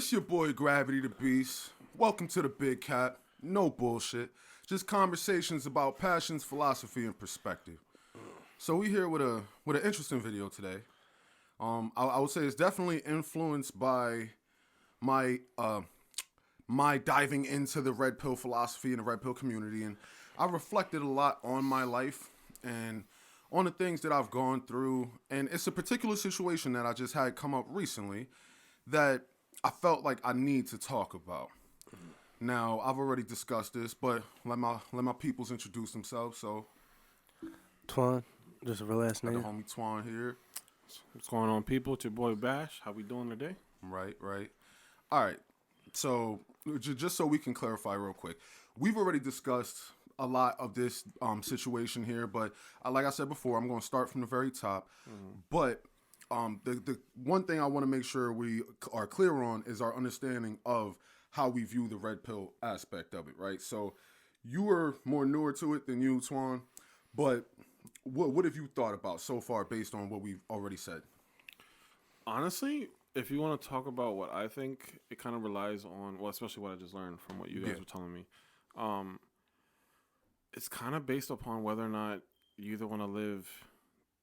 It's your boy Gravity the Beast. Welcome to the Big Cat. No bullshit. Just conversations about passions, philosophy, and perspective. So we here with an interesting video today. I would say it's definitely influenced by my my diving into the red pill philosophy and the red pill community, and I reflected a lot on my life and on the things that I've gone through. And it's a particular situation that I just had come up recently that I felt like I need to talk about. Now, I've already discussed this, but let my peoples introduce themselves. So, Twan, just a real ass got the name. homie Twan here. What's going on, people? It's your boy Bash. How we doing today? Right. All right. So, just so we can clarify real quick, we've already discussed a lot of this situation here, but like I said before, I'm going to start from the very top. But the one thing I want to make sure we are clear on is our understanding of how we view the red pill aspect of it, right? So you were more newer to it than you, Twan, but what have you thought about so far based on what we've already said? Honestly, if you want to talk about what I think, it kind of relies on, well, especially what I just learned from what you guys were telling me. It's kind of based upon whether or not you either want to live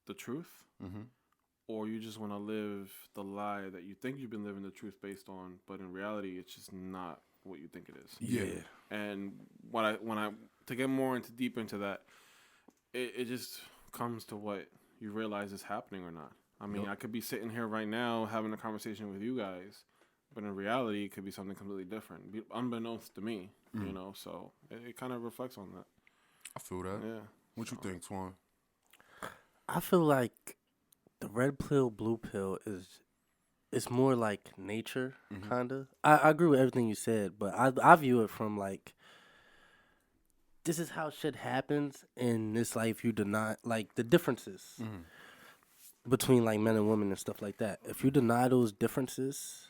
the truth or you just want to live the lie that you think you've been living the truth based on, but in reality, it's just not what you think it is. Yeah. And when I to get more deep into that, it just comes to what you realize is happening or not. I mean, I could be sitting here right now having a conversation with you guys, but in reality, it could be something completely different, unbeknownst to me, you know, so it kind of reflects on that. I feel that. Yeah. What you think, Twan? I feel like the red pill, blue pill it's more like nature, kind of. I agree with everything you said, but I view it from like, this is how shit happens in this life. You deny, like, the differences between, like, men and women and stuff like that. If you deny those differences,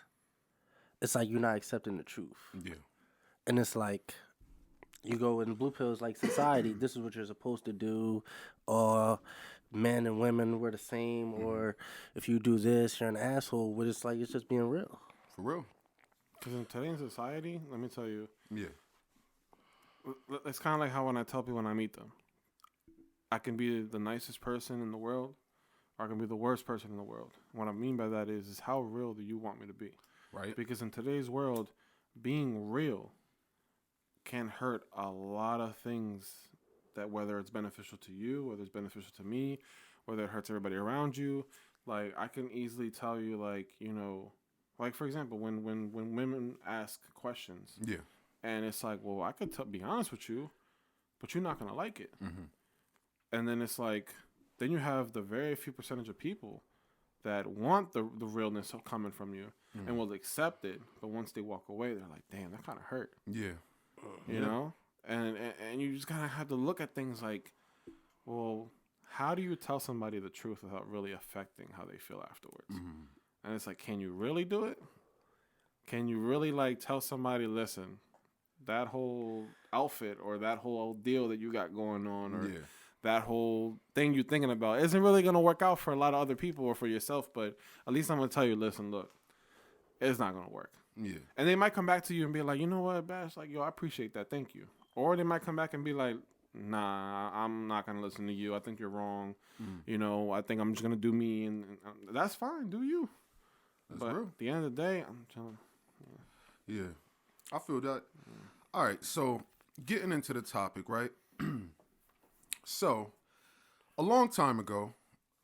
it's like you're not accepting the truth. Yeah. And it's like, you go in blue pills, like society, this is what you're supposed to do, or men and women were the same, or if you do this, you're an asshole. But it's like, it's just being real. For real? Because in today's society, let me tell you, Yeah. it's kind of like how when I tell people when I meet them, I can be the nicest person in the world, or I can be the worst person in the world. What I mean by that is how real do you want me to be? Right. Because in today's world, being real can hurt a lot of things, that whether it's beneficial to you, whether it's beneficial to me, whether it hurts everybody around you. Like, I can easily tell you, like, you know, like, for example, when women ask questions, Yeah. and it's like, well, I could be honest with you, but you're not going to like it. And then it's like, then you have the very few percentage of people that want the realness coming from you and will accept it. But once they walk away, they're like, damn, that kind of hurt. Yeah. You know? And you just kind of have to look at things like, well, how do you tell somebody the truth without really affecting how they feel afterwards? And it's like, can you really do it? Can you really, like, tell somebody, listen, that whole outfit or that whole deal that you got going on or that whole thing you're thinking about isn't really going to work out for a lot of other people or for yourself, but at least I'm going to tell you, listen, look, it's not going to work. Yeah. And they might come back to you and be like, you know what, Bash, like, yo, I appreciate that, thank you. Or they might come back and be like, nah, I'm not going to listen to you. I think you're wrong. You know, I think I'm just going to do me. And that's fine. Do you. That's but real. at the end of the day, I'm telling Yeah. I feel that. All right. So getting into the topic, right? So a long time ago,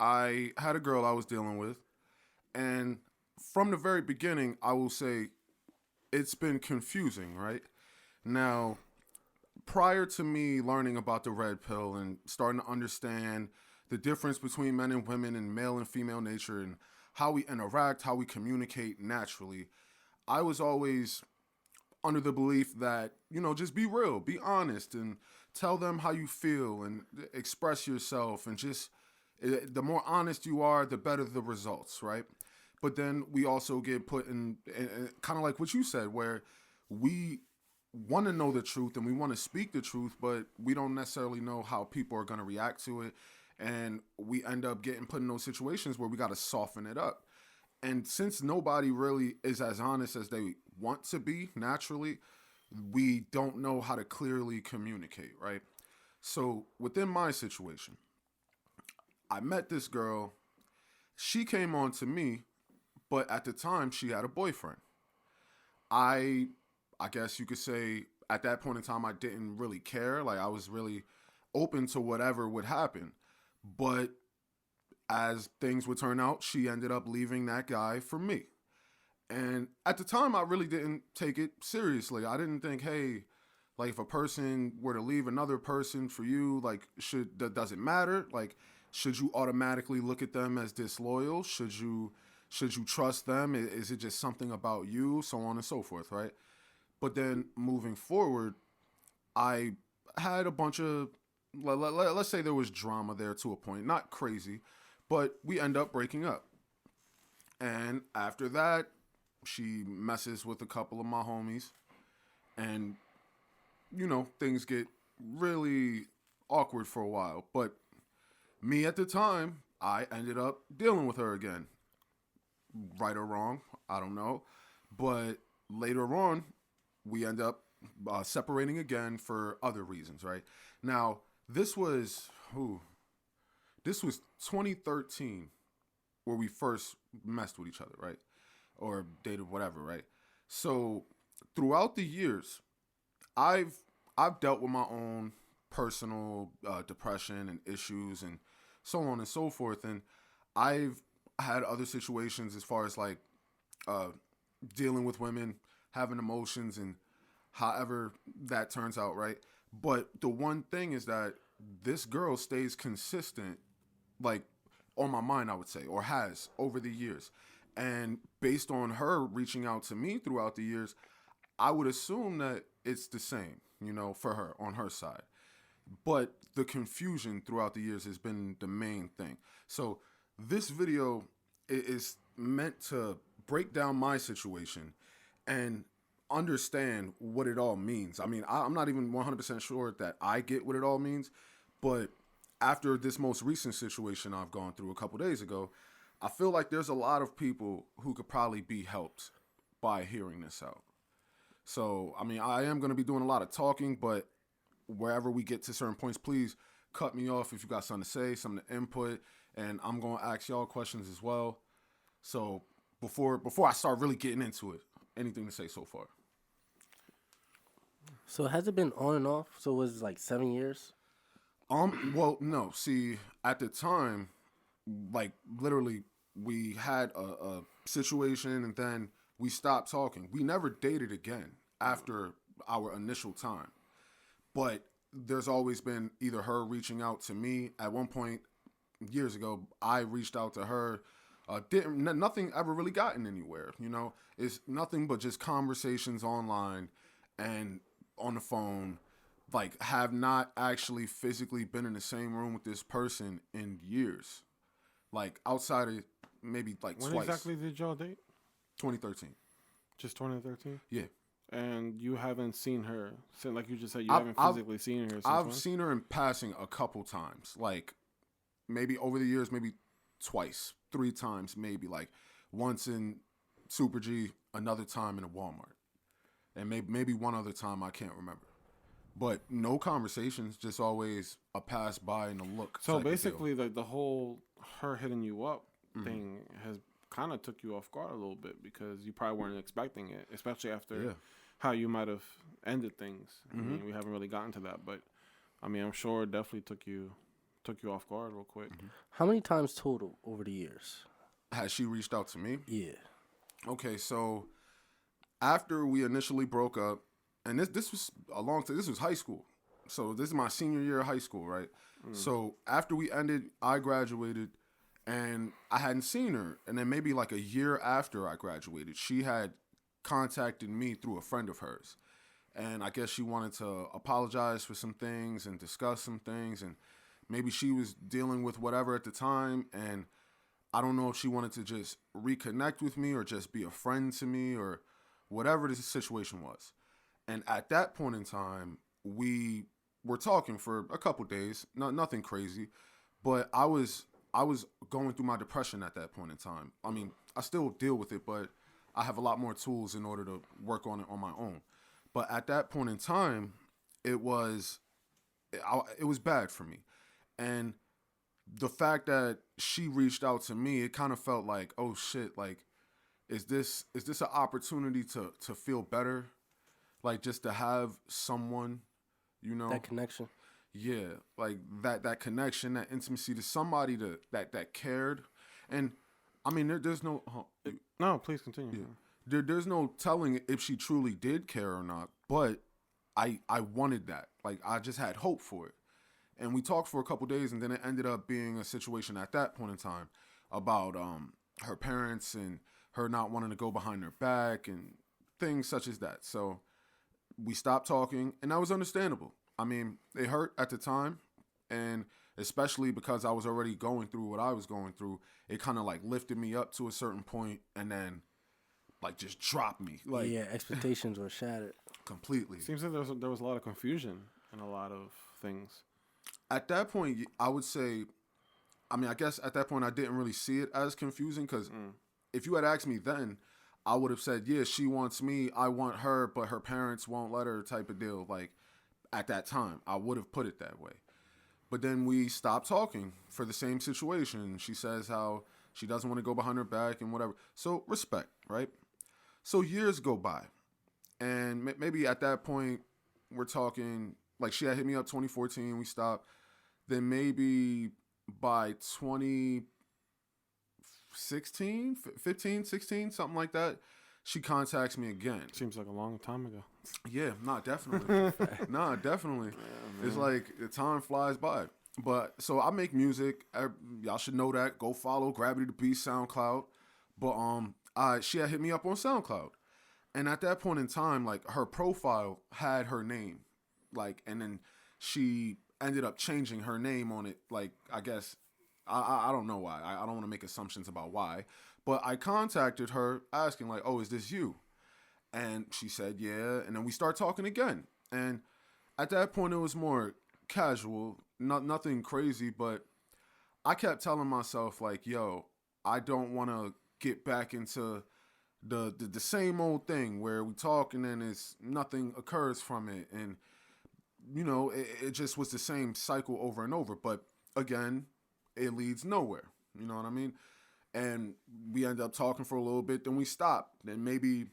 I had a girl I was dealing with. And from the very beginning, I will say it's been confusing, right? Now, prior to me learning about the red pill and starting to understand the difference between men and women and male and female nature and how we interact, how we communicate naturally, I was always under the belief that, you know, just be real, be honest, and tell them how you feel and express yourself. And just the more honest you are, the better the results, right? But then we also get put in kind of like what you said, where we want to know the truth and we want to speak the truth, but we don't necessarily know how people are going to react to it. And we end up getting put in those situations where we got to soften it up. And since nobody really is as honest as they want to be naturally, we don't know how to clearly communicate, right? So within my situation, I met this girl. She came on to me, but at the time she had a boyfriend. I I guess you could say at that point in time I didn't really care. Like I was really open to whatever would happen. But as things would turn out, she ended up leaving that guy for me. And at the time I really didn't take it seriously. I didn't think, hey, like if a person were to leave another person for you, like does it matter? Like should you automatically look at them as disloyal? Should you trust them? Is it just something about you? So on and so forth, right? But then moving forward, I had a bunch of, let's say there was drama there to a point. Not crazy, but we end up breaking up. And after that, she messes with a couple of my homies. And, things get really awkward for a while. But me at the time, I ended up dealing with her again. Right or wrong, I don't know. But later on, we end up separating again for other reasons, right? Now, this was 2013 where we first messed with each other, right? Or dated, whatever, right? So throughout the years, I've dealt with my own personal depression and issues and so on and so forth, and I've had other situations as far as like dealing with women, having emotions, and however that turns out, right? But the one thing is that this girl stays consistent, like on my mind, I would say, or has over the years. And based on her reaching out to me throughout the years, I would assume that it's the same, for her on her side. But the confusion throughout the years has been the main thing. So this video is meant to break down my situation and understand what it all means. I mean, I'm not even 100% sure that I get what it all means, but after this most recent situation I've gone through a couple days ago, I feel like there's a lot of people who could probably be helped by hearing this out. So, I mean, I am going to be doing a lot of talking, but wherever we get to certain points, please cut me off if you got something to say, something to input, and I'm going to ask y'all questions as well. So, before I start really getting into it, anything to say so far? So has it been on and off? So it was like 7 years? Well, no. See, at the time, like literally, we had a situation and then we stopped talking. We never dated again after our initial time. But there's always been either her reaching out to me. At one point, years ago, I reached out to her. Nothing ever really gotten anywhere. It's nothing but just conversations online and on the phone. Like, have not actually physically been in the same room with this person in years. Like, outside of maybe like when twice. When exactly did y'all date? 2013. Just 2013? Yeah. And you haven't seen her since, like you just said, you haven't physically seen her since I've when? seen her in passing a couple times. Like, maybe over the years, maybe twice, 3 times, maybe. Like, once in Super G, another time in a Walmart. And maybe one other time, I can't remember. But no conversations, just always a pass by and a look. So basically, like the whole her hitting you up thing has kind of took you off guard a little bit because you probably weren't expecting it, especially after how you might have ended things. I mean, we haven't really gotten to that, but I mean, I'm sure it definitely took you off guard real quick. How many times total over the years? Has she reached out to me? Yeah. Okay, so after we initially broke up, and this was a long time. This was high school. So this is my senior year of high school, right? So after we ended, I graduated, and I hadn't seen her. And then maybe like a year after I graduated, she had contacted me through a friend of hers. And I guess she wanted to apologize for some things and discuss some things. And maybe she was dealing with whatever at the time. And I don't know if she wanted to just reconnect with me or just be a friend to me or whatever the situation was. And at that point in time, we were talking for a couple days, nothing crazy, but I was going through my depression at that point in time. I mean, I still deal with it, but I have a lot more tools in order to work on it on my own. But at that point in time, it was it was bad for me, and the fact that she reached out to me, it kind of felt like, oh shit, like is this an opportunity to feel better, like just to have someone, you know, That connection. yeah, like that connection, that intimacy to somebody that cared, and I mean there's no No, please continue. yeah, there's no telling if she truly did care or not, but I wanted that, like I just had hope for it, and we talked for a couple days, and then it ended up being a situation at that point in time about her parents and her not wanting to go behind her back and things such as that. So we stopped talking, and that was understandable. I mean, it hurt at the time, and especially because I was already going through what I was going through, it kind of like lifted me up to a certain point, and then like just dropped me, like Yeah, expectations were shattered. completely. Seems like there was a lot of confusion and a lot of things. At that point, I would say, I mean, I guess at that point I didn't really see it as confusing, because if you had asked me then, I would have said, yeah, she wants me, I want her, but her parents won't let her, type of deal. Like at that time, I would have put it that way. But then we stopped talking for the same situation. She says how she doesn't want to go behind her back and whatever. So respect, right? So years go by, and maybe at that point we're talking like she had hit me up 2014. We stopped. Then maybe by 2016, 15, 16, something like that, she contacts me again. Seems like a long time ago. Yeah, definitely. Definitely. Yeah, It's like the time flies by. But so I make music. Y'all should know that. Go follow Gravity the Beast SoundCloud. But she had hit me up on SoundCloud, and at that point in time, like her profile had her name, like, and then she ended up changing her name on it. Like, I guess I don't know why. I don't want to make assumptions about why, but I contacted her asking like, "Oh, is this you?" And she said, "Yeah." And then we start talking again. And at that point, it was more casual, nothing crazy. But I kept telling myself like, "Yo, I don't want to get back into the same old thing where we talk and then it's nothing occurs from it, and you know it just was the same cycle over and over. But again, it leads nowhere. You know what I mean? And we end up talking for a little bit, then we stop. Then maybe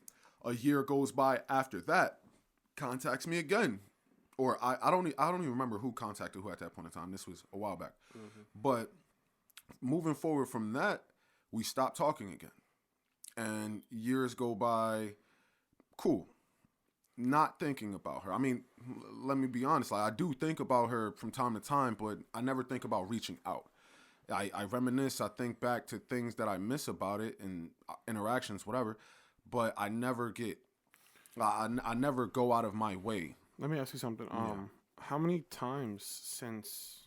a year goes by after that, contacts me again, or I don't even remember who contacted who at that point in time. This was a while back, but moving forward from that, we stopped talking again. And years go by, cool. Not thinking about her. I mean, let me be honest. Like I do think about her from time to time, but I never think about reaching out. I reminisce. I think back to things that I miss about it and interactions, whatever. But I never get. I never go out of my way. Let me ask you something. How many times since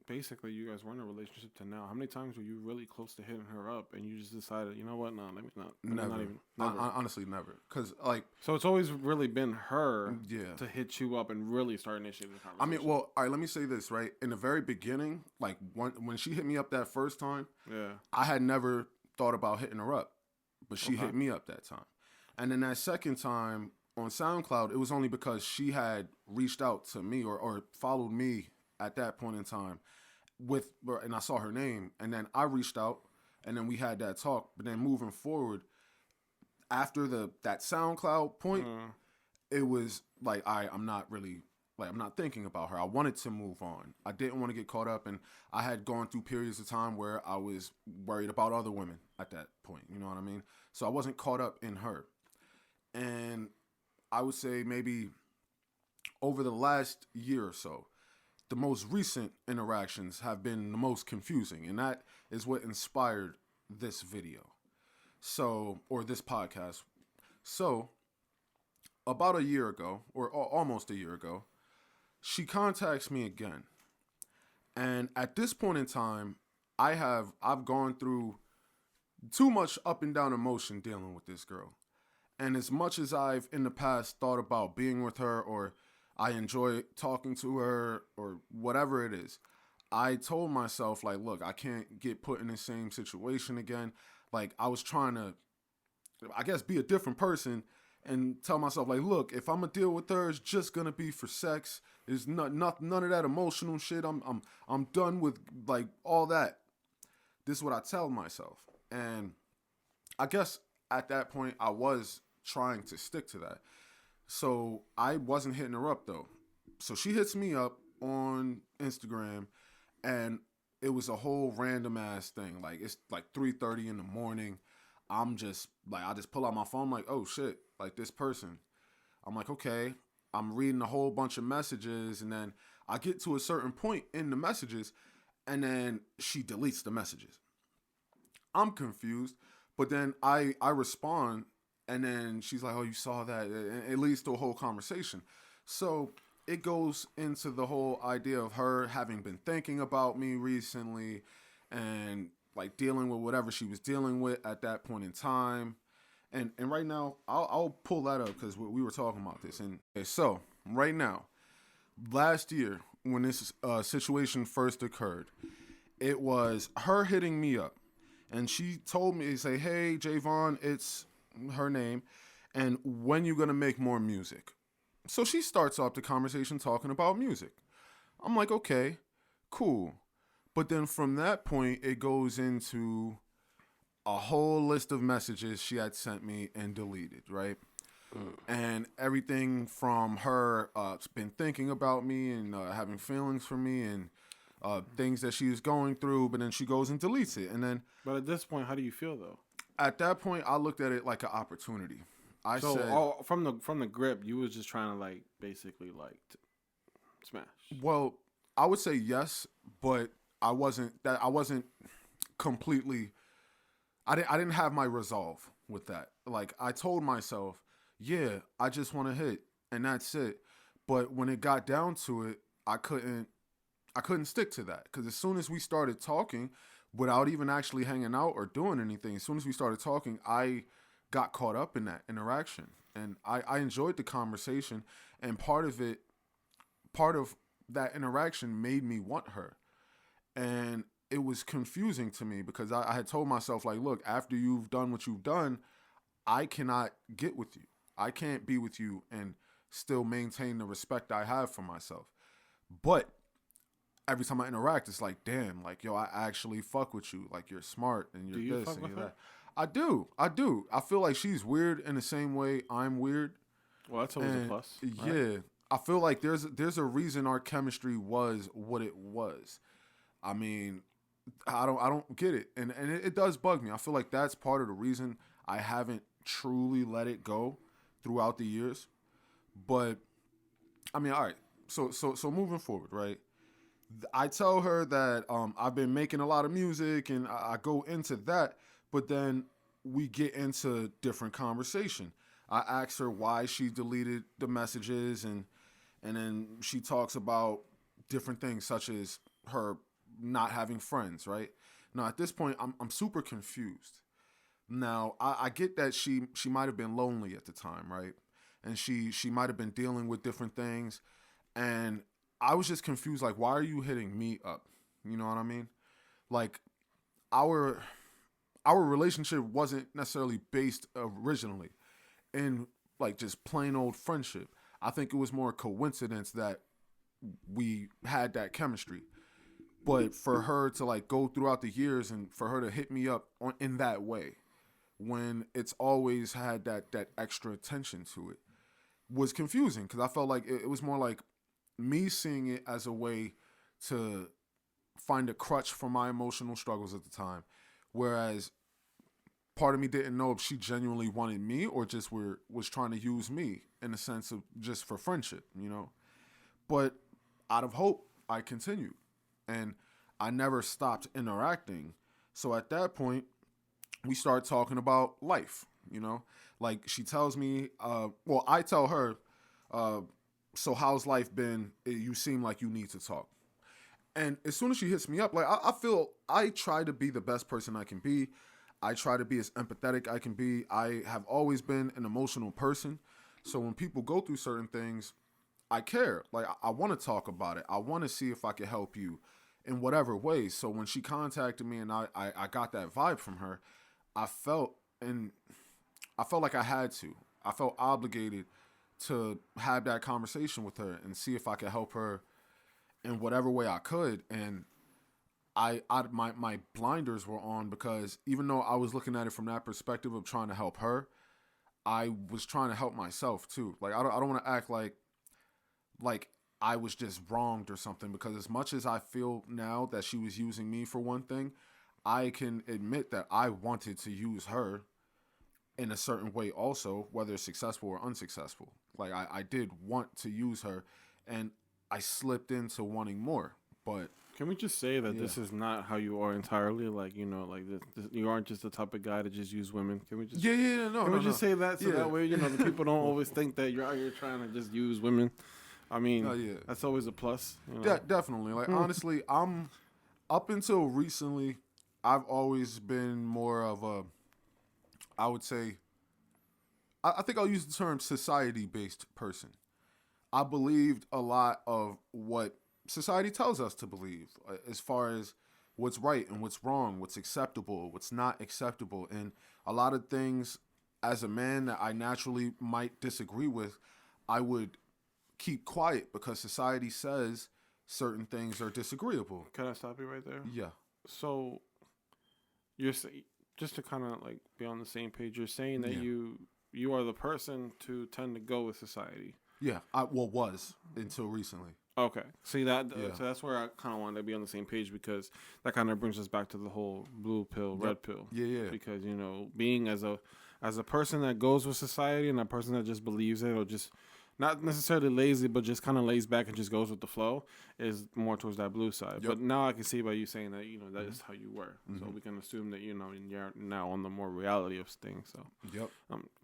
basically you guys were in a relationship to now, how many times were you really close to hitting her up and you just decided, you know what, no, let me not. Never. Honestly, never. Because like, so it's always really been her yeah, to hit you up and really start initiating the conversation. I mean, well, all right, let me say this, right? In the very beginning, like when she hit me up that first time, yeah, I had never thought about hitting her up, but she hit me up that time. And then that second time on SoundCloud, it was only because she had reached out to me or followed me at that point in time and I saw her name, and then I reached out, and then we had that talk. But then moving forward, after that SoundCloud point, it was like I'm not really, like, I'm not thinking about her. I wanted to move on. I didn't want to get caught up, and I had gone through periods of time where I was worried about other women at that point. You know what I mean? So I wasn't caught up in her. And I would say maybe over the last year or so, the most recent interactions have been the most confusing, and that is what inspired this video. So, or this podcast. So, about a year ago, or almost a year ago, she contacts me again. And at this point in time, I've gone through too much up and down emotion dealing with this girl. And as much as I've in the past thought about being with her, or I enjoy talking to her, or whatever it is, I told myself, like, look, I can't get put in the same situation again. Like I was trying to, I guess, be a different person and tell myself like, look, if I'm gonna deal with her, it's just gonna be for sex. There's none of that emotional shit. I'm done with like all that. This is what I tell myself, and I guess at that point I was trying to stick to that. So I wasn't hitting her up though. So she hits me up on Instagram, and it was a whole random ass thing. Like it's like 3:30 in the morning. I'm just like I just pull out my phone like, oh shit, like this person. I'm like, okay. I'm reading a whole bunch of messages, and then I get to a certain point in the messages, and then she deletes the messages. I'm confused, but then I respond, and then she's like, "Oh, you saw that?" And it leads to a whole conversation. So it goes into the whole idea of her having been thinking about me recently, and like dealing with whatever she was dealing with at that point in time. And right now, I'll pull that up because we were talking about this. And okay, so right now, last year when this situation first occurred, it was her hitting me up, and she told me, say, "Hey, Javon, it's her name, and when you gonna make more music?" So she starts off the conversation talking about music. I'm like, okay, cool. But then from that point, it goes into a whole list of messages she had sent me and deleted, right? And everything from her been thinking about me and having feelings for me and things that she was going through, but then she goes and deletes it. And then But at this point, how do you feel though? at that point, I looked at it like an opportunity. I So said, from the grip, you was just trying to like basically like smash. well, I would say yes, but I wasn't completely. I didn't have my resolve with that. Like I told myself, yeah, I just want to hit, and that's it. But when it got down to it, I couldn't stick to that because as soon as we started talking, without even actually hanging out or doing anything, as soon as we started talking, I got caught up in that interaction, and I enjoyed the conversation, and part of that interaction made me want her, and it was confusing to me because I had told myself like, look, after you've done what you've done, I cannot get with you. I can't be with you and still maintain the respect I have for myself. But every time I interact, it's like, damn, like, yo, I actually fuck with you. Like, you're smart and Do you're you this fuck and with you're her? that. I do. I do. I feel like she's weird in the same way I'm weird. Well, that's always a And plus. yeah, Right? I feel like there's a reason our chemistry was what it was. I mean, I don't get it, and it does bug me. I feel like that's part of the reason I haven't truly let it go throughout the years. But I mean, all right. So moving forward, right? I tell her that I've been making a lot of music, and I go into that, but then we get into different conversation. I ask her why she deleted the messages, and then she talks about different things such as her not having friends, right? Now at this point, I'm super confused. Now I get that she might have been lonely at the time, right? And she might have been dealing with different things, and I was just confused. Like, why are you hitting me up? You know what I mean? Like our our relationship wasn't necessarily based originally in like just plain old friendship. I think it was more a coincidence that we had that chemistry. But for her to like go throughout the years and for her to hit me up in that way, when it's always had that extra attention to it, was confusing because I felt like it was more like me seeing it as a way to find a crutch for my emotional struggles at the time, whereas part of me didn't know if she genuinely wanted me or just was trying to use me in the sense of just for friendship, you know. But out of hope, I continued, and I never stopped interacting. So at that point, we start talking about life, you know. Like she tells me, well, I tell her, uh, so how's life been? You seem like you need to talk. And as soon as she hits me up, like I feel I try to be the best person I can be. I try to be as empathetic I can be. I have always been an emotional person. So when people go through certain things, I care. Like I want to talk about it. I want to see if I can help you in whatever way. So when she contacted me and I got that vibe from her, I felt and I felt like I had to. I felt obligated to have that conversation with her and see if I could help her in whatever way I could. And my blinders were on because even though I was looking at it from that perspective of trying to help her, I was trying to help myself too. Like I don't want to act like I was just wronged or something, because as much as I feel now that she was using me for one thing, I can admit that I wanted to use her in a certain way also, whether it's successful or unsuccessful. Like I did want to use her, and I slipped into wanting more. But Can we just say that this is not how you are entirely? Like, you aren't just the type of guy to just use women. Can we just Can we just say that so that way, the people don't always think that you're out here trying to just use women? I mean, that's always a plus. Yeah, definitely. Like honestly, I'm up until recently, I've always been more of a, I would say, I think I'll use the term society-based person. I believed a lot of what society tells us to believe, as far as what's right and what's wrong, what's acceptable, what's not acceptable. And a lot of things as a man that I naturally might disagree with, I would keep quiet because society says certain things are disagreeable. Can I stop you right there? Yeah. So, you're just to kind of like be on the same page, you're saying that you are the person to tend to go with society. Yeah, I was until recently. Okay. See that? So that's where I kind of wanted to be on the same page, because that kind of brings us back to the whole blue pill, red pill. Yeah. Because being as a person that goes with society and a person that just believes it, or just not necessarily lazy, but just kind of lays back and just goes with the flow, is more towards that blue side. But now I can see by you saying that that is how you were. So we can assume that you're now on the more reality of things. So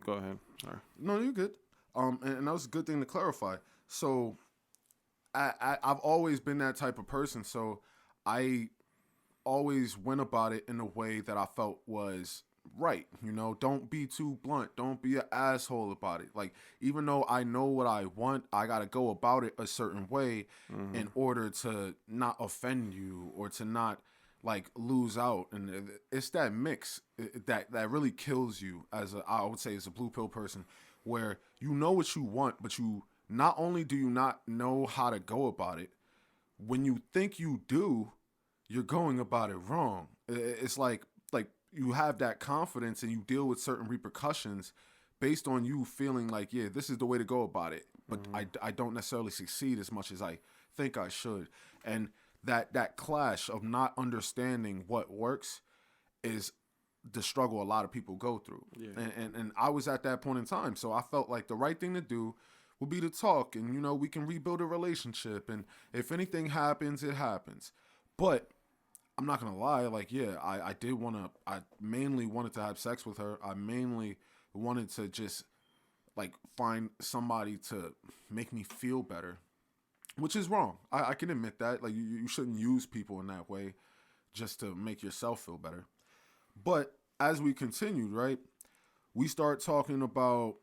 go ahead. Sorry. No, you're good. And that was a good thing to clarify. So I've always been that type of person. So I always went about it in a way that I felt was right. Don't be too blunt. Don't be an asshole about it. Like, even though I know what I want, I got to go about it a certain way in order to not offend you or to not like lose out. And it's that mix that really kills you I would say as a blue pill person, where you know what you want, but you not only do you not know how to go about it, when you think you do, you're going about it wrong. It's like you have that confidence and you deal with certain repercussions based on you feeling like, this is the way to go about it. But I don't necessarily succeed as much as I think I should. And that clash of not understanding what works is the struggle a lot of people go through. Yeah. And I was at that point in time. So I felt like the right thing to do would be to talk, and, we can rebuild a relationship. And if anything happens, it happens. But I'm not going to lie. Like, I mainly wanted to have sex with her. I mainly wanted to just like find somebody to make me feel better, which is wrong. I can admit that. Like, you shouldn't use people in that way just to make yourself feel better. But as we continued, right, we start talking about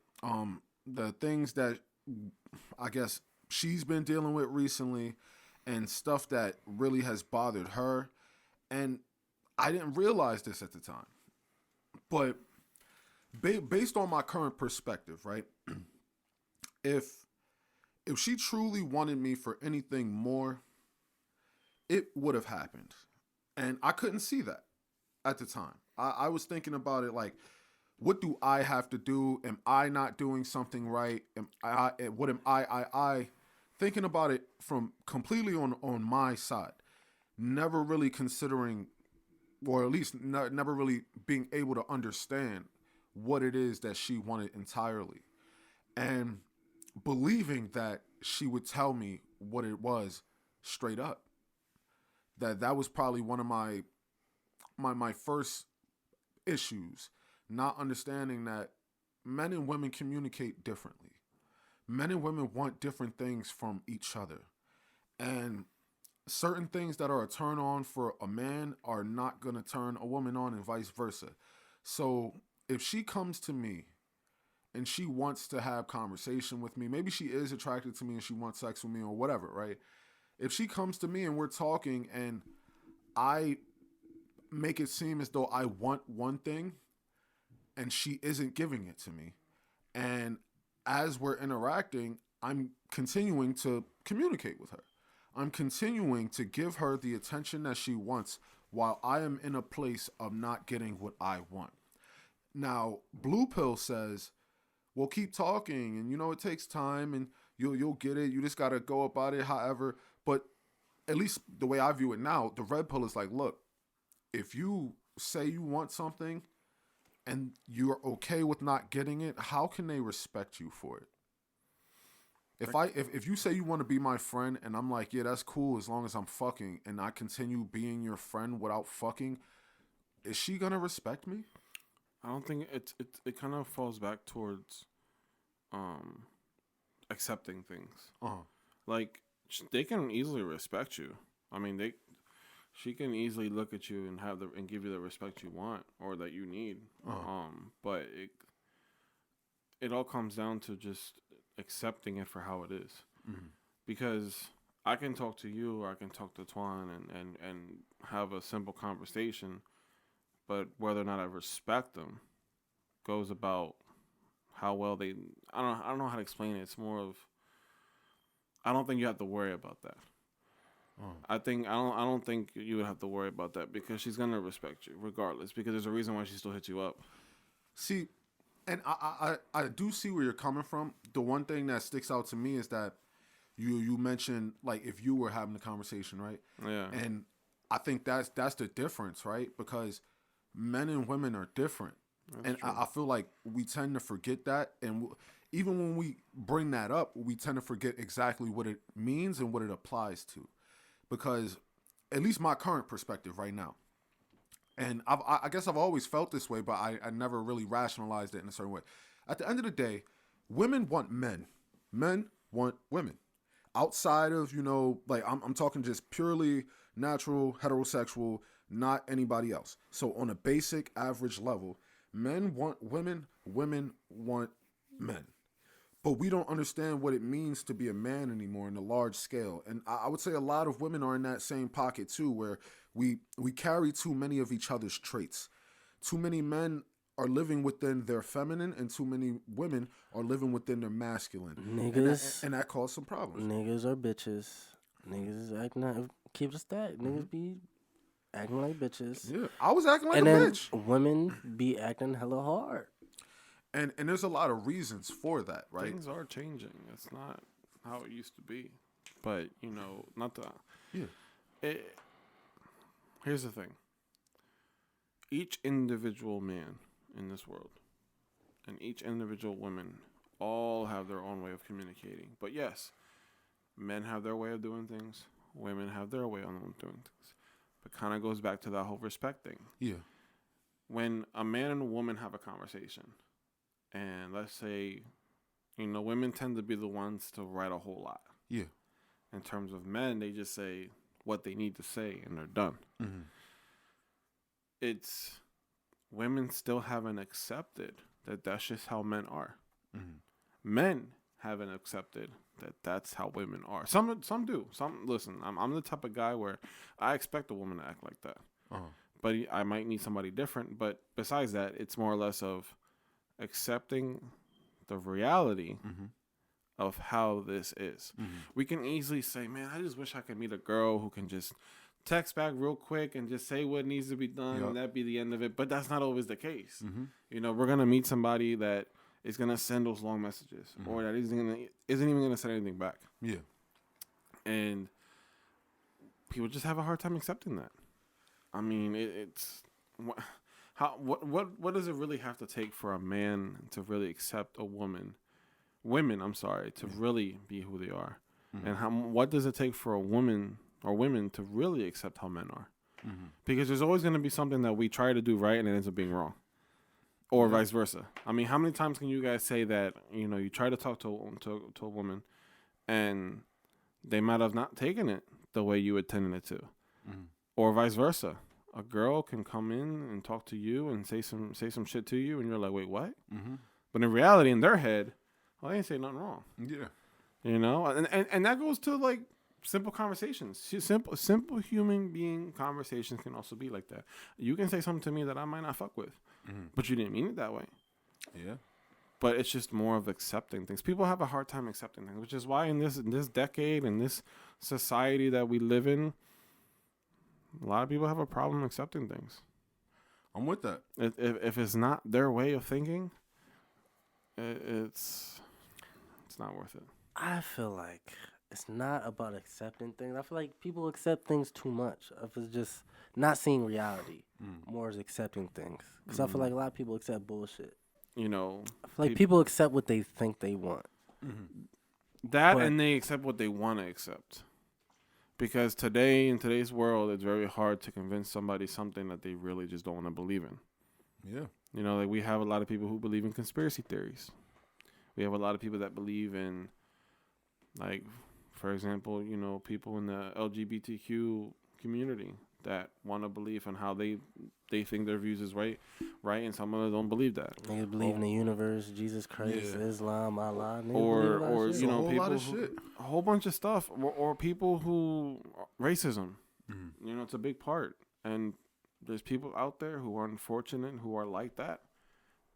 the things that I guess she's been dealing with recently and stuff that really has bothered her. And I didn't realize this at the time. But based on my current perspective, right, if she truly wanted me for anything more, it would have happened. And I couldn't see that at the time. I was thinking about it like, what do I have to do? Am I not doing something right? What am I thinking about it from completely on my side, never really considering, or at least never really being able to understand what it is that she wanted entirely, and believing that she would tell me what it was straight up. That was probably one of my first issues, not understanding that men and women communicate differently. Men and women want different things from each other. And certain things that are a turn on for a man are not going to turn a woman on, and vice versa. So if she comes to me and she wants to have conversation with me, maybe she is attracted to me and she wants sex with me or whatever, right? If she comes to me and we're talking and I make it seem as though I want one thing and she isn't giving it to me. And as we're interacting, I'm continuing to communicate with her. I'm continuing to give her the attention that she wants while I am in a place of not getting what I want. Now, Blue Pill says, well, keep talking, and it takes time, and you'll get it. You just got to go about it however. But at least the way I view it now, the Red Pill is like, look, if you say you want something and you're okay with not getting it, how can they respect you for it? If you say you want to be my friend and I'm like, yeah, that's cool as long as I'm fucking, and I continue being your friend without fucking, is she gonna respect me? I don't think it kind of falls back towards accepting things. Like they can easily respect you. I mean, she can easily look at you and give you the respect you want or that you need. But it all comes down to just accepting it for how it is. Because I can talk to you or I can talk to Twan and have a simple conversation, but whether or not I respect them goes about how well they. I don't know how to explain it. It's more of. I don't think you have to worry about that. I don't think you would have to worry about that because she's gonna respect you regardless. Because there's a reason why she still hits you up. See, and I do see where you're coming from. The one thing that sticks out to me is that you mentioned like if you were having a conversation, right? Yeah. And I think that's the difference, right? Because men and women are different. And I feel like we tend to forget that. And even when we bring that up, we tend to forget exactly what it means and what it applies to. Because at least my current perspective right now, and I guess I've always felt this way, but I never really rationalized it in a certain way. At the end of the day, women want men. Men want women. Outside of, like I'm talking just purely natural, heterosexual, not anybody else. So on a basic average level, men want women, women want men. But we don't understand what it means to be a man anymore in a large scale. And I would say a lot of women are in that same pocket too, where we carry too many of each other's traits. Too many men are living within their feminine and too many women are living within their masculine. Niggas. And that causes some problems. Niggas are bitches. Niggas is acting like, keep it stacked. Niggas be acting like bitches. Yeah, I was acting like and a then bitch. Women be acting hella hard. And there's a lot of reasons for that, right? Things are changing. It's not how it used to be. But, not the... Yeah. Here's the thing. Each individual man in this world and each individual woman all have their own way of communicating. But yes, men have their way of doing things. Women have their way of doing things. But kind of goes back to that whole respect thing. Yeah. When a man and a woman have a conversation, and let's say, women tend to be the ones to write a whole lot. Yeah. In terms of men, they just say what they need to say and they're done. Mm-hmm. It's women still haven't accepted that that's just how men are. Mm-hmm. Men haven't accepted that that's how women are. Some do. Listen, I'm the type of guy where I expect a woman to act like that. But I might need somebody different. But besides that, it's more or less of accepting the reality of how this is. We can easily say, man, I just wish I could meet a girl who can just text back real quick and just say what needs to be done and that'd be the end of it. But that's not always the case. We're going to meet somebody that is going to send those long messages or that isn't even going to send anything back. Yeah. And people just have a hard time accepting that. I mean, it's... What does it really have to take for a man to really accept women, to really be who they are? And what does it take for a woman or women to really accept how men are? Because there's always going to be something that we try to do right and it ends up being wrong. Or vice versa. I mean, how many times can you guys say that, you try to talk to a woman and they might have not taken it the way you intended it to? Or vice versa. A girl can come in and talk to you and say some shit to you, and you're like, wait, what? But in reality, in their head, well, they ain't say nothing wrong. Yeah. And that goes to like simple conversations. Simple human being conversations can also be like that. You can say something to me that I might not fuck with, but you didn't mean it that way. Yeah. But it's just more of accepting things. People have a hard time accepting things, which is why in this decade, in this society that we live in, a lot of people have a problem accepting things. I'm with that. If it's not their way of thinking, it's not worth it. I feel like it's not about accepting things. I feel like people accept things too much. If it's just not seeing reality, more as accepting things. Because I feel like a lot of people accept bullshit. You know, I feel like people accept what they think they want. That But- and they accept what they want to accept. Because today, in today's world, it's very hard to convince somebody something that they really just don't want to believe in. Yeah. You know, like we have a lot of people who believe in conspiracy theories. We have a lot of people that believe in, like, for example, you know, people in the LGBTQ community that want to believe in how they think their views is right, and some of them don't believe that. Niggas believe in the universe, Jesus Christ, Yeah. Islam, Allah. Niggas Or believe a lot of shit. you know, a whole people lot of who- shit. a whole bunch of stuff, or people who racism. You know, it's a big part, and there's people out there who are unfortunate who are like that,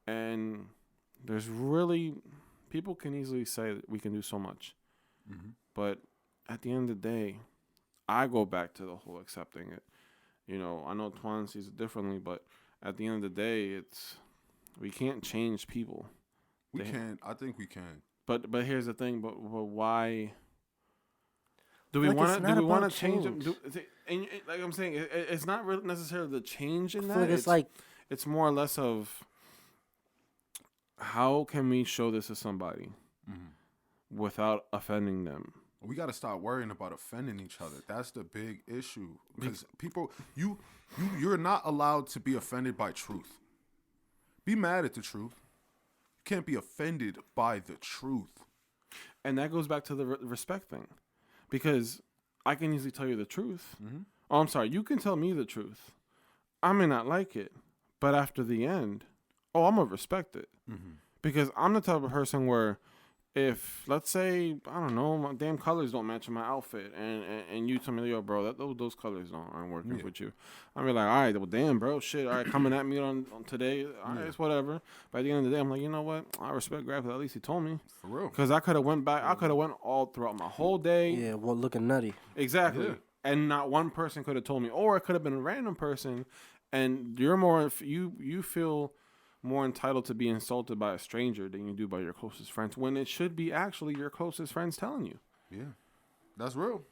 and there's really people can easily say that we can do so much, but at the end of the day, I go back to the whole accepting it. You know, I know Twan sees it differently, but at the end of the day, it's we can't change people. We They- can. I think we can. But here's the thing. But why do we Like, want it's to? not Do we want about to change them? change. Like I'm saying, it's not really necessarily the change in I that. feel like it's like it's more or less of how can we show this to somebody without offending them. We got to stop worrying about offending each other. That's the big issue. Because people, you're not allowed to be offended by truth. Be mad at the truth. You can't be offended by the truth. And that goes back to the respect thing, because I can easily tell you the truth. Oh, I'm sorry. You can tell me the truth. I may not like it, but after the end, oh, I'm gonna respect it, because I'm the type of person where, if let's say I don't know, my damn colors don't match my outfit, and you tell me, yo, bro, those colors aren't working with you, I'm like, all right, well, damn, bro, shit, all right, coming at me on today, all right, it's whatever. But at the end of the day, I'm like, you know what, I respect Graf, at least he told me, For real. because I could have went back, I could have went all throughout my whole day, yeah, well, looking nutty. exactly, Yeah. and not one person could have told me, or it could have been a random person, and you're more, you feel more entitled to be insulted by a stranger than you do by your closest friends, when it should be actually your closest friends telling you. Yeah. That's real.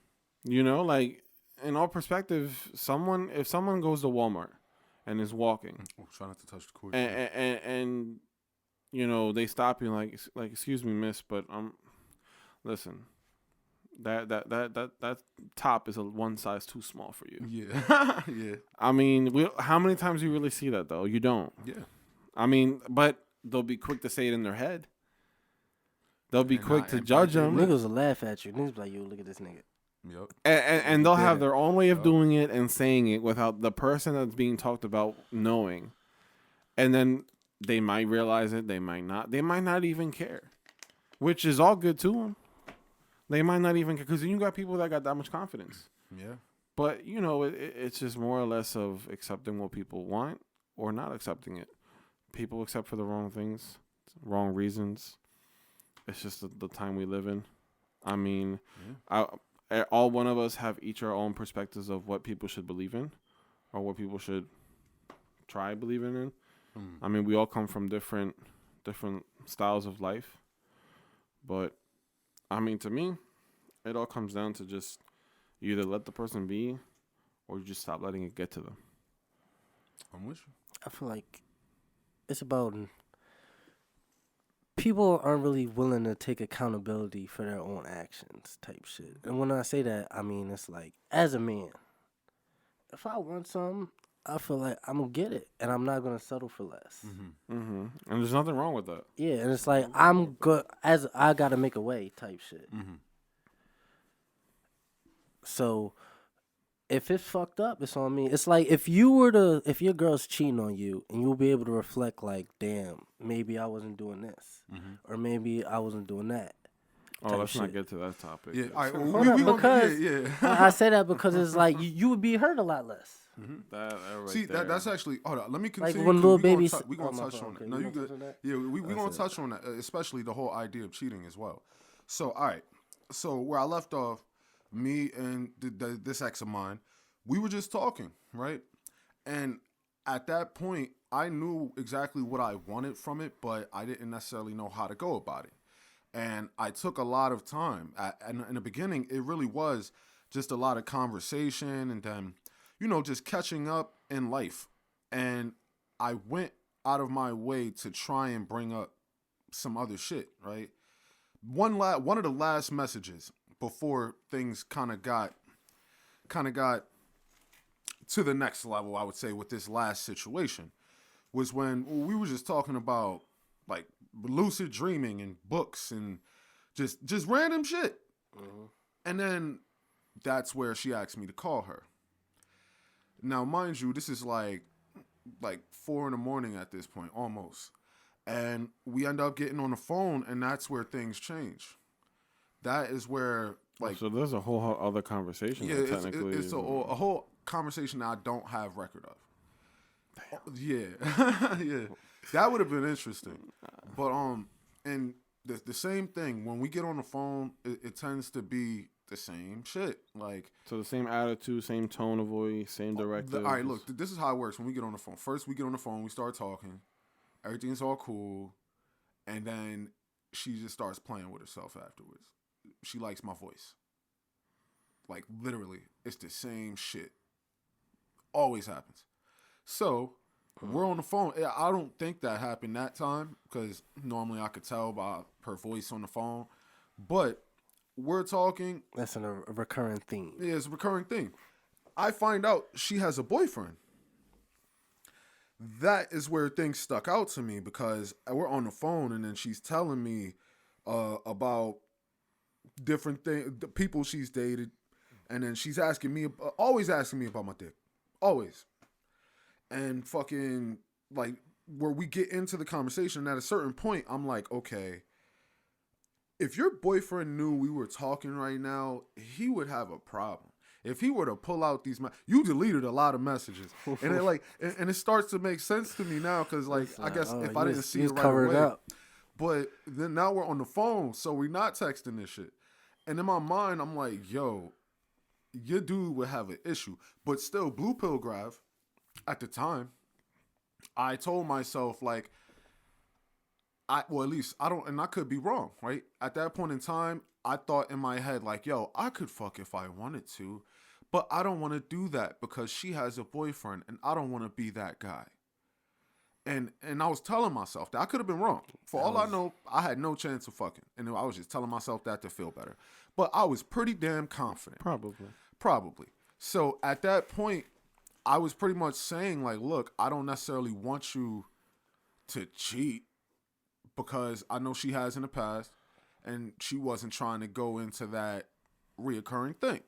You know, like, in all perspective, if someone goes to Walmart and is walking Oh, try not to touch the cord. and you know, they stop you like excuse me, miss, but listen, that top is a one size too small for you. Yeah. Yeah. I mean, how many times do you really see that though? You don't. Yeah. I mean, but they'll be quick to say it in their head. They'll be And quick not- to and judge by them, Niggas will laugh at you. Niggas be like, yo, look at this nigga. Yep. and they'll have Yeah. their own way of doing it and saying it without the person that's being talked about knowing. And then they might realize it. They might not. They might not even care, which is all good to them. They might not even care, because you got people that got that much confidence. Yeah. But, you know, it's just more or less of accepting what people want or not accepting it. People accept for the wrong things, wrong reasons. It's just the time we live in. I mean, all one of us have each our own perspectives of what people should believe in or what people should try believing in. I mean, we all come from different styles of life. But, I mean, to me, it all comes down to just you either let the person be or you just stop letting it get to them. I'm with you. I feel like it's about people aren't really willing to take accountability for their own actions type shit. And when I say that, I mean it's like, as a man, if I want something, I feel like I'm gonna get it, and I'm not gonna settle for less. And there's nothing wrong with that. Yeah, and it's like I'm good as I gotta make a way type shit. So if it's fucked up, it's on me. It's like if your girl's cheating on you, and you'll be able to reflect like, damn, maybe I wasn't doing this, or maybe I wasn't doing that. Oh, let's not get to that topic. Yeah, all right. Well, Hold up, we because yeah. I say that because it's like you would be hurt a lot less. That right See, there. that's actually. Hold on, let me Like continue. when 'Cause little we gonna baby. we gonna touch on that. No, you good? Yeah, we gonna touch on that, especially the whole idea of cheating as well. So, all right. So where I left off, me and this ex of mine, we were just talking, right? And at that point, I knew exactly what I wanted from it, but I didn't necessarily know how to go about it. And I took a lot of time. And in the beginning, it really was just a lot of conversation and then, just catching up in life. And I went out of my way to try and bring up some other shit, right? One of the last messages before things kind of got to the next level, I would say, with this last situation, was when we were just talking about like lucid dreaming and books and just random shit. Mm-hmm. And then that's where she asked me to call her. Now, mind you, this is like 4 a.m. at this point, almost. And we end up getting on the phone, and that's where things change. That is where, like... So there's a whole other conversation. Yeah, technically. it's a whole conversation that I don't have record of. Damn. Yeah. Yeah. That would have been interesting. But, and the same thing, when we get on the phone, it tends to be the same shit. Like... So the same attitude, same tone of voice, same directive. All right, look, this is how it works when we get on the phone. First, we get on the phone, we start talking. Everything's all cool. And then she just starts playing with herself afterwards. She likes my voice. Like, literally, it's the same shit. Always happens. So, we're on the phone. I don't think that happened that time because normally I could tell by her voice on the phone. But we're talking. That's a recurring theme. Yeah, it's a recurring thing. I find out she has a boyfriend. That is where things stuck out to me because we're on the phone and then she's telling me about different things, the people she's dated, and then she's always asking me about my dick, always, and fucking like where we get into the conversation. At a certain point, I'm like, okay, if your boyfriend knew we were talking right now, he would have a problem. If he were to pull out these, you deleted a lot of messages, and it starts to make sense to me now because I guess if I didn't see it right away, up. But then now we're on the phone, so we're not texting this shit, and in my mind I'm like, yo, your dude would have an issue, but still, Blue Pill Graph, at the time, I told myself at least I don't, and I could be wrong, right? At that point in time, I thought in my head, like, yo, I could fuck if I wanted to, but I don't want to do that because she has a boyfriend and I don't want to be that guy. And I was telling myself that I could have been wrong. For all I know, I had no chance of fucking. And I was just telling myself that to feel better. But I was pretty damn confident. Probably. So at that point, I was pretty much saying, like, look, I don't necessarily want you to cheat because I know she has in the past. And she wasn't trying to go into that reoccurring thing.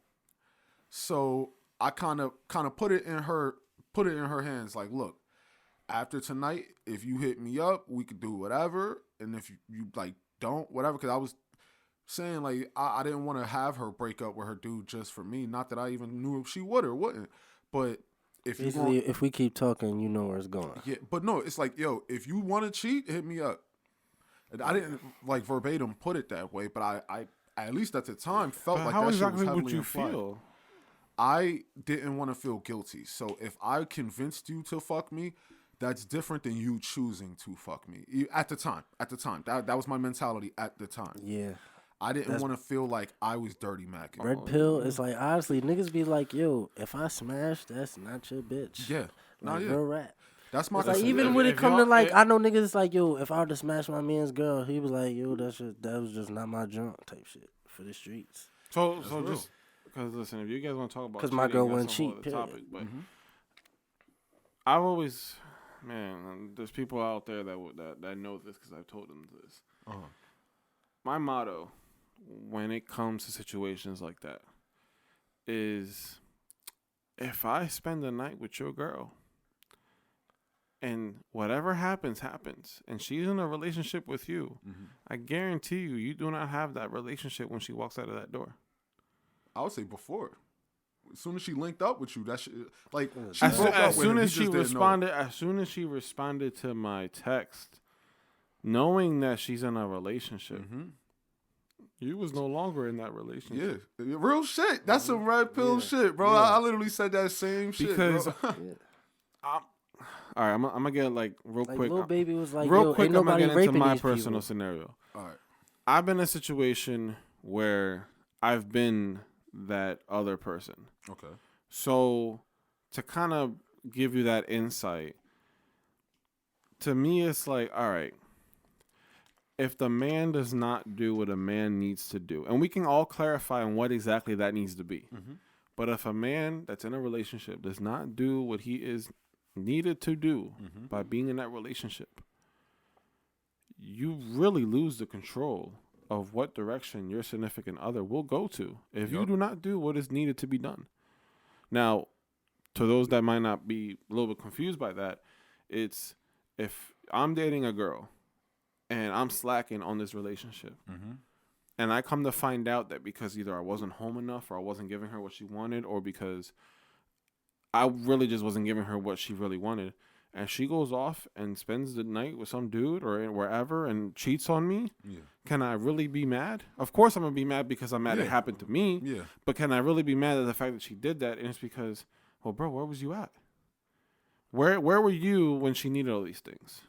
So I kind of put it in her hands. Like, look, after tonight, if you hit me up, we could do whatever. And if you like don't, whatever. Because I was saying like I didn't want to have her break up with her dude just for me. Not that I even knew if she would or wouldn't. But if we keep talking, you know where it's going. Yeah, but no, it's like, yo, if you want to cheat, hit me up. I didn't like verbatim put it that way, but I at least at the time felt like that shit was heavily would you implied. feel? I didn't want to feel guilty. So if I convinced you to fuck me, that's different than you choosing to fuck me. At the time. That was my mentality at the time. Yeah. I didn't want to feel like I was dirty macking. Red pill is like, honestly, niggas be like, yo, if I smash, that's not your bitch. Yeah. Like, real rap. That's my like, even when it come to like, I know niggas like, yo, if I were to smash my man's girl, he was like, yo, that was just not my junk type shit for the streets. So just because listen, if you guys want to talk about, because my girl wouldn't cheat. Topic, but I've always, man, there's people out there that know this because I've told them this. My motto when it comes to situations like that is, if I spend the night with your girl and whatever happens, and she's in a relationship with you, I guarantee you, you do not have that relationship when she walks out of that door. I would say before. As soon as she linked up with you, that shit, like she As broke up with soon him, as he she just didn't know. responded to my text, knowing that she's in a relationship, you was no longer in that relationship. Yeah, real shit. That's some red pill shit, bro. Yeah. I literally said that same shit, Because bro. all right, I'm gonna get like real Like quick. Lil Baby was like, Real yo, quick, ain't I'm gonna nobody get into raping my these personal people. scenario. All right. I've been in a situation where I've been that other person. Okay. So to kind of give you that insight, to me, it's like, all right, if the man does not do what a man needs to do, and we can all clarify on what exactly that needs to be. But if a man that's in a relationship does not do what he is needed to do by being in that relationship, you really lose the control of what direction your significant other will go to if you do not do what is needed to be done. Now, to those that might not be a little bit confused by that, it's if I'm dating a girl and I'm slacking on this relationship, and I come to find out that because either I wasn't home enough or I wasn't giving her what she wanted, or because I really just wasn't giving her what she really wanted, and she goes off and spends the night with some dude or wherever and cheats on me, can I really be mad? Of course I'm going to be mad because I'm mad it happened to me. Yeah. But can I really be mad at the fact that she did that? And it's because, well, bro, where was you at? Where were you when she needed all these things?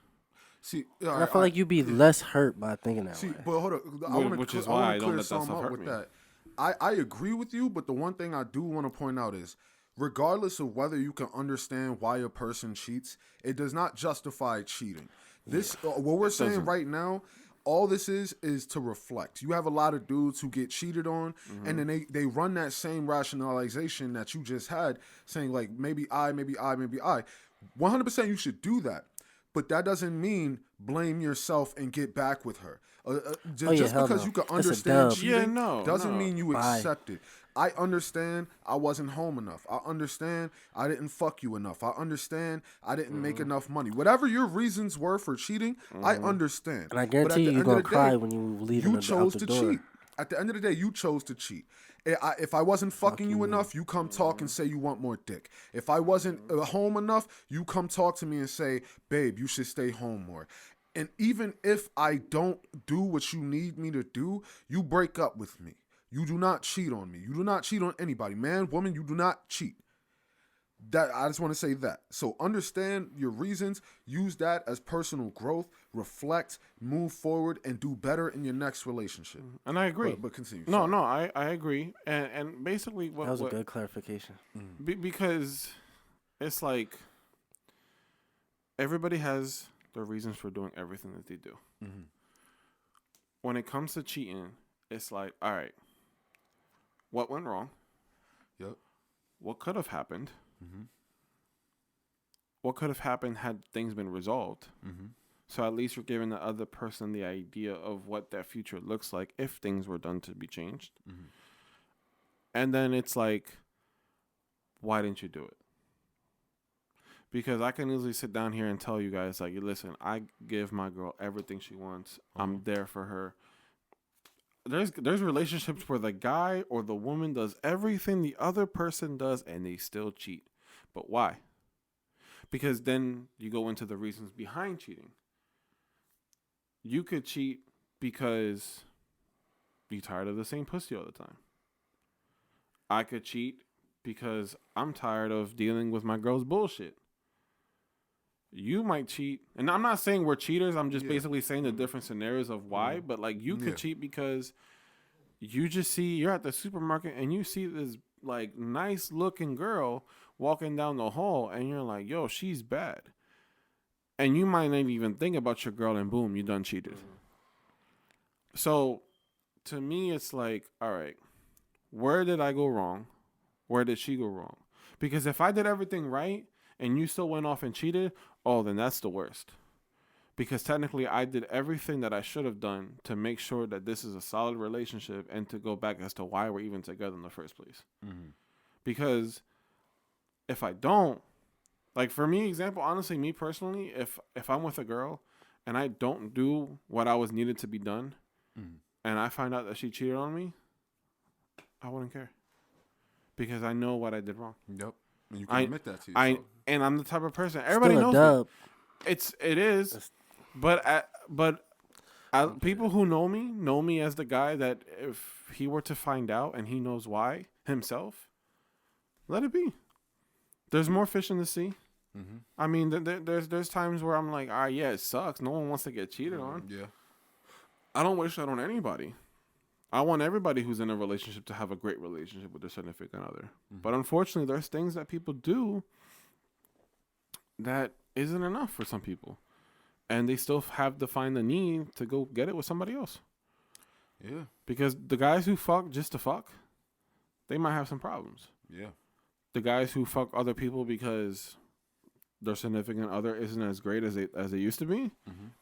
See, And I feel like you'd be less hurt by thinking that See, way. but hold on. Which is why I don't clear let that something stuff up hurt with me. that. I agree with you, but the one thing I do want to point out is, regardless of whether you can understand why a person cheats, it does not justify cheating. This what we're saying right now, all this is to reflect. You have a lot of dudes who get cheated on, and then they run that same rationalization that you just had, saying like maybe I. 100% you should do that. But that doesn't mean blame yourself and get back with her. Just hell because no. you can That's a understand dub. cheating Yeah, doesn't no. mean you Bye. accept it. I understand I wasn't home enough. I understand I didn't fuck you enough. I understand I didn't make enough money. Whatever your reasons were for cheating, I understand. And I But guarantee at the you're end of going the to cry day, when you leave you out chose the to door. cheat. At the end of the day, you chose to cheat. If I wasn't fucking you enough, you come talk and say you want more dick. If I wasn't home enough, you come talk to me and say, babe, you should stay home more. And even if I don't do what you need me to do, you break up with me. You do not cheat on me. You do not cheat on anybody. Man, woman, you do not cheat. That I just want to say that. So understand your reasons, use that as personal growth, reflect, move forward, and do better in your next relationship. And I agree. But continue. No, Sorry. no, I agree. And basically what That was a good clarification. because it's like everybody has their reasons for doing everything that they do. When it comes to cheating, it's like, all right, what went wrong? Yep. What could have happened? What could have happened had things been resolved? So at least you're giving the other person the idea of what that future looks like if things were done to be changed. And then it's like, why didn't you do it? Because I can easily sit down here and tell you guys, like, listen, I give my girl everything she wants. I'm there for her. There's relationships where the guy or the woman does everything the other person does and they still cheat. But why? Because then you go into the reasons behind cheating. You could cheat because you're tired of the same pussy all the time. I could cheat because I'm tired of dealing with my girl's bullshit. You might cheat, and I'm not saying we're cheaters. I'm just basically saying the different scenarios of why. But like, you could cheat because you just see you're at the supermarket and you see this like nice looking girl walking down the hall, and you're like, "Yo, she's bad," and you might not even think about your girl, and boom, you done cheated. So, to me, it's like, all right, where did I go wrong? Where did she go wrong? Because if I did everything right and you still went off and cheated, oh, then that's the worst. Because technically I did everything that I should have done to make sure that this is a solid relationship and to go back as to why we're even together in the first place. Because if I don't, Like for me, example, honestly, me personally, if I'm with a girl and I don't do what I was needed to be done, and I find out that she cheated on me, I wouldn't care because I know what I did wrong. Yep. And you can admit that to yourself. And I'm the type of person everybody Still a knows. dub. It is, but people who know me as the guy that if he were to find out and he knows why himself, let it be. There's more fish in the sea. Mm-hmm. I mean, there's times where I'm like, yeah, it sucks. No one wants to get cheated on. Yeah. I don't wish that on anybody. I want everybody who's in a relationship to have a great relationship with their significant other. Mm-hmm. But unfortunately, there's things that people do that isn't enough for some people. And they still have to find the need to go get it with somebody else. Yeah. Because the guys who fuck just to fuck, they might have some problems. Yeah. The guys who fuck other people because their significant other isn't as great as they used to be,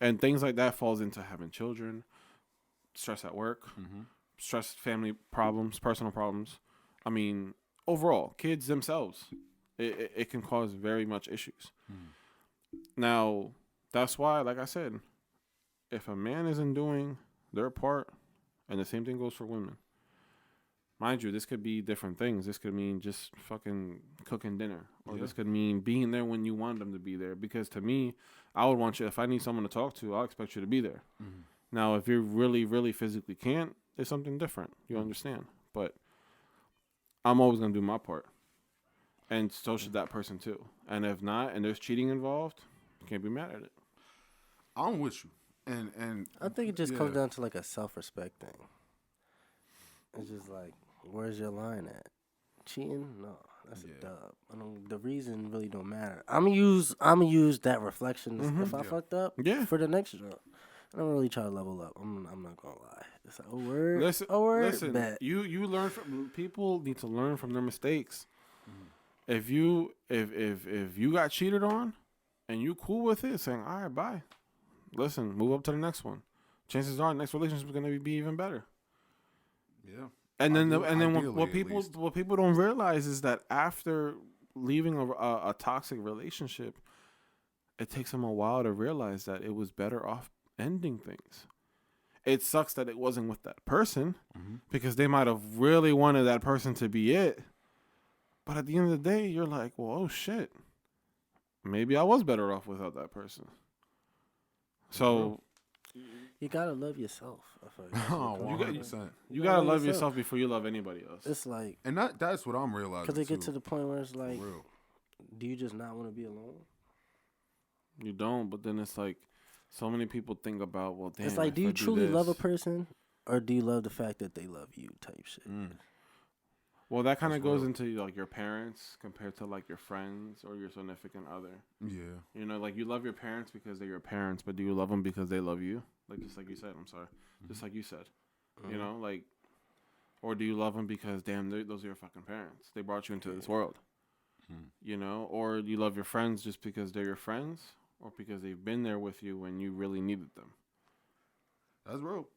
and things like that falls into having children, stress at work, stress, family problems, personal problems. I mean, overall, kids themselves, it can cause very much issues. Now, that's why, like I said, if a man isn't doing their part, and the same thing goes for women. Mind you, this could be different things. This could mean just fucking cooking dinner. Or this could mean being there when you want them to be there. Because to me, I would want you, if I need someone to talk to, I'll expect you to be there. Now, if you really, really physically can't, it's something different. You understand. But I'm always going to do my part. And so should that person too. And if not, and there's cheating involved, you can't be mad at it. I'm with you. And I think it just comes down to like a self-respect thing. It's just like, where's your line at? Cheating? No, that's a dub. The reason really don't matter. I'm gonna use that reflection if I fucked up for the next job. I don't really try to level up. I'm not gonna lie. It's like, listen, bet. You learn from people. Need to learn from their mistakes. If you got cheated on, and you cool with it, saying all right, bye. Listen, move up to the next one. Chances are, the next relationship is gonna be even better. Yeah. And then what people don't realize is that after leaving a toxic relationship, it takes them a while to realize that it was better off ending things. It sucks that it wasn't with that person because they might have really wanted that person to be it. But at the end of the day, you're like, well, oh shit, maybe I was better off without that person. So. You gotta love yourself. You gotta love yourself before you love anybody else. It's like, and that's what I'm realizing. Because they get to the point where it's like, do you just not want to be alone? You don't, but then it's like, so many people think about, well, damn. It's like, do you truly love a person, or do you love the fact that they love you? Type shit. Well, that kind of goes into like your parents compared to like your friends or your significant other. Yeah. You know, like you love your parents because they're your parents, but do you love them because they love you? Like just like you said. I'm sorry. Just like you said. You know, like, or do you love them because damn, those are your fucking parents? They brought you into this world. You know, or you love your friends just because they're your friends, or because they've been there with you when you really needed them. That's real.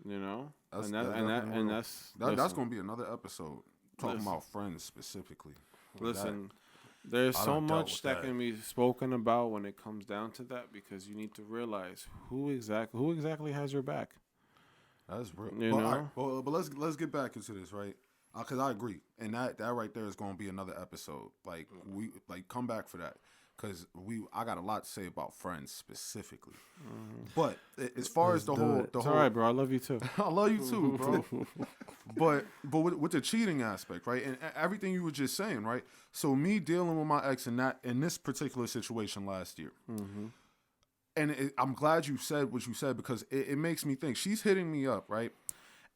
You know, that's gonna be another episode. Talking about friends specifically. Listen, there's so much that can be spoken about when it comes down to that, because you need to realize who exactly has your back. That's real. You know? But let's get back into this, right? Because I agree, and that right there is going to be another episode. Like come back for that, because I got a lot to say about friends specifically. But as far as the whole, all right, bro. I love you too. I love you too, bro. but with the cheating aspect, right, and everything you were just saying, right. So me dealing with my ex in this particular situation last year, and I'm glad you said what you said, because it makes me think. She's hitting me up, right,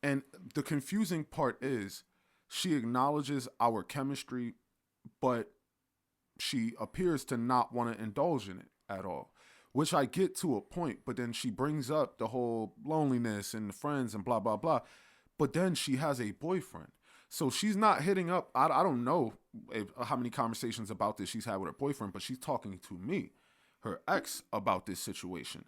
and the confusing part is she acknowledges our chemistry, but she appears to not want to indulge in it at all, which I get to a point, but then she brings up the whole loneliness and the friends and blah, blah, blah. But then she has a boyfriend. So she's not hitting up. I don't know how many conversations about this she's had with her boyfriend, but she's talking to me, her ex, about this situation.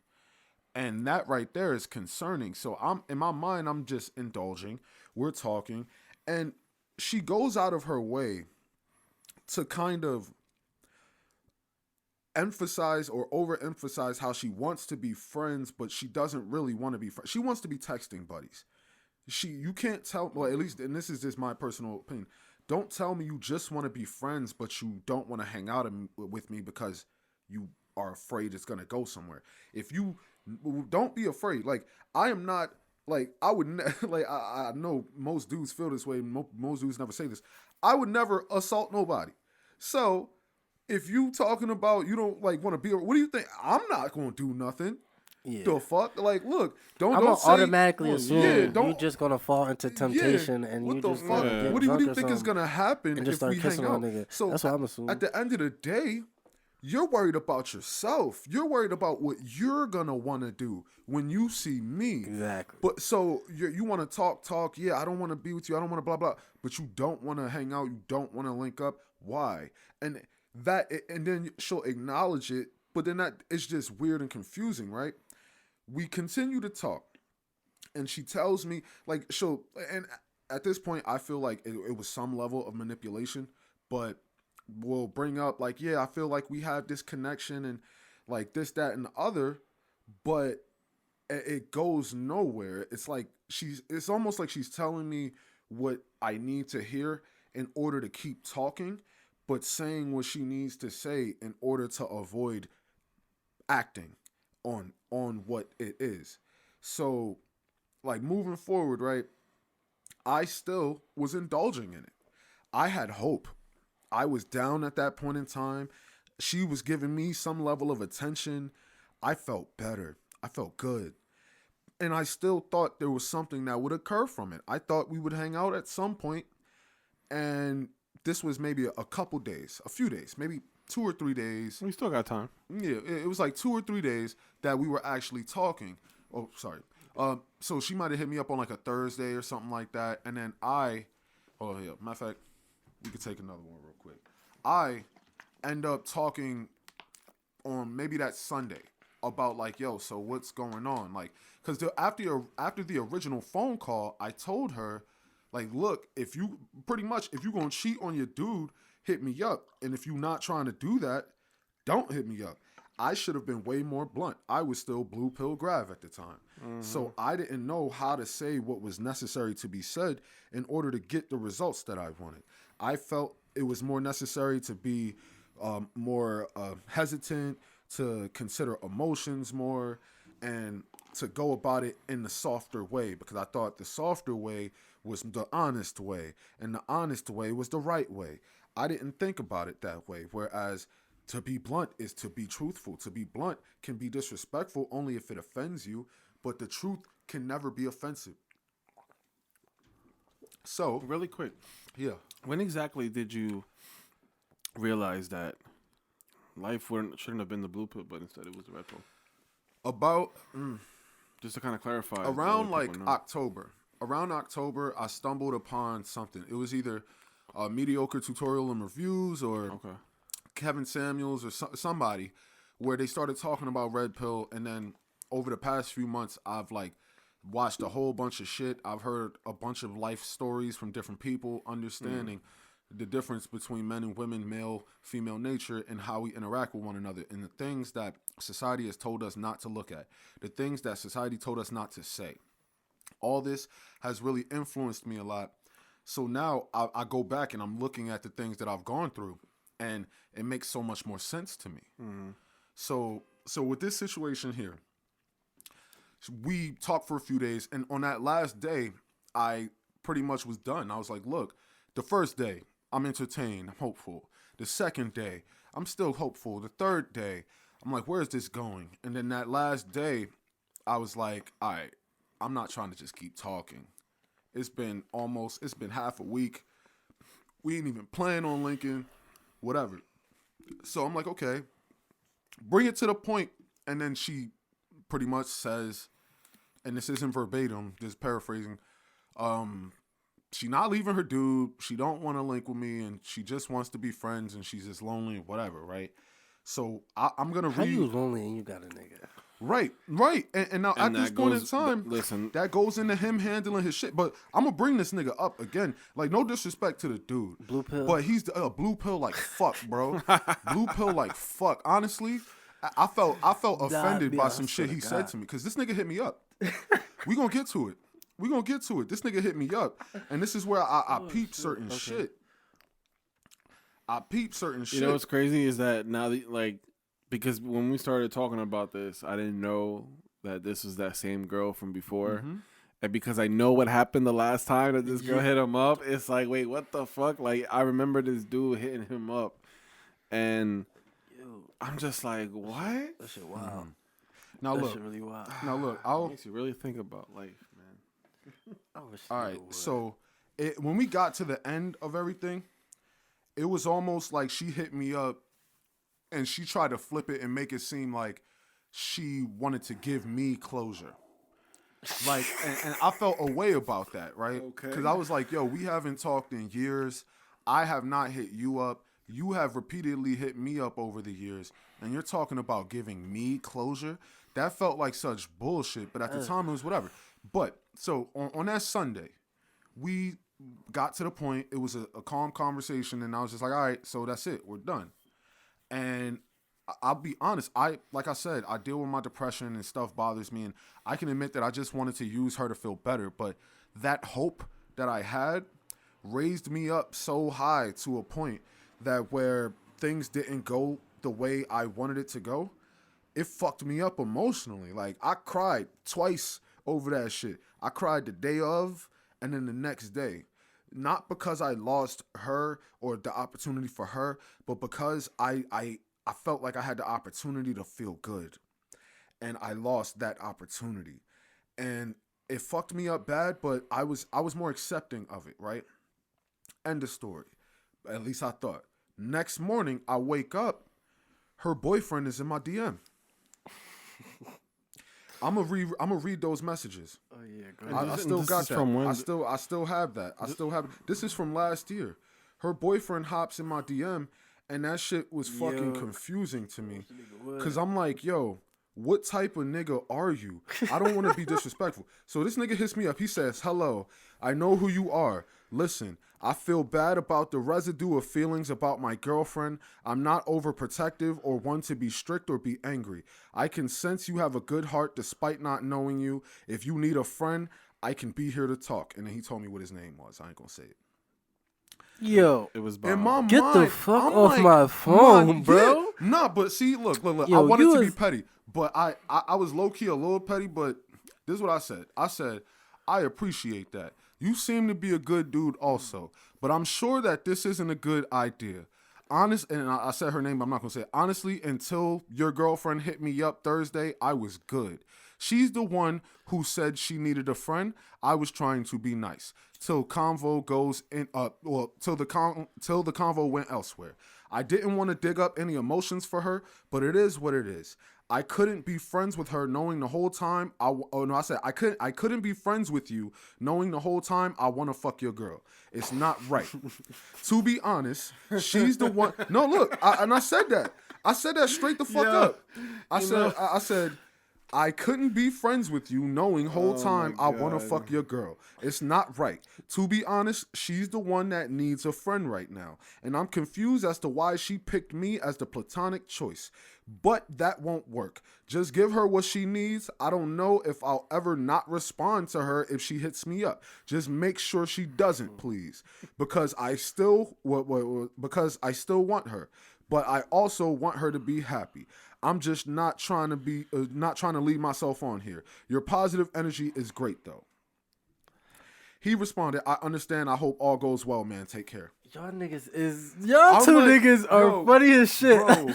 And that right there is concerning. So in my mind, I'm just indulging. We're talking. And she goes out of her way to kind of emphasize or overemphasize how she wants to be friends, but she doesn't really want to be friends. She wants to be texting buddies. You can't tell, well, at least, and this is just my personal opinion. Don't tell me you just want to be friends, but you don't want to hang out with me because you are afraid it's going to go somewhere. If you don't be afraid, like I am not, like I would, like I know most dudes feel this way. Most dudes never say this. I would never assault nobody. So if you talking about you don't like want to be, what do you think? I'm not going to do nothing. Yeah. The fuck? Like, look, I'm don't gonna say, automatically assume don't, you're just gonna fall into temptation and what you the just fuck? get What do drunk you or think is something gonna happen and just if start we hang kissing out? on a nigga. So that's what I'm assuming. At the end of the day, you're worried about yourself. You're worried about what you're gonna want to do when you see me. Exactly. But so you want to talk. Yeah, I don't want to be with you. I don't want to blah blah. But you don't want to hang out. You don't want to link up. Why? And then she'll acknowledge it. But then that it's just weird and confusing, right? We continue to talk, and she tells me like and at this point I feel like it was some level of manipulation, but we'll bring up like, yeah, I feel like we have this connection and like this, that, and the other, but it goes nowhere. It's like it's almost like she's telling me what I need to hear in order to keep talking, but saying what she needs to say in order to avoid acting on what it is. So like moving forward, right? I still was indulging in it. I had hope. I was down at that point in time. She was giving me some level of attention. I felt better. I felt good. And I still thought there was something that would occur from it. I thought we would hang out at some point, and this was maybe a couple days, a few days, maybe 2 or 3 days. We still got time. Yeah, it was like 2 or 3 days that we were actually talking. Oh, sorry. So she might have hit me up on like a Thursday or something like that. And then matter of fact, we could take another one real quick. I end up talking on maybe that Sunday about like, yo, so what's going on? Like, because after the original phone call, I told her, like, look, if you going to cheat on your dude, hit me up. And if you're not trying to do that, don't hit me up. I should have been way more blunt. I was still Blue Pill Grav at the time. Mm-hmm. So I didn't know how to say what was necessary to be said in order to get the results that I wanted. I felt it was more necessary to be more hesitant, to consider emotions more, and to go about it in the softer way, because I thought the softer way was the honest way, and the honest way was the right way. I didn't think about it that way, whereas to be blunt is to be truthful. To be blunt can be disrespectful only if it offends you, but the truth can never be offensive. So, Really quick, yeah. when exactly did you realize that life shouldn't have been the blue pill, but instead it was the red pill? About Just to kind of clarify. around like October. Around October, I stumbled upon something. It was either Mediocre Tutorial and Reviews or Kevin Samuels or somebody, where they started talking about red pill. And then over the past few months, I've like watched a whole bunch of shit. I've heard a bunch of life stories from different people, understanding the difference between men and women, male, female nature, and how we interact with one another, and the things that society has told us not to look at, the things that society told us not to say. All this has really influenced me a lot. So now I go back and I'm looking at the things that I've gone through, and it makes so much more sense to me. Mm-hmm. So with this situation here, we talked for a few days, and on that last day, I pretty much was done. I was like, look, the first day, I'm entertained, I'm hopeful. The second day, I'm still hopeful. The third day, I'm like, where's this going? And then that last day, I was like, all right, I'm not trying to just keep talking. It's been half a week. We ain't even plan on linking, whatever. So I'm like, okay, bring it to the point. And then she pretty much says, and this isn't verbatim, just paraphrasing, she not leaving her dude, she don't want to link with me, and she just wants to be friends, and she's just lonely, whatever, right? So I'm going to read... How you lonely and you got a nigga? Right. And now at And this that point in goes- time, listen. that goes into him handling his shit. But I'm gonna bring this nigga up again. Like, no disrespect to the dude, Blue pill. but he's the blue pill like fuck, bro. Blue pill like fuck. Honestly, I felt offended yeah, by I some swear shit to he said God. to me because this nigga hit me up. We gonna get to it. This nigga hit me up, and this is where I peep certain shit. I peep certain shit. You know what's crazy is that now, because when we started talking about this, I didn't know that this was that same girl from before. Mm-hmm. And because I know what happened the last time that this girl hit him up, it's like, wait, what the fuck? Like, I remember this dude hitting him up. And I'm just like, what? That shit wild. Now That look, shit really wild. I'll. Makes you really think about life, man. I wish All nigga right, would. so when we got to the end of everything, it was almost like she hit me up and she tried to flip it and make it seem like she wanted to give me closure. Like, and I felt a way about that, right? Okay. Because I was like, yo, we haven't talked in years. I have not hit you up. You have repeatedly hit me up over the years, and you're talking about giving me closure. That felt like such bullshit, but at the time it was whatever. But so on that Sunday, we got to the point. It was a calm conversation, and I was just like, all right, so that's it. We're done. And I'll be honest. Like I said, I deal with my depression and stuff bothers me, and I can admit that I just wanted to use her to feel better. But that hope that I had raised me up so high to a point that where things didn't go the way I wanted it to go, it fucked me up emotionally. Like, I cried twice over that shit. I cried the day of and then the next day. Not because I lost her or the opportunity for her, but because I felt like I had the opportunity to feel good. And I lost that opportunity. And it fucked me up bad, but I was more accepting of it, right? End of story. At least I thought. Next morning, I wake up, her boyfriend is in my DM. I'm gonna read those messages. Oh yeah, go I This- still this got is that. from when? I still have that. This is from last year. Her boyfriend hops in my DM, and that shit was fucking Yo. confusing to me. What? Cause I'm like, yo, what type of nigga are you? I don't want to be disrespectful. So this nigga hits me up. He says, hello, I know who you are. Listen, I feel bad about the residue of feelings about my girlfriend. I'm not overprotective or one to be strict or be angry. I can sense you have a good heart despite not knowing you. If you need a friend, I can be here to talk. And then he told me what his name was. I ain't gonna say it. Yo, It was In Bob. my Get the mind, fuck I'm off like, my phone, yeah, bro. Nah, but see, look. Yo, I wanted you to be was- petty, but I was low key a little petty. But this is what I said. I said I appreciate that. You seem to be a good dude, also, but I'm sure that this isn't a good idea. Honest, and I said her name, but I'm not gonna say it. Honestly, until your girlfriend hit me up Thursday, I was good. She's the one who said she needed a friend. I was trying to be nice. Till convo goes in till the convo went elsewhere. I didn't want to dig up any emotions for her, but it is what it is. I couldn't be friends with her knowing the whole time I couldn't be friends with you knowing the whole time I want to fuck your girl. It's not right. To be honest, she's the one. No, look, I said that. I said that straight the fuck Yeah. up. I said I couldn't be friends with you knowing whole time I want to God. fuck your girl. It's not right. To be honest, she's the one that needs a friend right now. And I'm confused as to why she picked me as the platonic choice. But that won't work. Just give her what she needs. I don't know if I'll ever not respond to her if she hits me up. Just make sure she doesn't, please. Because I still want her. But I also want her to be happy. I'm just not trying to leave myself on here. Your positive energy is great though. He responded, I understand. I hope all goes well, man. Take care. Y'all two like, niggas are yo, funny as shit. bro.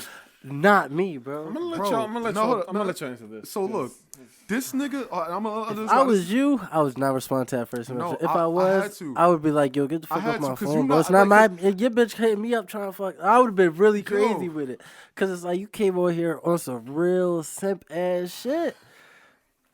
Not me, bro. I'm gonna let Bro, y'all. I'm gonna let no, y'all. no, I'm gonna let y'all answer this. So look, this nigga, If I was you, I was not responding to that first No, message. If I I had was, to. I would be like, yo, get the fuck had off to, my 'cause phone, you bro. not- It's not like, my... Your bitch hit me up trying to fuck. I would have been really crazy Yo. with it. Because it's like, you came over here on some real simp-ass shit.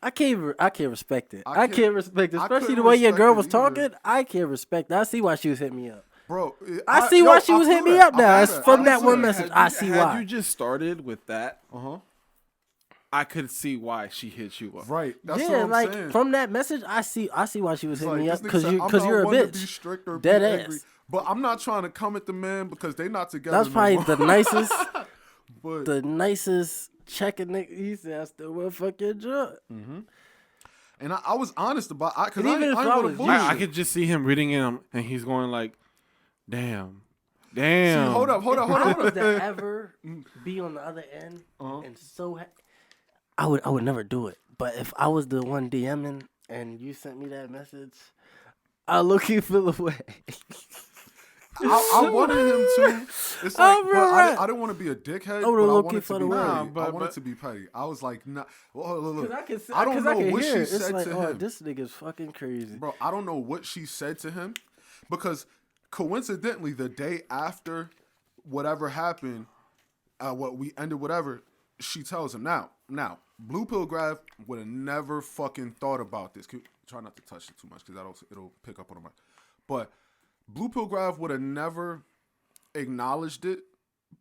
I can't respect it. I can't respect it. I Especially couldn't the way your respect girl it was either. talking. I can't respect that. I see why she was hitting me up. bro. I see why she was I hitting feel me that. up now. I It's feel from that I one feel message. Had I you- see had why. you just started with that, Uh-huh. I could see why she hit you up. Right. That's yeah, what I'm like saying. from that message, I see why she was It's hitting like, me up this nigga said, I'm because not you're a one to be bitch. strict or Dead be ass. angry. But I'm not trying to come at the man because they not together. That's probably no the more. nicest, But the nicest checking nigga. He said, "I still will fuck your drug." and I was honest about it because And I even ain't if I want to was you- bullshit. I could just see him reading him, and he's going like, "Damn, See, damn." hold up. If I was to ever be on the other end and I would never do it. But if I was the one DMing and you sent me that message, I low-key feel away. I wanted him to. It's like, but I didn't want to be a dickhead. I would've But I low-key wanted to felt be away. petty. Nah, I but- wanted to be petty. I was like, nah. Well, look. Because I don't know what hear she it. It's said like, to oh, him. this nigga's fucking crazy. Bro, I don't know what she said to him because coincidentally, the day after whatever happened, what we ended, whatever, she tells him now, Blue Pill Graph would have never fucking thought about this. Try not to touch it too much because it'll pick up on my. But Blue Pill Graph would have never acknowledged it.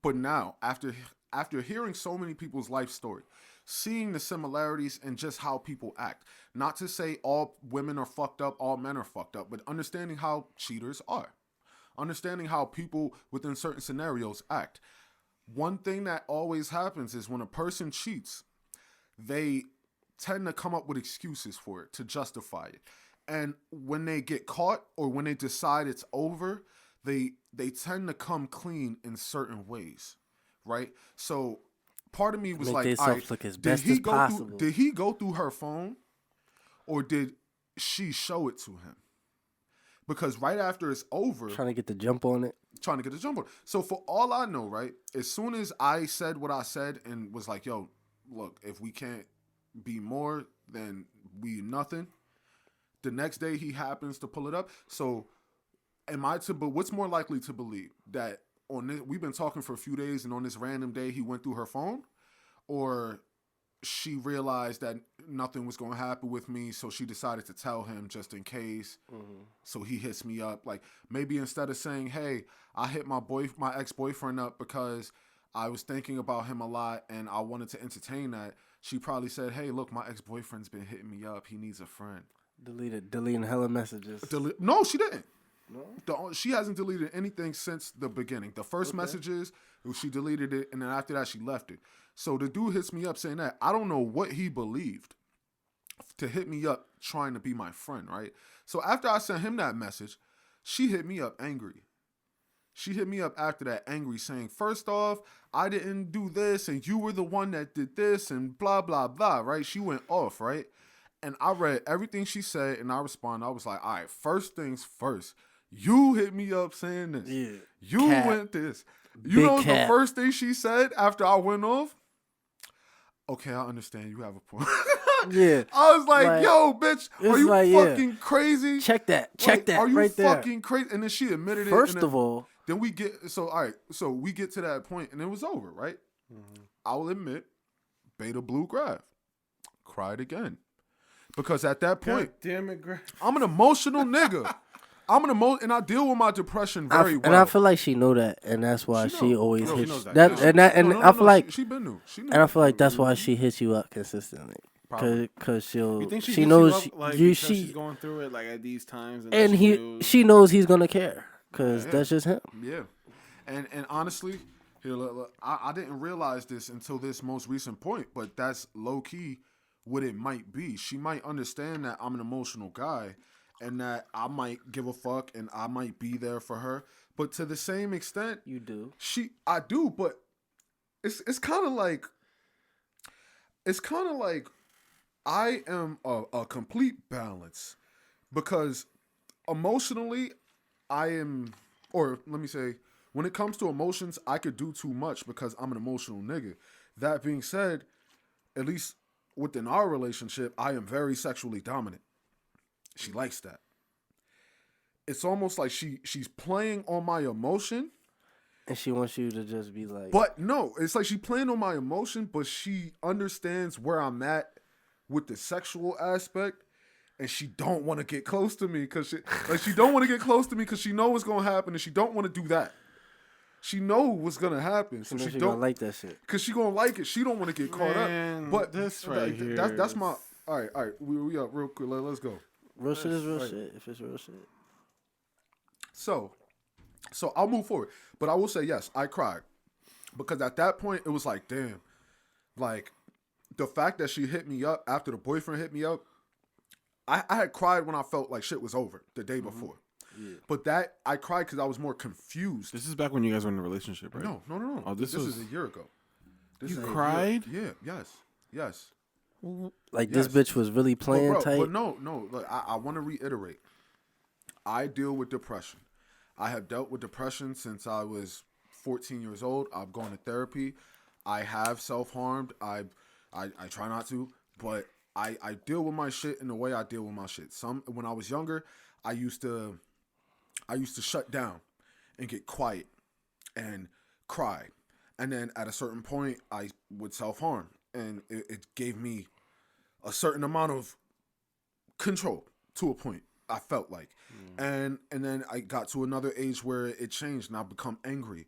But now, after hearing so many people's life story, seeing the similarities and just how people act, not to say all women are fucked up, all men are fucked up, but understanding how cheaters are, understanding how people within certain scenarios act. One thing that always happens is when a person cheats, they tend to come up with excuses for it to justify it. And when they get caught or when they decide it's over, they tend to come clean in certain ways, right? So part of me was Make like, themselves all right, look as did best he as go possible. through? Did he go through her phone, or did she show it to him? Because right after it's over, Trying to get the jump on it. trying to get the jump on. So for all I know, right, as soon as I said what I said and was like, yo, look, if we can't be more, then we nothing. The next day he happens to pull it up. So but what's more likely to believe that on this, we've been talking for a few days and on this random day he went through her phone, or she realized that nothing was going to happen with me, so she decided to tell him just in case. So he hits me up. Like, maybe instead of saying, hey, I hit my ex-boyfriend up because I was thinking about him a lot and I wanted to entertain that, she probably said, hey, look, my ex-boyfriend's been hitting me up. He needs a friend. Deleting hella messages. No, she didn't. No? She hasn't deleted anything since the beginning. The first messages, she deleted it, and then after that, she left it. So the dude hits me up saying that. I don't know what he believed to hit me up trying to be my friend, right? So after I sent him that message, she hit me up angry. She hit me up after that angry saying, first off, I didn't do this, and you were the one that did this, and blah, blah, blah, right? She went off, right? And I read everything she said, and I responded. I was like, all right, first things first. You hit me up saying this. Yeah. You Cat. went this. You Big know cat. the first thing she said after I went off? Okay, I understand. You have a point. Yeah. I was like, Like, yo, bitch, are it's you like, yeah. fucking crazy? Check that. Like, Are you right there. fucking crazy? And then she admitted it. First and then, of all, then we get, so all right, so we get to that point and it was over, right? I'll admit, Beta Blue Graph cried again. Because at that point, damn it, Greg. I'm an emotional nigga. And I deal with my depression very well. and I feel like she know that, and that's why She she know. always No, she hits knows that. that. Yeah. And No, I feel like, she been new. She knew. and I feel like that's why she hits you up consistently, Probably. because You think she hits knows you up, like, you because she she's going through it like at these times, and she knows he's gonna care, because Yeah. that's just him. Yeah. And honestly, here, look, I didn't realize this until this most recent point, but that's low key what it might be. She might understand that I'm an emotional guy and that I might give a fuck and I might be there for her. But to the same extent, You do. I do, but it's kind of like I am a complete balance because emotionally I am, or let me say, when it comes to emotions, I could do too much because I'm an emotional nigga. That being said, at least within our relationship, I am very sexually dominant. She likes that. It's almost like she's playing on my emotion. And she wants you to just be like, But no, it's like she playing on my emotion, but she understands where I'm at with the sexual aspect, and she don't want to get close to me because she don't want to get close to me because she know what's gonna happen, and she don't want to do that. She know what's gonna happen, so she She don't gonna like that shit. Cause she gonna like it. She don't want to get caught Man, up. But this right here. That's my. All right. We up real quick. Let's go. Real shit is real shit. If it's real shit. So I'll move forward. But I will say yes, I cried because at that point it was like, damn, like the fact that she hit me up after the boyfriend hit me up. I had cried when I felt like shit was over the day before. Yeah. But that I cried because I was more confused. This is back when you guys were in a relationship, right? No. Oh, this is a year ago. You cried? Yeah. Yes. Like this bitch was really playing tight. But no. Look, I want to reiterate. I deal with depression. I have dealt with depression since I was 14 years old. I've gone to therapy. I have self-harmed. I try not to, but I deal with my shit in the way I deal with my shit. When I was younger, I used to shut down and get quiet and cry. And then at a certain point, I would self-harm. And it gave me a certain amount of control to a point, I felt like. And then I got to another age where it changed and I become angry.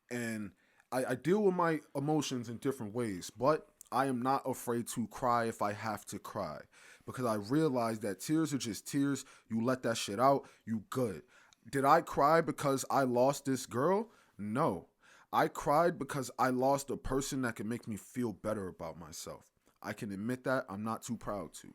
And I deal with my emotions in different ways. But I am not afraid to cry if I have to cry. Because I realize that tears are just tears. You let that shit out, you good. Did I cry because I lost this girl? No. I cried because I lost a person that can make me feel better about myself. I can admit that. I'm not too proud to.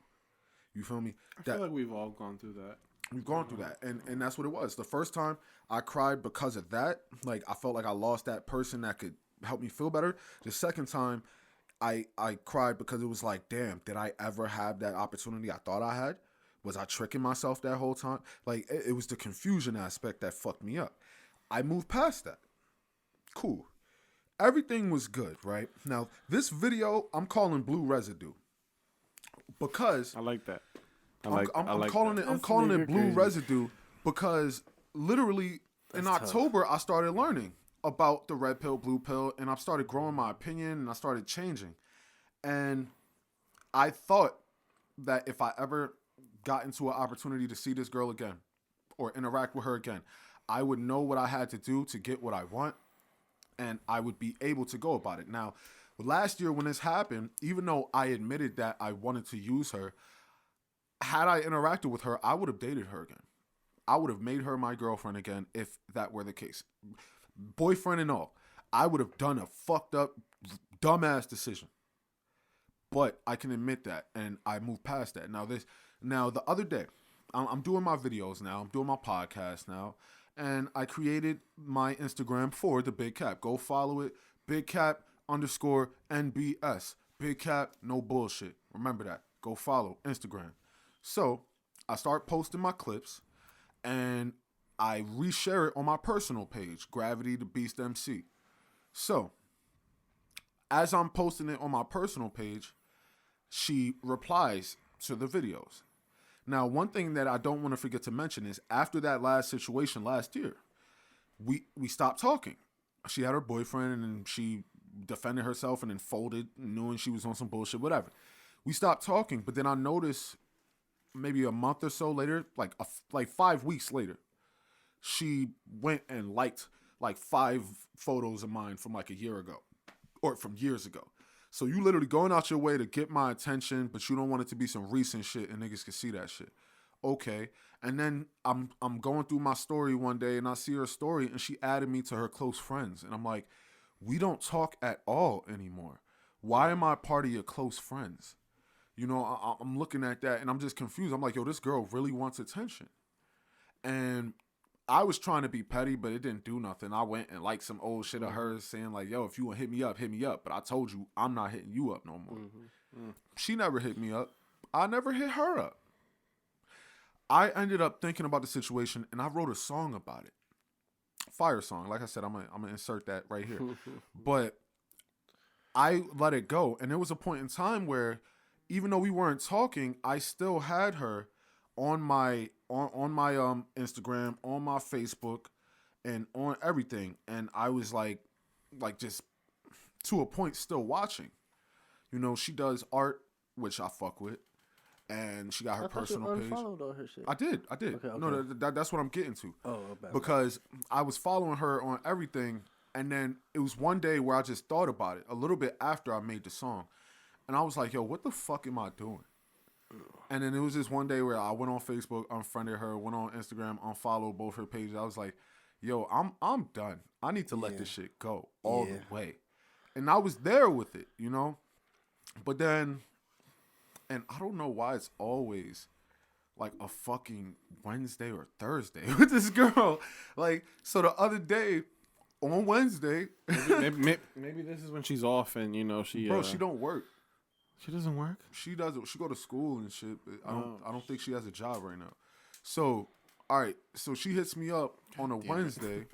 You feel me? I feel like we've all gone through that. We've gone through that. And that's what it was. The first time I cried because of that, like I felt like I lost that person that could help me feel better. The second time I cried because it was like, damn, did I ever have that opportunity I thought I had? Was I tricking myself that whole time? Like it was the confusion aspect that fucked me up. I moved past that. Cool. Everything was good, right? Now, this video, I'm calling Blue Residue. Because I like that. I'm calling it Blue Residue because literally in October I started learning about the red pill, blue pill, and I started growing my opinion and I started changing. And I thought that if I ever got into an opportunity to see this girl again or interact with her again, I would know what I had to do to get what I want. And I would be able to go about it. Now, last year when this happened, even though I admitted that I wanted to use her, had I interacted with her, I would have dated her again. I would have made her my girlfriend again if that were the case. Boyfriend and all. I would have done a fucked up, dumbass decision. But I can admit that, and I moved past that. Now the other day, I'm doing my videos now. I'm doing my podcast now. And I created my Instagram for the Big Cap. Go follow it. BigCap_NBS. Big Cap, no bullshit. Remember that. Go follow Instagram. So I start posting my clips and I reshare it on my personal page, Gravity the Beast MC. So as I'm posting it on my personal page, she replies to the videos. Now, one thing that I don't want to forget to mention is after that last situation last year, we stopped talking. She had her boyfriend and she defended herself and then folded, knowing she was on some bullshit, whatever. We stopped talking, but then I noticed maybe a month or so later, like 5 weeks later, she went and liked like 5 photos of mine from like a year ago or from years ago. So you literally going out your way to get my attention, but you don't want it to be some recent shit and niggas can see that shit. Okay. And then I'm going through my story one day and I see her story and she added me to her close friends. And I'm like, we don't talk at all anymore. Why am I part of your close friends? You know, I'm looking at that and I'm just confused. I'm like, yo, this girl really wants attention. And I was trying to be petty, but it didn't do nothing. I went and liked some old shit of hers saying like, yo, if you want to hit me up, hit me up. But I told you, I'm not hitting you up no more. She never hit me up. I never hit her up. I ended up thinking about the situation and I wrote a song about it. Fire song. Like I said, I'm gonna insert that right here. But I let it go. And there was a point in time where even though we weren't talking, I still had her on my Instagram, on my Facebook, and on everything. And I was like just to a point still watching. You know, she does art, which I fuck with. And she got her personal page. All her shit. I did. Okay. No, that's what I'm getting to. Oh, bad. Because I was following her on everything, And then it was one day where I just thought about it a little bit after I made the song. And I was like, yo, what the fuck am I doing? And then it was just one day where I went on Facebook, unfriended her, went on Instagram, unfollowed both her pages. I was like, yo, I'm done. I need to let this shit go all the way. And I was there with it, you know? But then, and I don't know why it's always like a fucking Wednesday or Thursday with this girl. Like, so the other day, on Wednesday, maybe this is when she's off and she she don't work. She doesn't work. She doesn't. She go to school and shit. But I don't think she has a job right now. So, all right. So she hits me up on a Wednesday,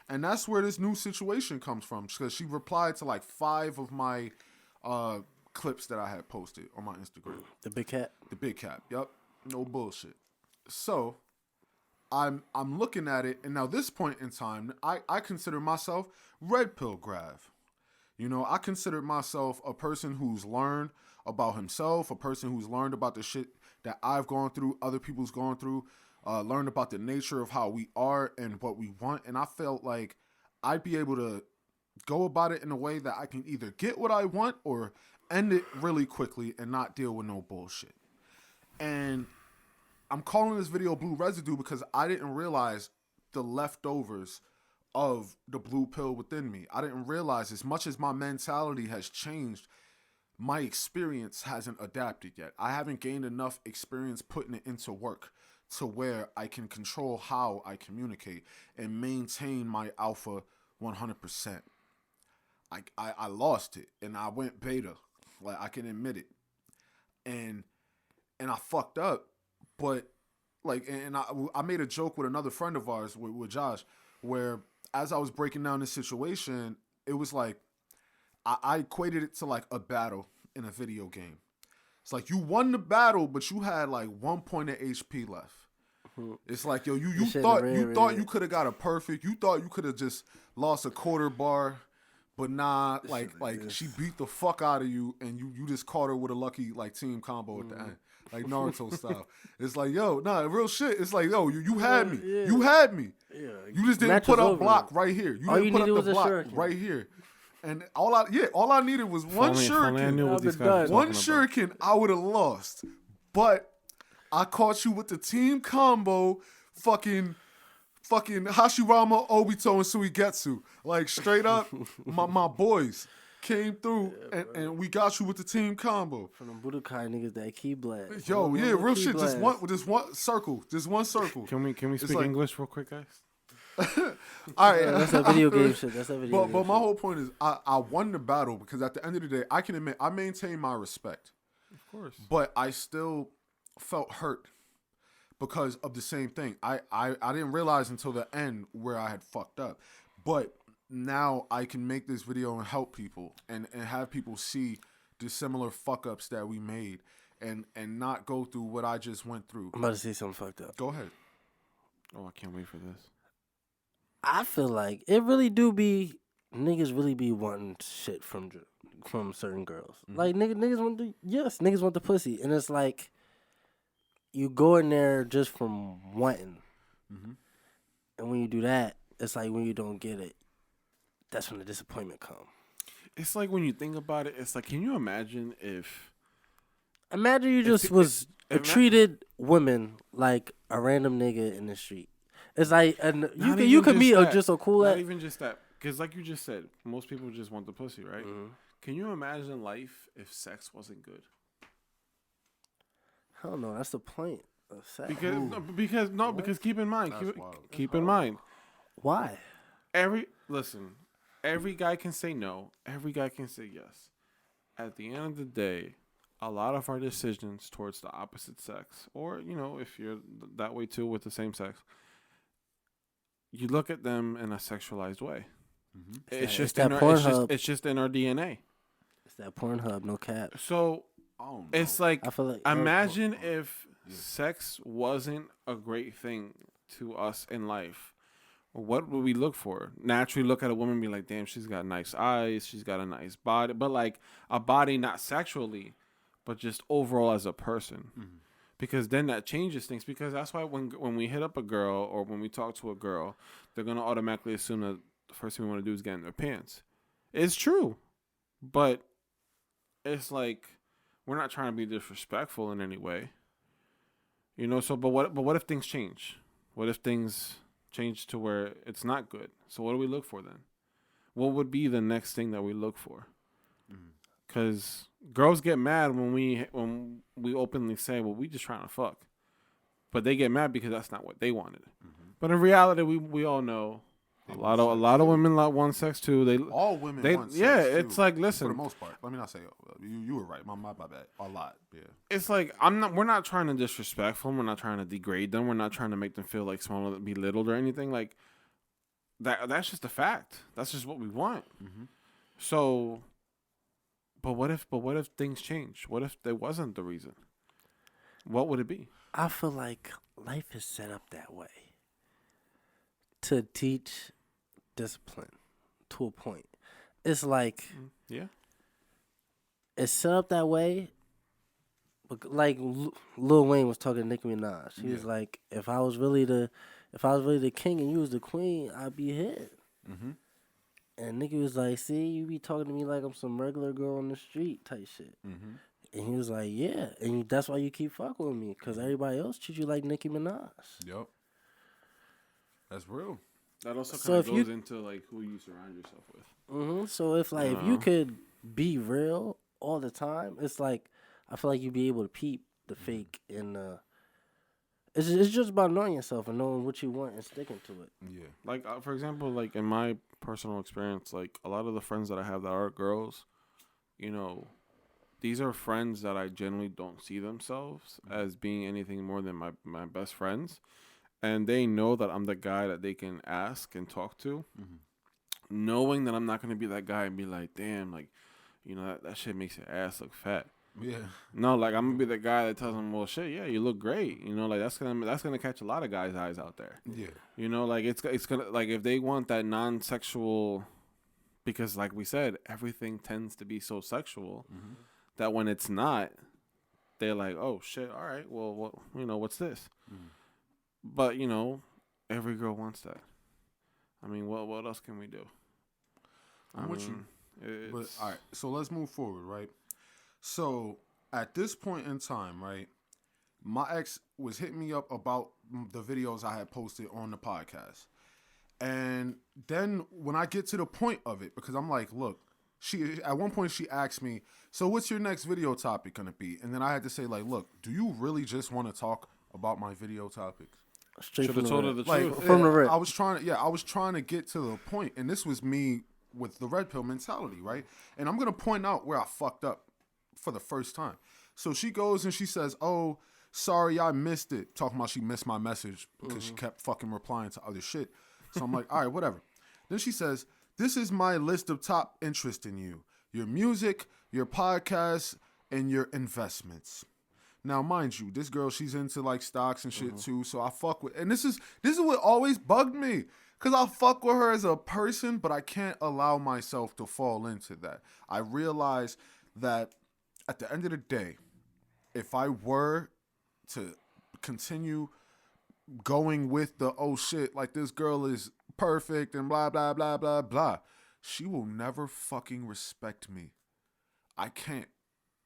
and that's where this new situation comes from. Because she replied to like 5 of my clips that I had posted on my Instagram. The big cat. The big cat. Yep. No bullshit. So I'm looking at it, and now this point in time, I consider myself red pill grav. You know, I consider myself a person who's learned about himself, a person who's learned about the shit that I've gone through, other people's gone through, learned about the nature of how we are and what we want. And I felt like I'd be able to go about it in a way that I can either get what I want or end it really quickly and not deal with no bullshit. And I'm calling this video Blue Residue because I didn't realize the leftovers of the blue pill within me. I didn't realize as much as my mentality has changed, my experience hasn't adapted yet. I haven't gained enough experience putting it into work to where I can control how I communicate and maintain my alpha 100%. I lost it and I went beta. Like, I can admit it. And I fucked up. But like, and I made a joke with another friend of ours, with Josh, where as I was breaking down this situation, it was like I equated it to like a battle in a video game. It's like you won the battle, but you had like 1 point of HP left. It's like, yo, you thought you could have got a perfect. You thought you could have just lost a quarter bar, but nah, like she beat the fuck out of you, and you just caught her with a lucky like team combo at the end. Like Naruto style. It's like, yo, nah, real shit. It's like, yo, you had me. Yeah. You had me. Yeah. You just didn't put up block right here. You didn't put up the block right here. And all I needed was one shuriken. One shuriken, I would have lost. But I caught you with the team combo, fucking Hashirama, Obito, and Suigetsu. Like, straight up, my boys came through, and we got you with the team combo. From the Budokai niggas, that key blast. Yo, yeah, real shit. Just one circle. Just one circle. Can we speak English real quick, guys? All right. That's a video game shit. But my whole point is, I won the battle because at the end of the day, I can admit I maintained my respect. Of course. But I still felt hurt because of the same thing. I didn't realize until the end where I had fucked up. But now I can make this video and help people and have people see the similar fuck ups that we made and not go through what I just went through. I'm about to say something fucked up. Go ahead. Oh, I can't wait for this. I feel like it really do be niggas really be wanting shit from certain girls. Mm-hmm. Like niggas want the pussy, and it's like you go in there just from wanting, and when you do that, it's like when you don't get it, that's when the disappointment comes. It's like when you think about it, it's like, can you imagine if... Imagine you just was treated women like a random nigga in the street. It's like, and you could meet just a cool... Not even just that. Because like you just said, most people just want the pussy, right? Mm-hmm. Can you imagine life if sex wasn't good? Hell no, that's the point of sex. Because keep in mind, keep in mind. Why? Every guy can say no. Every guy can say yes. At the end of the day, a lot of our decisions towards the opposite sex, or, if you're that way too with the same sex, you look at them in a sexualized way. Mm-hmm. It's just in our DNA. It's that Pornhub, no cap. So it's like, I feel like imagine if sex wasn't a great thing to us in life. What would we look for? Naturally look at a woman and be like, damn, she's got nice eyes, she's got a nice body. But like a body not sexually, but just overall as a person. Mm-hmm. Because then that changes things. Because that's why when we hit up a girl or when we talk to a girl, they're going to automatically assume that first thing we want to do is get in their pants. It's true, but it's like we're not trying to be disrespectful in any way. You know, so but what if things change? What if things change to where it's not good? So what do we look for then? What would be the next thing that we look for? Because girls get mad when we openly say, well, we just trying to fuck. But they get mad because that's not what they wanted. But in reality, we all know a lot of women want sex too. All women want sex too. It's like, listen, for the most part. Let me not say you were right. My bad. A lot. Yeah. It's like we're not trying to disrespect them. We're not trying to degrade them. We're not trying to make them feel like small, belittled or anything like that. That's just a fact. That's just what we want. So, but what if things change? What if there wasn't the reason? What would it be? I feel like life is set up that way to teach discipline to a point. It's like, it's set up that way. But like Lil Wayne was talking to Nicki Minaj. He was like, if I was really the king and you was the queen, I'd be hit. And Nicki was like, see, you be talking to me like I'm some regular girl on the street type shit. And he was like, yeah. And that's why you keep fucking with me, because everybody else treats you like Nicki Minaj. Yep. That's real. That also kind of goes into like who you surround yourself with. So if you could be real all the time, it's like, I feel like you'd be able to peep the fake and it's just about knowing yourself and knowing what you want and sticking to it. Yeah. Like for example, like in my personal experience, like a lot of the friends that I have that are girls, you know, these are friends that I generally don't see themselves as being anything more than my best friends. And they know that I'm the guy that they can ask and talk to, knowing that I'm not going to be that guy and be like, damn, like, you know, that shit makes your ass look fat. Yeah. No, like, I'm going to be the guy that tells them, well, shit, yeah, you look great. You know, like, that's gonna catch a lot of guys' eyes out there. Yeah. You know, like, it's going to, like, if they want that non-sexual, because, like we said, everything tends to be so sexual that when it's not, they're like, oh, shit, all right, well, what, you know, what's this? But, you know, every girl wants that. I mean, what else can we do? I'm with you. But, all right, so let's move forward, right? So, at this point in time, right, my ex was hitting me up about the videos I had posted on the podcast. And then when I get to the point of it, because I'm like, look, at one point she asked me, so what's your next video topic going to be? And then I had to say, like, look, do you really just want to talk about my video topics? Straight from the truth. From the rip. I was trying to get to the point, and this was me with the red pill mentality, right? And I'm gonna point out where I fucked up for the first time. So she goes and she says, "Oh, sorry, I missed it." Talking about she missed my message because she kept fucking replying to other shit. So I'm like, all right, whatever. Then she says, "This is my list of top interest in you: your music, your podcast, and your investments." Now, mind you, this girl, she's into like stocks and shit too. So I fuck with, and this is what always bugged me, because I fuck with her as a person, but I can't allow myself to fall into that. I realize that at the end of the day, if I were to continue going with the, oh shit, like this girl is perfect and blah, blah, blah, blah, blah, she will never fucking respect me. I can't.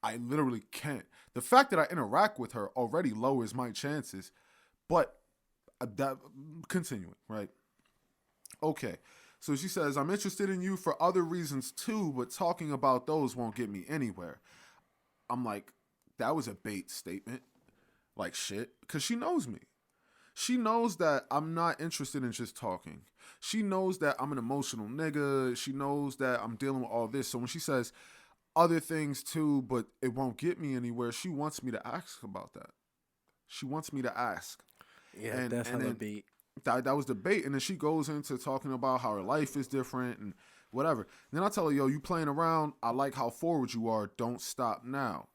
I literally can't. The fact that I interact with her already lowers my chances, but continuing, right? Okay, so she says, I'm interested in you for other reasons too, but talking about those won't get me anywhere. I'm like, that was a bait statement. Like shit, because she knows me. She knows that I'm not interested in just talking. She knows that I'm an emotional nigga. She knows that I'm dealing with all this. So when she says other things too, but it won't get me anywhere, she wants me to ask about that. She wants me to ask. Yeah, that's how the beat. That was the bait. And then she goes into talking about how her life is different and whatever. And then I tell her, yo, you playing around. I like how forward you are. Don't stop now.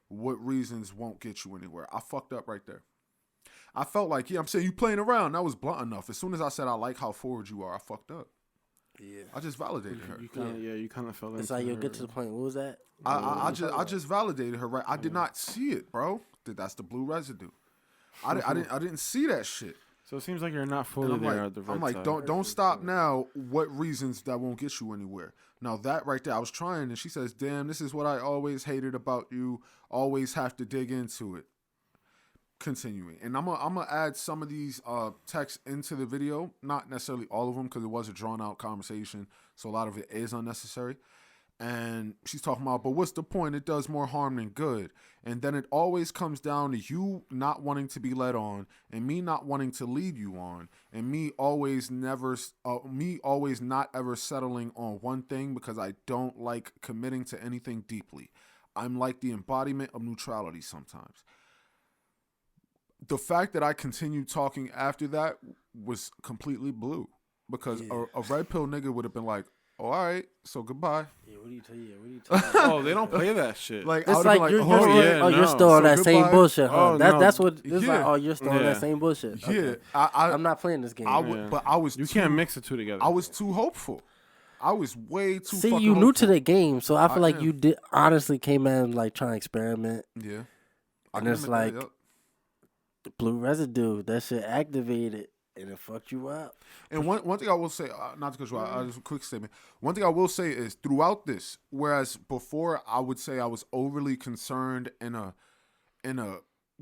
What reasons won't get you anywhere? I fucked up right there. I felt like, yeah, I'm saying you playing around. That was blunt enough. As soon as I said I like how forward you are, I fucked up. Yeah, I just validated her. You kind of felt. It's like you'll get to the point. What was that? I just validated her. Right, I did not see it, bro. That's the blue residue. I didn't see that shit. So it seems like you're not And fully I'm there like, at the red I'm like, side. don't stop now. What reasons that won't get you anywhere? Now that right there, I was trying, and she says, "Damn, this is what I always hated about you. Always have to dig into it." Continuing, and I'm gonna add some of these texts into the video, not necessarily all of them because it was a drawn out conversation, so a lot of it is unnecessary. And she's talking about, but what's the point? It does more harm than good. And then it always comes down to you not wanting to be led on, and me not wanting to lead you on, and me always not ever settling on one thing because I don't like committing to anything deeply. I'm like the embodiment of neutrality sometimes. The fact that I continued talking after that was completely blue, because a red pill nigga would have been like, oh, all right, so goodbye. Yeah, what are you talking Oh, they don't play that shit. Like, I It's would like, have you're, been you're, like, still, yeah, you're no. still on So that same goodbye. bullshit, huh? Oh, no. That's what it's Yeah. like. Oh, you're still on Yeah. that same bullshit. yeah, Okay. I'm not playing this game. but I was. You too, can't mix the two together. I was too hopeful. I was way too. See, fucking you new to hopeful. the game, so I feel like am. you did honestly came in like trying to experiment. Yeah, And can it's admit like- that, yep. The blue residue, that shit activated, and it fucked you up. And one thing I will say, not to cut you out, just a quick statement. One thing I will say is throughout this, whereas before I would say I was overly concerned in a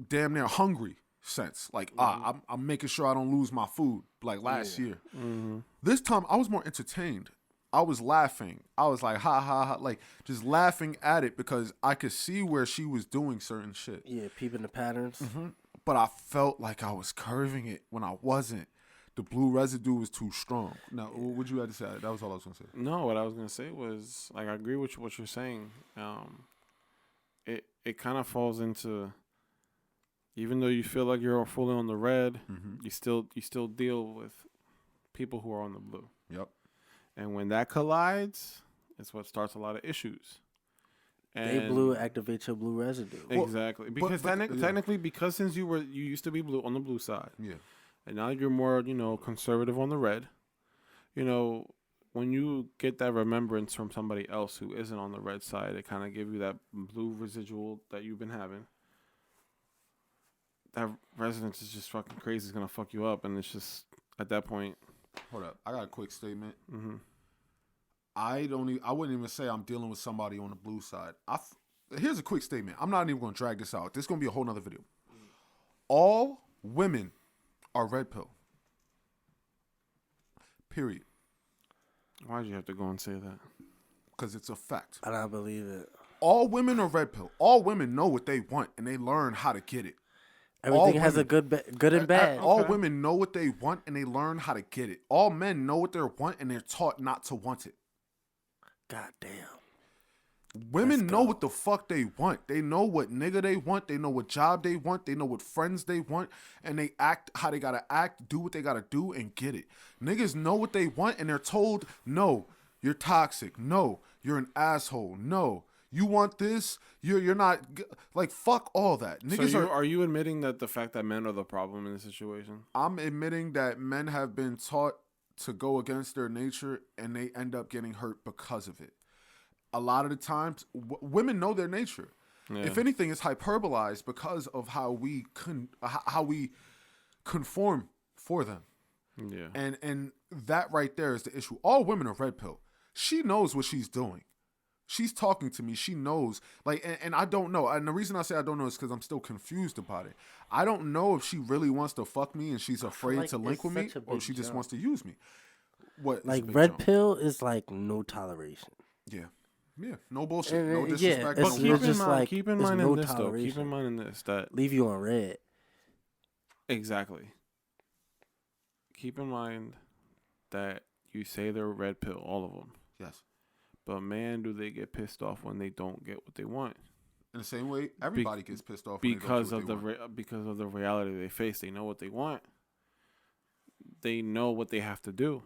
damn near hungry sense, like I'm making sure I don't lose my food, like last year. Mm-hmm. This time I was more entertained. I was laughing. I was like, ha ha ha, like just laughing at it because I could see where she was doing certain shit. Yeah, peeping the patterns. But I felt like I was curving it when I wasn't. The blue residue was too strong. Now, what would you have to say? That was all I was gonna say. No, what I was gonna say was like I agree with what you're saying. It kind of falls into, even though you feel like you're fully on the red, you still deal with people who are on the blue. Yep. And when that collides, it's what starts a lot of issues. They blue activate your blue residue. Exactly, because but- technically, because since you used to be blue on the blue side, Yeah. and now you're more conservative on the red. When you get that remembrance from somebody else who isn't on the red side, it kind of gives you that blue residual that you've been having. That resonance is just fucking crazy. It's gonna fuck you up, and it's just at that point. Hold up. I got a quick statement. Mm-hmm. I wouldn't even say I'm dealing with somebody on the blue side. Here's a quick statement. I'm not even going to drag this out. This is going to be a whole nother video. All women are red pill. Period. Why'd you have to go and say that? Because it's a fact. I don't believe it. All women are red pill. All women know what they want and they learn how to get it. Everything has a women- good and bad. All Okay. women know what they want and they learn how to get it. All men know what they want and they're taught not to want it. God damn. Women Let's know go. what the fuck they want. They know what nigga they want. They know what job they want. They know what friends they want. And they act how they gotta act, do what they gotta do, and get it. Niggas know what they want and they're told, no, you're toxic. No, you're an asshole. No, you want this. You're not, like, fuck all that. Niggas So are you admitting that the fact that men are the problem in this situation? I'm admitting that men have been taught to go against their nature and they end up getting hurt because of it. A lot of the times, women know their nature. Yeah. If anything, it's hyperbolized because of how we conform for them. Yeah. And that right there is the issue. All women are red pill. She knows what she's doing. She's talking to me. She knows. Like, and I don't know. And the reason I say I don't know is because I'm still confused about it. I don't know if she really wants to fuck me and she's afraid like to link it's with me, such a or big she just jump. wants to use me. What? it's a Like big red jump. pill is like no toleration. Yeah. Yeah. No bullshit. And, No yeah, disrespect. it's- no Keep you're nothing. in just mind, like, keep in there's mind no in this though. Keep toleration. in mind in this that Leave you on red. exactly. Keep in mind that you say they're red pill, all of them. Yes. But man, do they get pissed off when they don't get what they want? In the same way, everybody gets pissed off when they don't Because do what of they the want. because of the reality they face. They know what they want. They know what they have to do.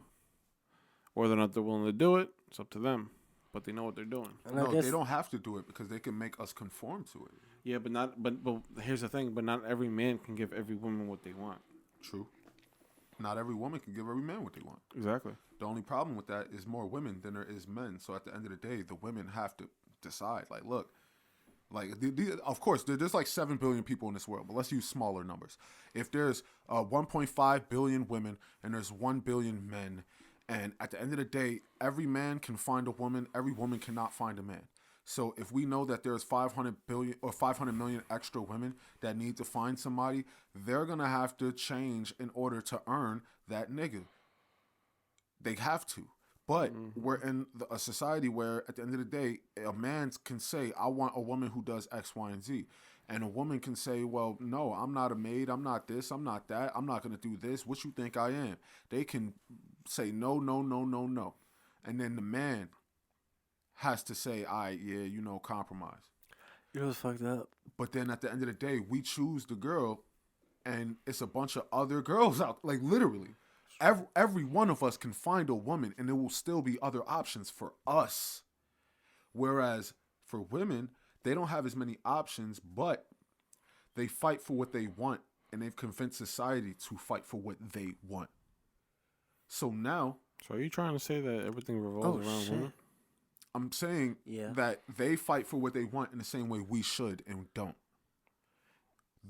Whether or not they're willing to do it, it's up to them. But they know what they're doing. And I No, guess they don't have to do it because they can make us conform to it. Yeah, but here's the thing. But not every man can give every woman what they want. True. Not every woman can give every man what they want. Exactly. The only problem with that is more women than there is men. So at the end of the day, the women have to decide. Like, look, Like, of course, there's like 7 billion people in this world, but let's use smaller numbers. If there's 1.5 billion women and there's 1 billion men, and at the end of the day, every man can find a woman, every woman cannot find a man. So if we know that there's 500 billion or 500 million extra women that need to find somebody, they're going to have to change in order to earn that nigga. They have to. But we're in a society where, at the end of the day, a man can say, I want a woman who does X, Y, and Z. And a woman can say, well, no, I'm not a maid. I'm not this. I'm not that. I'm not going to do this. What you think I am? They can say, no, no, no, no, no. And then the man has to say, all right, yeah, compromise. You know what's fucked up? But then at the end of the day, we choose the girl, and it's a bunch of other girls out. Like, literally. Every one of us can find a woman, and there will still be other options for us. Whereas for women, they don't have as many options, but they fight for what they want, and they've convinced society to fight for what they want. So now... So are you trying to say that everything revolves around women? I'm saying that they fight for what they want in the same way we should and don't.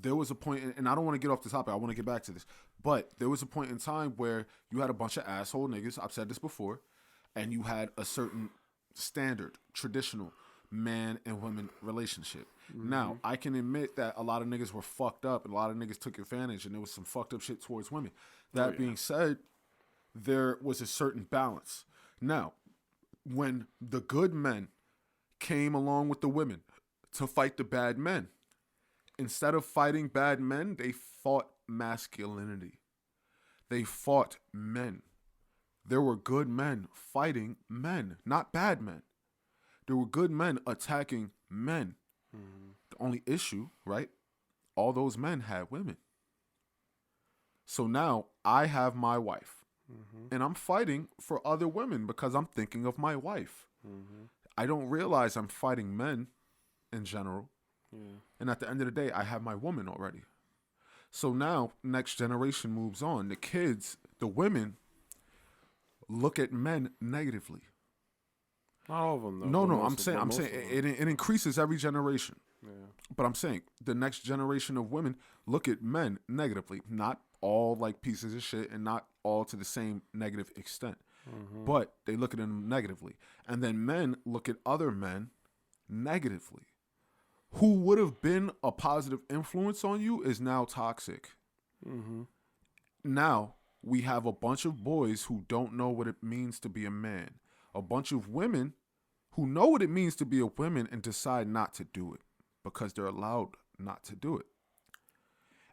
There was a point, and I don't want to get off the topic. I want to get back to this. But there was a point in time where you had a bunch of asshole niggas. I've said this before. And you had a certain standard, traditional man and woman relationship. Mm-hmm. Now, I can admit that a lot of niggas were fucked up and a lot of niggas took advantage and there was some fucked up shit towards women. That being said, there was a certain balance. Now, when the good men came along with the women to fight the bad men, instead of fighting bad men, they fought masculinity. They fought men. There were good men fighting men, not bad men. There were good men attacking men. Mm-hmm. The only issue, right? All those men had women. So now I have my wife. Mm-hmm. And I'm fighting for other women because I'm thinking of my wife. Mm-hmm. I don't realize I'm fighting men in general. Yeah. And at the end of the day, I have my woman already. So now, next generation moves on. The kids, the women, look at men negatively. Not all of them, though. No. I'm saying it increases every generation. Yeah. But I'm saying the next generation of women look at men negatively. Not all like pieces of shit and not all to the same negative extent. Mm-hmm. But they look at them negatively. And then men look at other men negatively. Who would have been a positive influence on you is now toxic. Mm-hmm. Now we have a bunch of boys who don't know what it means to be a man. A bunch of women who know what it means to be a woman and decide not to do it because they're allowed not to do it.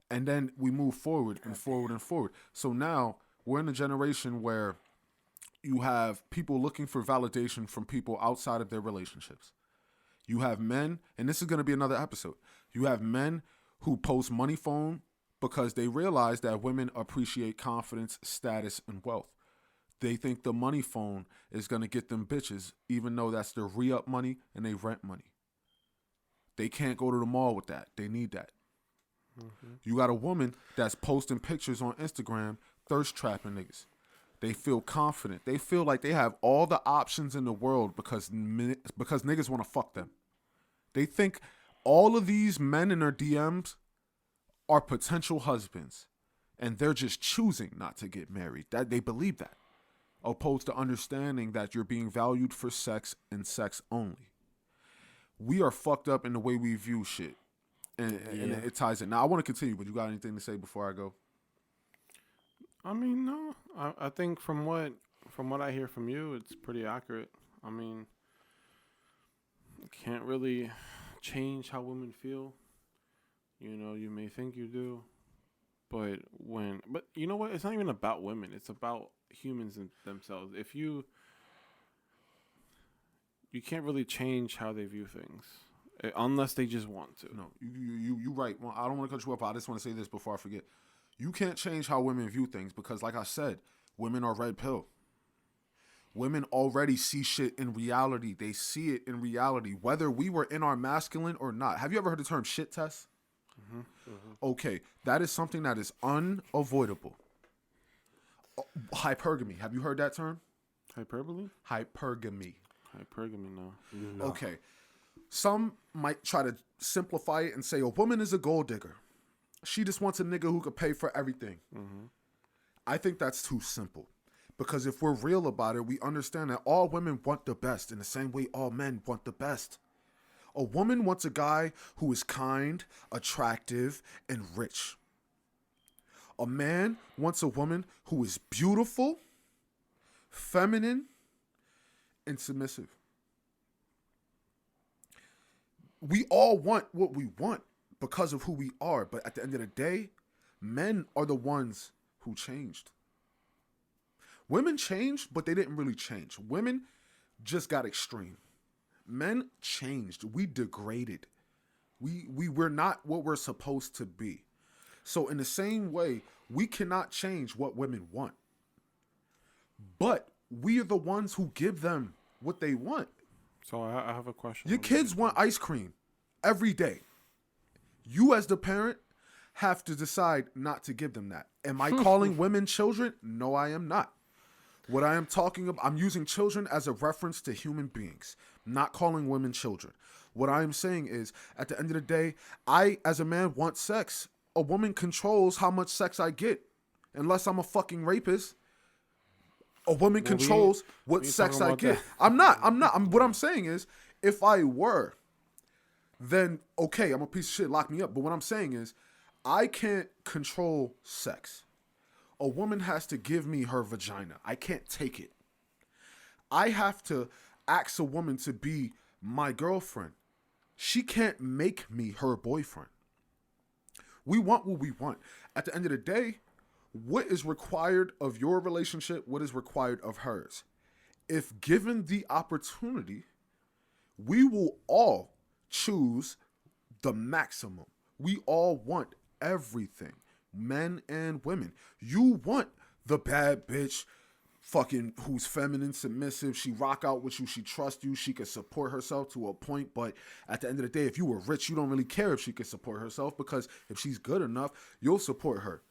And then we move forward and forward and forward. So now we're in a generation where you have people looking for validation from people outside of their relationships. You have men, and this is going to be another episode. You have men who post money phone because they realize that women appreciate confidence, status, and wealth. They think the money phone is going to get them bitches, even though that's their re-up money and they rent money. They can't go to the mall with that. They need that. Mm-hmm. You got a woman that's posting pictures on Instagram, thirst trapping niggas. They feel confident. They feel like they have all the options in the world because niggas want to fuck them. They think all of these men in their DMs are potential husbands, and they're just choosing not to get married. That they believe that, opposed to understanding that you're being valued for sex and sex only. We are fucked up in the way we view shit, and it ties in. Now I want to continue, but you got anything to say before I go? I mean, no. I think from what I hear from you, it's pretty accurate. I mean, can't really change how women feel. You know, you may think you do, but you know what? It's not even about women. It's about humans themselves. If you can't really change how they view things unless they just want to. No, you right. Well, I don't want to cut you up. I just want to say this before I forget. You can't change how women view things because, like I said, women are red pill. Women already see shit in reality. They see it in reality, whether we were in our masculine or not. Have you ever heard the term shit test? Mm-hmm. Mm-hmm. Okay, that is something that is unavoidable. Hypergamy. Have you heard that term? Hyperbole? Hypergamy. Hypergamy, no. Okay. some might try to simplify it and say a woman is a gold digger. She just wants a nigga who could pay for everything. Mm-hmm. I think that's too simple. Because if we're real about it, we understand that all women want the best in the same way all men want the best. A woman wants a guy who is kind, attractive, and rich. A man wants a woman who is beautiful, feminine, and submissive. We all want what we want because of who we are. But at the end of the day, men are the ones who changed. Women changed, but they didn't really change. Women just got extreme. Men changed. We degraded. We're not what we're supposed to be. So in the same way, we cannot change what women want. But we are the ones who give them what they want. So I have a question. Your kids want ice cream every day. You as the parent have to decide not to give them that. Am I calling women children? No, I am not. What I am talking about, I'm using children as a reference to human beings, not calling women children. What I am saying is, at the end of the day, I, as a man, want sex. A woman controls how much sex I get. Unless I'm a fucking rapist. A woman controls what sex I get. That. I'm not. What I'm saying is, if I were, then okay, I'm a piece of shit, lock me up. But what I'm saying is, I can't control sex. A woman has to give me her vagina. I can't take it. I have to ask a woman to be my girlfriend. She can't make me her boyfriend. We want what we want. At the end of the day, what is required of your relationship, what is required of hers? If given the opportunity, we will all choose the maximum. We all want everything. Men and women. You want the bad bitch fucking who's feminine, submissive. She rock out with you. She trusts you. She can support herself to a point. But at the end of the day, if you were rich, you don't really care if she can support herself, because if she's good enough, you'll support her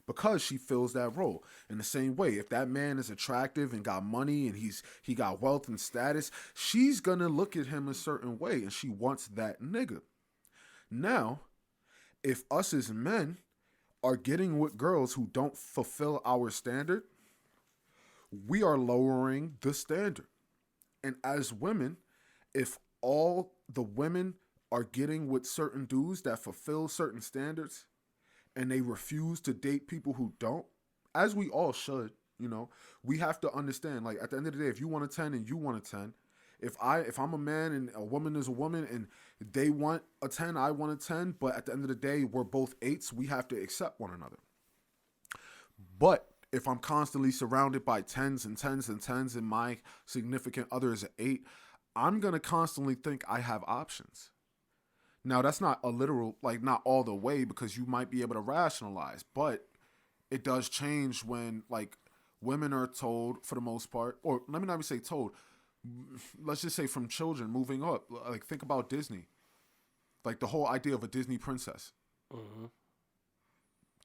because she fills that role. In the same way, if that man is attractive and got money and he got wealth and status, she's going to look at him a certain way and she wants that nigga. Now, if us as men are getting with girls who don't fulfill our standard, we are lowering the standard. And as women, if all the women are getting with certain dudes that fulfill certain standards and they refuse to date people who don't, as we all should, we have to understand, like, at the end of the day, if you want a 10 and you want a 10, if I'm a man and a woman is a woman and they want a 10, I want a 10, but at the end of the day, we're both 8s, we have to accept one another. But if I'm constantly surrounded by 10s and 10s and 10s and my significant other is an 8, I'm going to constantly think I have options. Now, that's not a literal, like, not all the way, because you might be able to rationalize, but it does change when, like, women are told, for the most part, or let me not even say told, let's just say from children moving up, like, think about Disney. Like, the whole idea of a Disney princess. Mm-hmm.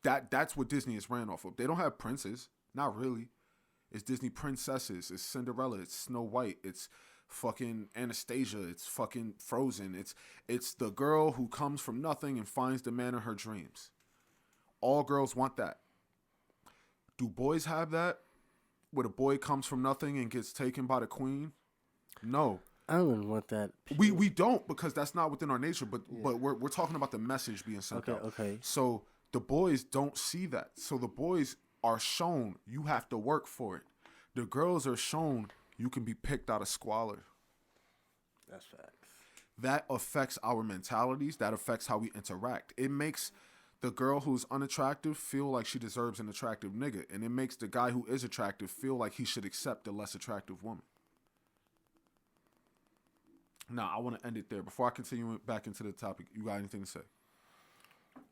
That's what Disney is ran off of. They don't have princes. Not really. It's Disney princesses. It's Cinderella. It's Snow White. It's fucking Anastasia. It's fucking Frozen. It's the girl who comes from nothing and finds the man of her dreams. All girls want that. Do boys have that? Where the boy comes from nothing and gets taken by the queen? No. I wouldn't want that. We don't, because that's not within our nature. But we're talking about the message being sent out. Okay. So the boys don't see that. So the boys are shown you have to work for it. The girls are shown you can be picked out of squalor. That's facts. That affects our mentalities. That affects how we interact. It makes the girl who's unattractive feel like she deserves an attractive nigga. And it makes the guy who is attractive feel like he should accept a less attractive woman. Now, I want to end it there. Before I continue back into the topic, you got anything to say?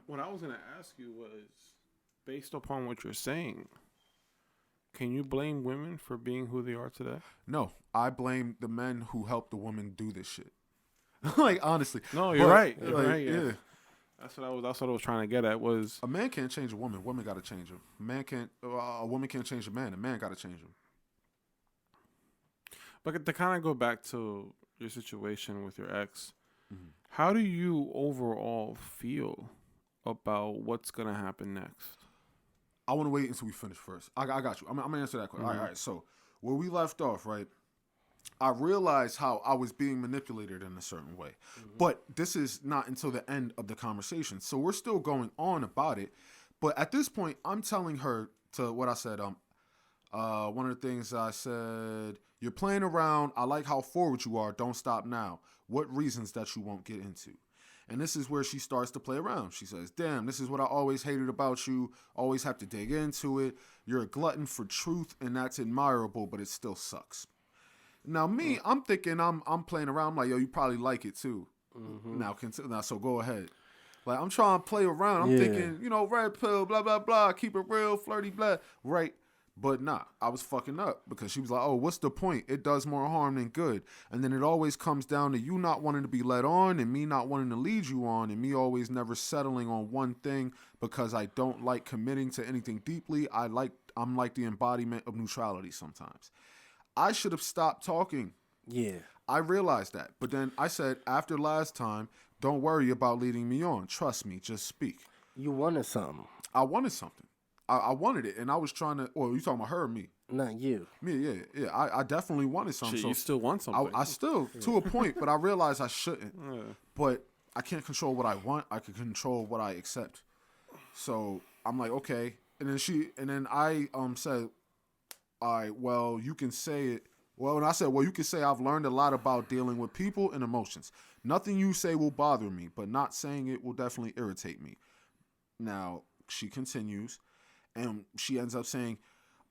What I was going to ask you was, based upon what you're saying, can you blame women for being who they are today? No, I blame the men who helped the women do this shit. Like, honestly. No, you're right. You're like, right. Yeah. That's what I was trying to get at. Was a man can't change a woman. Woman got to change him. A woman can't change a man. A man got to change him. But to kind of go back to your situation with your ex, How do you overall feel about what's gonna happen next? I want to wait until we finish first. I got you. I'm gonna answer that question. All right. So where we left off, right? I realized how I was being manipulated in a certain way, but this is not until the end of the conversation. So we're still going on about it, but at this point, I'm telling her to what I said. One of the things I said, you're playing around. I like how forward you are. Don't stop now. What reasons that you won't get into? And this is where she starts to play around. She says, damn, this is what I always hated about you. Always have to dig into it. You're a glutton for truth, and that's admirable, but it still sucks. Now, me, I'm thinking I'm playing around. I'm like, yo, you probably like it, too. Now, so go ahead. Like, I'm trying to play around. I'm thinking, red pill, blah, blah, blah. Keep it real, flirty, blah. Right. But nah, I was fucking up because she was like, oh, what's the point? It does more harm than good. And then it always comes down to you not wanting to be led on and me not wanting to lead you on and me always never settling on one thing because I don't like committing to anything deeply. I'm like the embodiment of neutrality sometimes. I should have stopped talking. Yeah. I realized that. But then I said, after last time, don't worry about leading me on. Trust me, just speak. You wanted something. I wanted something. I wanted it, and I was trying to. Well, you talking about her or me? Not you. Me, yeah. I definitely wanted something. Shit, so you still want something. I still, to a point, but I realized I shouldn't. Yeah. But I can't control what I want. I can control what I accept. So I'm like, okay. And then I said, all right, well, you can say it. Well, and I said, well, you can say I've learned a lot about dealing with people and emotions. Nothing you say will bother me, but not saying it will definitely irritate me. Now, she continues. And she ends up saying,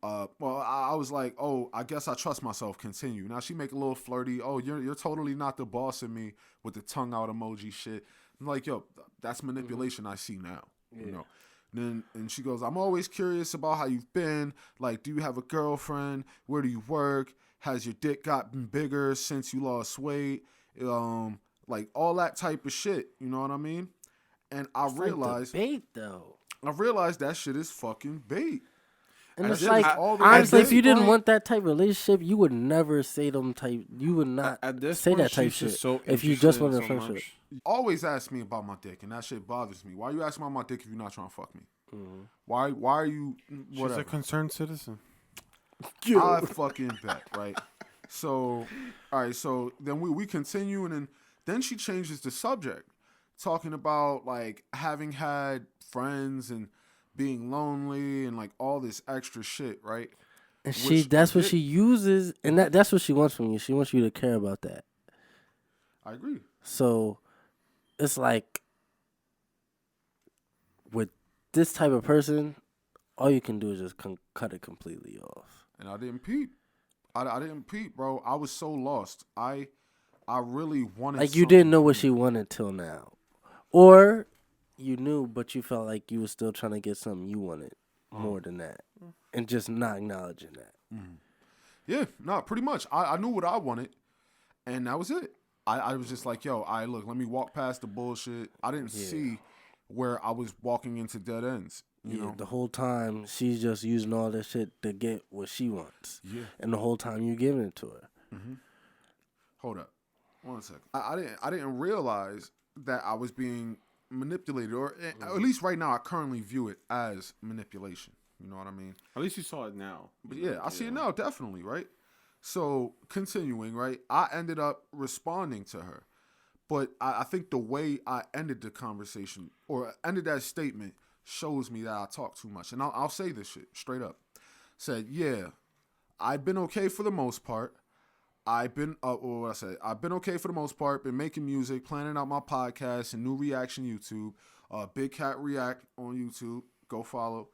well, I was like, oh, I guess I trust myself. Continue. Now she make a little flirty. Oh, you're totally not the boss of me with the tongue out emoji shit. I'm like, yo, that's manipulation I see now. Yeah. And she goes, I'm always curious about how you've been. Like, do you have a girlfriend? Where do you work? Has your dick gotten bigger since you lost weight? Like all that type of shit. You know what I mean? And I realized, like bait though. I realized that shit is fucking bait. And it's did like, it all the honestly, way if you didn't point. want that type of relationship, you would never say them type. You would not At this say point, that type she's shit just so if you just wanted a interested in so friendship. much. Always ask me about my dick, and that shit bothers me. Why you asking about my dick if you're not trying to fuck me? Mm-hmm. Why are you? Whatever. She's a concerned citizen. I fucking bet, right? So, all right. So then we continue, and then she changes the subject, talking about like having had friends and being lonely and like all this extra shit, right? And Which that's I what get. she uses, and that's what she wants from you. She wants you to care about that. I agree. So it's like with this type of person, all you can do is just cut it completely off. And I didn't peep. I didn't peep, bro. I was so lost. I really wanted. Like you didn't know what she wanted till now, or you knew, but you felt like you were still trying to get something you wanted more than that, and just not acknowledging that. Yeah, no, pretty much. I knew what I wanted, and that was it. I was just like, yo, look, let me walk past the bullshit. I didn't see where I was walking into dead ends. You know? The whole time she's just using all that shit to get what she wants. Yeah. And the whole time you giving it to her. Hold up, 1 second. I didn't realize that I was being manipulated, or at least right now, I currently view it as manipulation. You know what I mean? At least you saw it now. But yeah, I see it now, definitely, right? So, continuing, right? I ended up responding to her. But I think the way I ended the conversation, or ended that statement, shows me that I talk too much. And I'll say this shit straight up. Said, yeah, I've been okay for the most part. I've been okay for the most part. Been making music, planning out my podcast and new reaction YouTube. Big Cat React on YouTube. Go follow.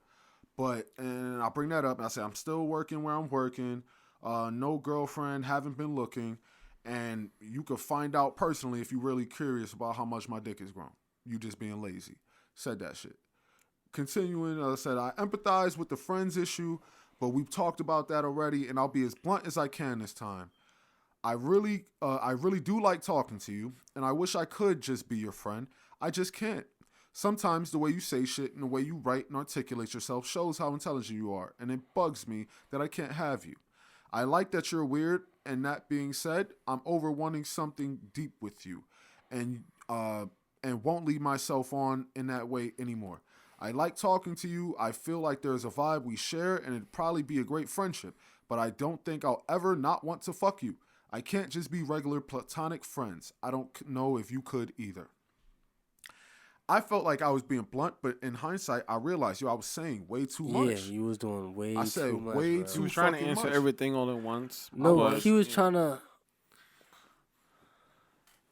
And I bring that up and I say, I'm still working where I'm working. No girlfriend, haven't been looking. And you could find out personally if you're really curious about how much my dick has grown. You just being lazy. Said that shit. Continuing, I said, I empathize with the friends issue, but we've talked about that already, and I'll be as blunt as I can this time. I really do like talking to you, and I wish I could just be your friend. I just can't. Sometimes the way you say shit and the way you write and articulate yourself shows how intelligent you are, and it bugs me that I can't have you. I like that you're weird, and that being said, I'm over wanting something deep with you. and won't lead myself on in that way anymore. I like talking to you. I feel like there's a vibe we share, and it'd probably be a great friendship. But I don't think I'll ever not want to fuck you. I can't just be regular platonic friends. I don't know if you could either. I felt like I was being blunt, but in hindsight, I realized, I was saying way too much. Yeah, you was doing way I said too much. way bro. too He was trying to fucking answer much. everything all at once. No, but- he was trying to.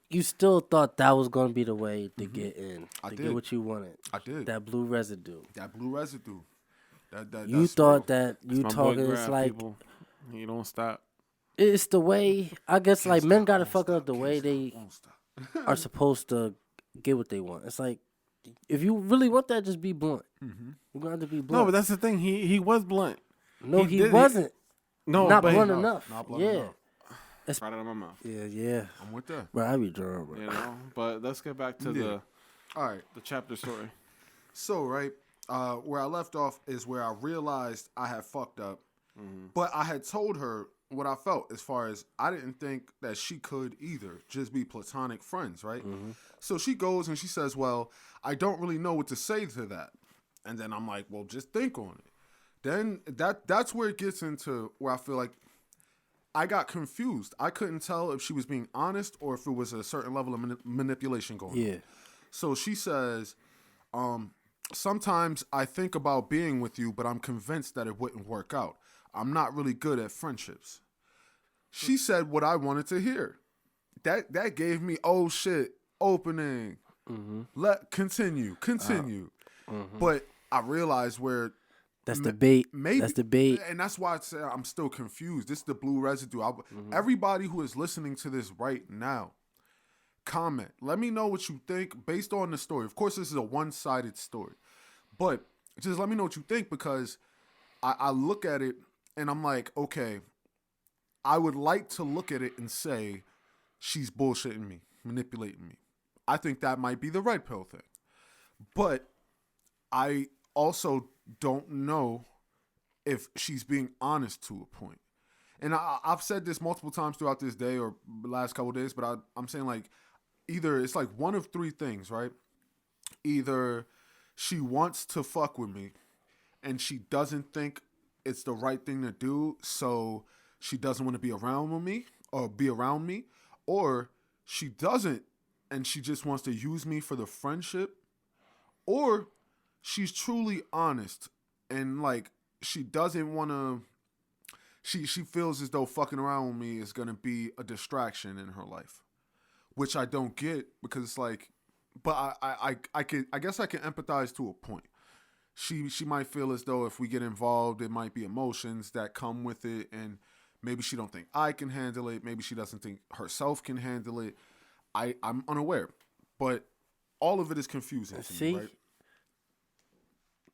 You still thought that was gonna be the way to get in, I to did. get what you wanted. I did. That blue residue. That blue residue. You that's thought real. that you My boy talking. It's Grab, like people. He don't stop. it's the way. I guess like men gotta Won't fuck stop, up the can't way stop, they won't stop. are supposed to get what they want. It's like if you really want that, just be blunt. You're gonna have to be blunt. No, but that's the thing. He was blunt. no, he he did- wasn't. No, Not but blunt No, enough. not blunt Yeah. enough. right out of my mouth. Yeah. I'm with that. Bro, I be drunk, bro. You know. But let's get back to Yeah. All right. the chapter story. So, right, where I left off is where I realized I had fucked up. But I had told her what I felt as far as I didn't think that she could either just be platonic friends, right? So she goes and she says, well, I don't really know what to say to that. And then I'm like, well, just think on it. Then that's where it gets into where I feel like I got confused. I couldn't tell if she was being honest or if it was a certain level of manipulation going on. Yeah. So she says, sometimes I think about being with you, but I'm convinced that it wouldn't work out. I'm not really good at friendships. She said what I wanted to hear. That gave me, oh shit, opening. Let continue. But I realized where That's the bait. maybe That's the bait. and that's why I say I'm still confused. This is the blue residue. Everybody who is listening to this right now, comment. Let me know what you think based on the story. Of course, this is a one-sided story, but just let me know what you think because I look at it and I'm like, okay, I would like to look at it and say she's bullshitting me, manipulating me. I think that might be the red pill thing, but I also don't know if she's being honest to a point. And I've said this multiple times throughout this day or the last couple of days, but I'm saying like either it's like one of three things, right? Either she wants to fuck with me and she doesn't think it's the right thing to do, so she doesn't want to be around with me or be around me, or she doesn't and she just wants to use me for the friendship, or she's truly honest and like she doesn't want to. She feels as though fucking around with me is gonna be a distraction in her life, which I don't get because it's like, but I guess I can empathize to a point. She might feel as though if we get involved, it might be emotions that come with it, and maybe she don't think I can handle it. Maybe she doesn't think herself can handle it. I'm unaware, but all of it is confusing to me, right?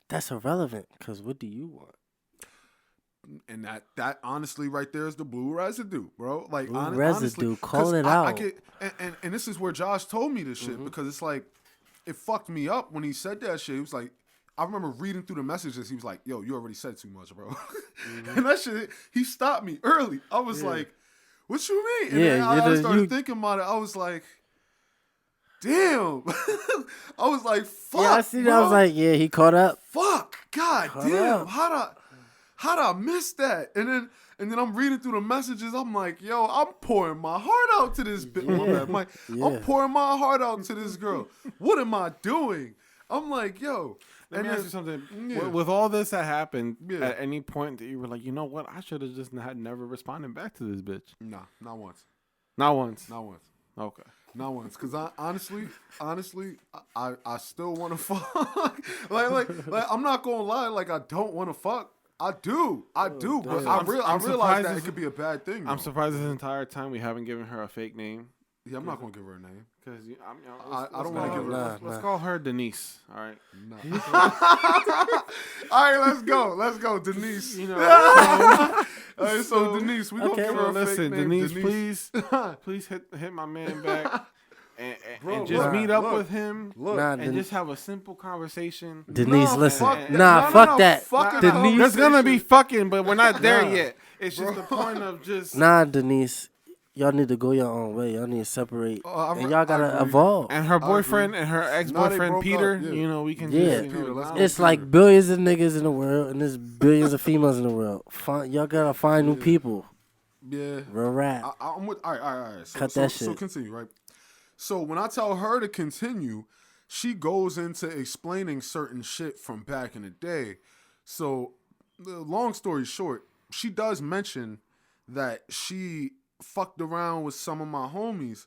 That's irrelevant because what do you want? And that honestly right there is the blue residue, bro. Like Blue honestly, residue, call 'cause it I out. get, and this is where Josh told me this shit because it's like it fucked me up when he said that shit. It was like I remember reading through the messages. He was like, "Yo, you already said too much, bro." And that shit, he stopped me early. I was like, "What you mean?" And then I started thinking about it. I was like, "Damn!" I was like, "Fuck." Yeah, I see that. bro. I was like, yeah, he caught up. Fuck, god Cut damn, up. how'd I miss that? And then I'm reading through the messages. I'm like, yo, I'm pouring my heart out to this bitch. I'm pouring my heart out to this girl. What am I doing? I'm like, yo. Let me then- ask you something. Yeah. With all this that happened, Yeah. at any point that you were like, you know what? I should have just never responded back to this bitch. Nah, not once. Not once. Not once. Okay. Not once, cause I honestly, I still want to fuck. like I'm not gonna lie. Like I don't want to fuck. I do, but damn. I I'm realize surprised that this- it could be a bad thing. I'm though. surprised this entire time we haven't given her a fake name. Yeah, I'm not gonna give her a name. Because I don't wanna give her- Let's call her Denise. All right. No. All right, let's go, Denise. You know. All right, so Denise, we gonna Okay. give her a Listen, fake name. Denise, please hit my man back. Bro, And just look, meet up look, with him look. Nah, and just have a simple conversation. Denise, No, listen. fuck that. Nah, No, fuck no, that. fucking Denise. There's gonna be fucking, but we're not there Nah. yet. It's just the point of just Nah, Denise. y'all need to go your own way. Y'all need to separate, and y'all I gotta agree. evolve. And her boyfriend and her Now they ex-boyfriend broke Peter, up, yeah. you know, we can Yeah. just, Peter, let's go. It's like billions of niggas in the world, and there's billions of females in the world. Y'all gotta find new people. Yeah. Real rap. I'm with. All right. So, Cut so, that so shit. continue, right? So when I tell her to continue, she goes into explaining certain shit from back in the day. So, the long story short, she does mention that she fucked around with some of my homies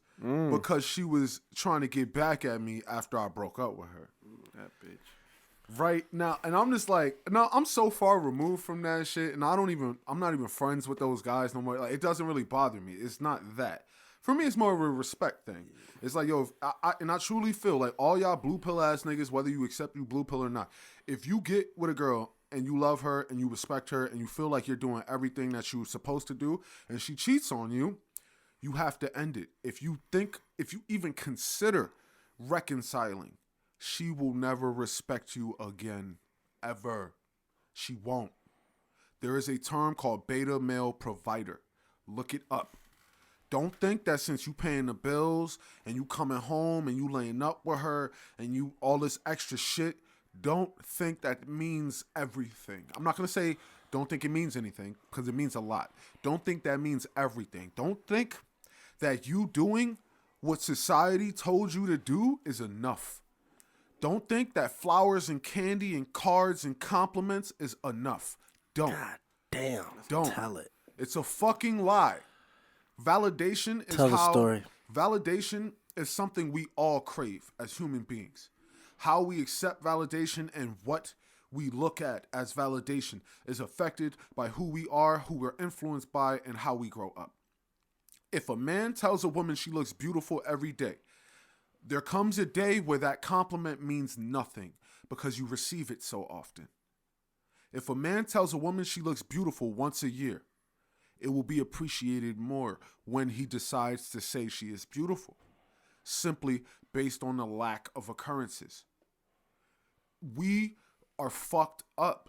because she was trying to get back at me after I broke up with her. that bitch. Right now, and I'm just like, no, I'm so far removed from that shit, and I'm not even friends with those guys no more. Like, it doesn't really bother me. It's not that. For me, it's more of a respect thing. It's like, yo, I truly feel like all y'all blue pill ass niggas, whether you accept you blue pill or not, if you get with a girl and you love her and you respect her and you feel like you're doing everything that you're supposed to do, and she cheats on you, you have to end it. If you even consider reconciling, she will never respect you again, ever. She won't. There is a term called beta male provider. Look it up. Don't think that since you paying the bills and you coming home and you laying up with her and you all this extra shit, don't think that means everything. I'm not going to say don't think it means anything because it means a lot. Don't think that means everything. Don't think that you doing what society told you to do is enough. Don't think that flowers and candy and cards and compliments is enough. Don't. God damn. Don't. Tell it. It's a fucking lie. Validation is Tell the story. Validation is something we all crave as human beings. How we accept validation and what we look at as validation is affected by who we are, who we're influenced by, and how we grow up. If a man tells a woman she looks beautiful every day, there comes a day where that compliment means nothing because you receive it so often. If a man tells a woman she looks beautiful once a year, it will be appreciated more when he decides to say she is beautiful, simply based on the lack of occurrences. We are fucked up.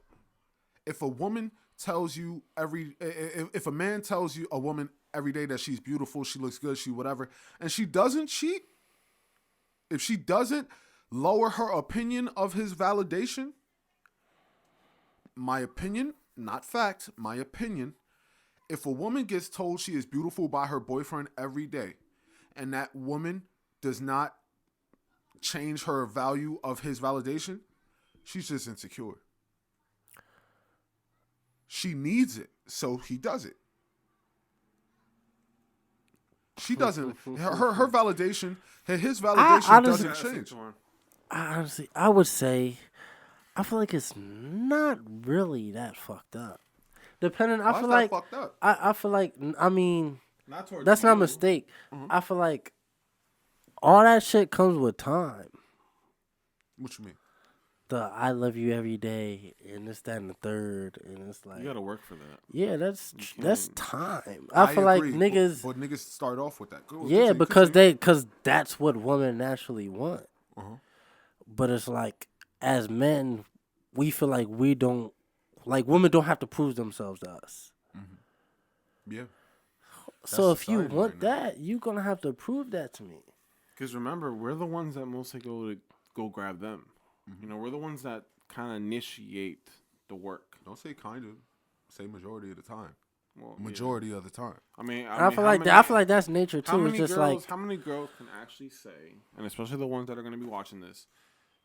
If a woman tells you if a man tells you a woman every day that she's beautiful, she looks good, she whatever, and she doesn't cheat, if she doesn't lower her opinion of his validation, my opinion, not fact, my opinion, if a woman gets told she is beautiful by her boyfriend every day, and that woman does not change her value of his validation, she's just insecure. She needs it, so he does it. She doesn't. Her validation, his validation doesn't change. I would say, I feel like it's not really that fucked up. Depending, Why is that fucked up? I feel like, I mean, Not towards that's not a you. mistake. I feel like all that shit comes with time. What you mean? The I love you every day, and this, that, and the third, and it's like, You gotta work for that. yeah, that's can't- time. I feel like agree, niggas, but niggas start off with that. Go, yeah, continue. because that's what women naturally want. Uh-huh. But it's like, as men, we feel like we don't, like women don't have to prove themselves to us. Yeah. So That's if you society want right now. that, you're gonna have to prove that to me. Because remember, we're the ones that mostly go grab them. You know, we're the ones that kind of initiate the work. Don't say kind of. Say majority of the time. Well, Majority of the time. I mean, I feel how like many- I feel like that's nature how too. many It's just girls? like, How many girls can actually say, and especially the ones that are going to be watching this,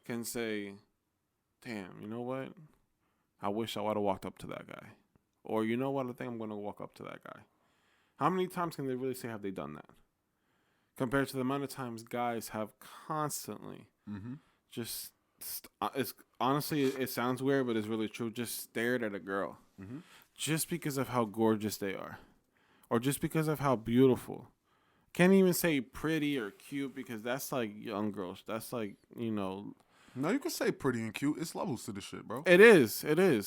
can say, "Damn, you know what? I wish I would have walked up to that guy," or "You know what? I think I'm going to walk up to that guy." How many times can they really say have they done that? Compared to the amount of times guys have constantly just, it's honestly, it sounds weird, but it's really true. Just stared at a girl, just because of how gorgeous they are, or just because of how beautiful. Can't even say pretty or cute because that's like young girls. That's like, you know. No, you can say pretty and cute. It's levels to the shit, bro. It is.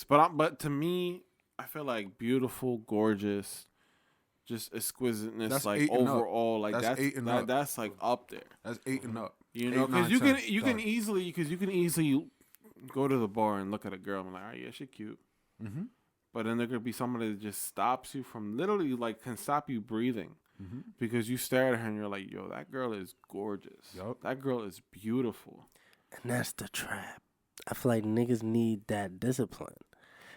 But to me, I feel like beautiful, gorgeous, just exquisiteness, That's like 8 and up. overall, like That's 8 and up. that's like up there. That's 8 and up. You know, 8, 9, because 10, you can done. easily go to the bar and look at a girl and like, all right, yeah, she's cute. But then there could be somebody that just stops you from literally, like, can stop you breathing. because you stare at her and you're like, yo, that girl is gorgeous. Yup. That girl is beautiful. And that's the trap. I feel like niggas need that discipline.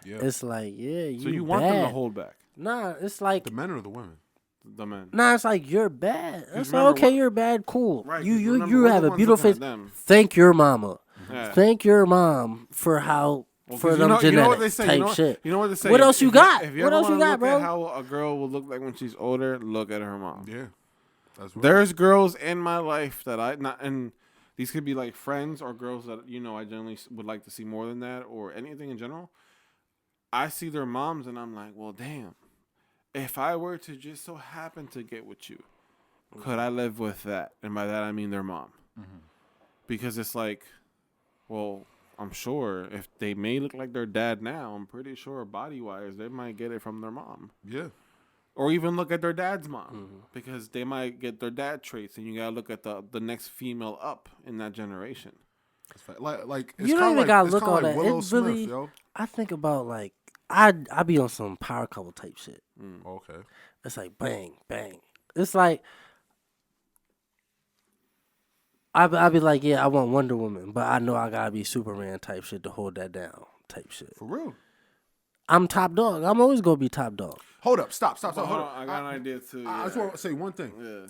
Yeah. It's like, yeah, So you want them to hold back, Nah, it's like, The men or the women? the men. nah, it's like you're bad. It's like, remember okay, what- you're bad, cool. Right, You 'cause you remember, you we're the have a ones beautiful looking face. at them. Thank your mama. Yeah. Thank your mom for how Well, for 'cause them genetics you know what they say. type You know, shit. You know what they say. What else you got? If you What ever else you wanna got, look bro? at how a girl will look like when she's older, look at her mom. Yeah. That's right. There's girls in my life that I not, and these could be like friends or girls that I generally would like to see more than that, or anything in general. I see their moms and I'm like, well, damn. If I were to just so happen to get with you, could I live with that? And by that I mean their mom, because it's like, well, I'm sure if they may look like their dad now, I'm pretty sure body wise they might get it from their mom. Yeah. Or even look at their dad's mom, because they might get their dad traits, and you gotta look at the next female up in that generation. That's fact. Like it's You don't kinda even gotta it's look kinda all like that. Willow It Smith, really, yo. I think about like I be on some power couple type shit. Okay. It's like bang bang. It's like I be like, yeah, I want Wonder Woman, but I know I gotta be Superman type shit to hold that down type shit. For real. I'm top dog. I'm always gonna be top dog. Hold up. Stop. Hold Hold on, up. I got an idea too. I just yeah. want to say one thing. Yeah.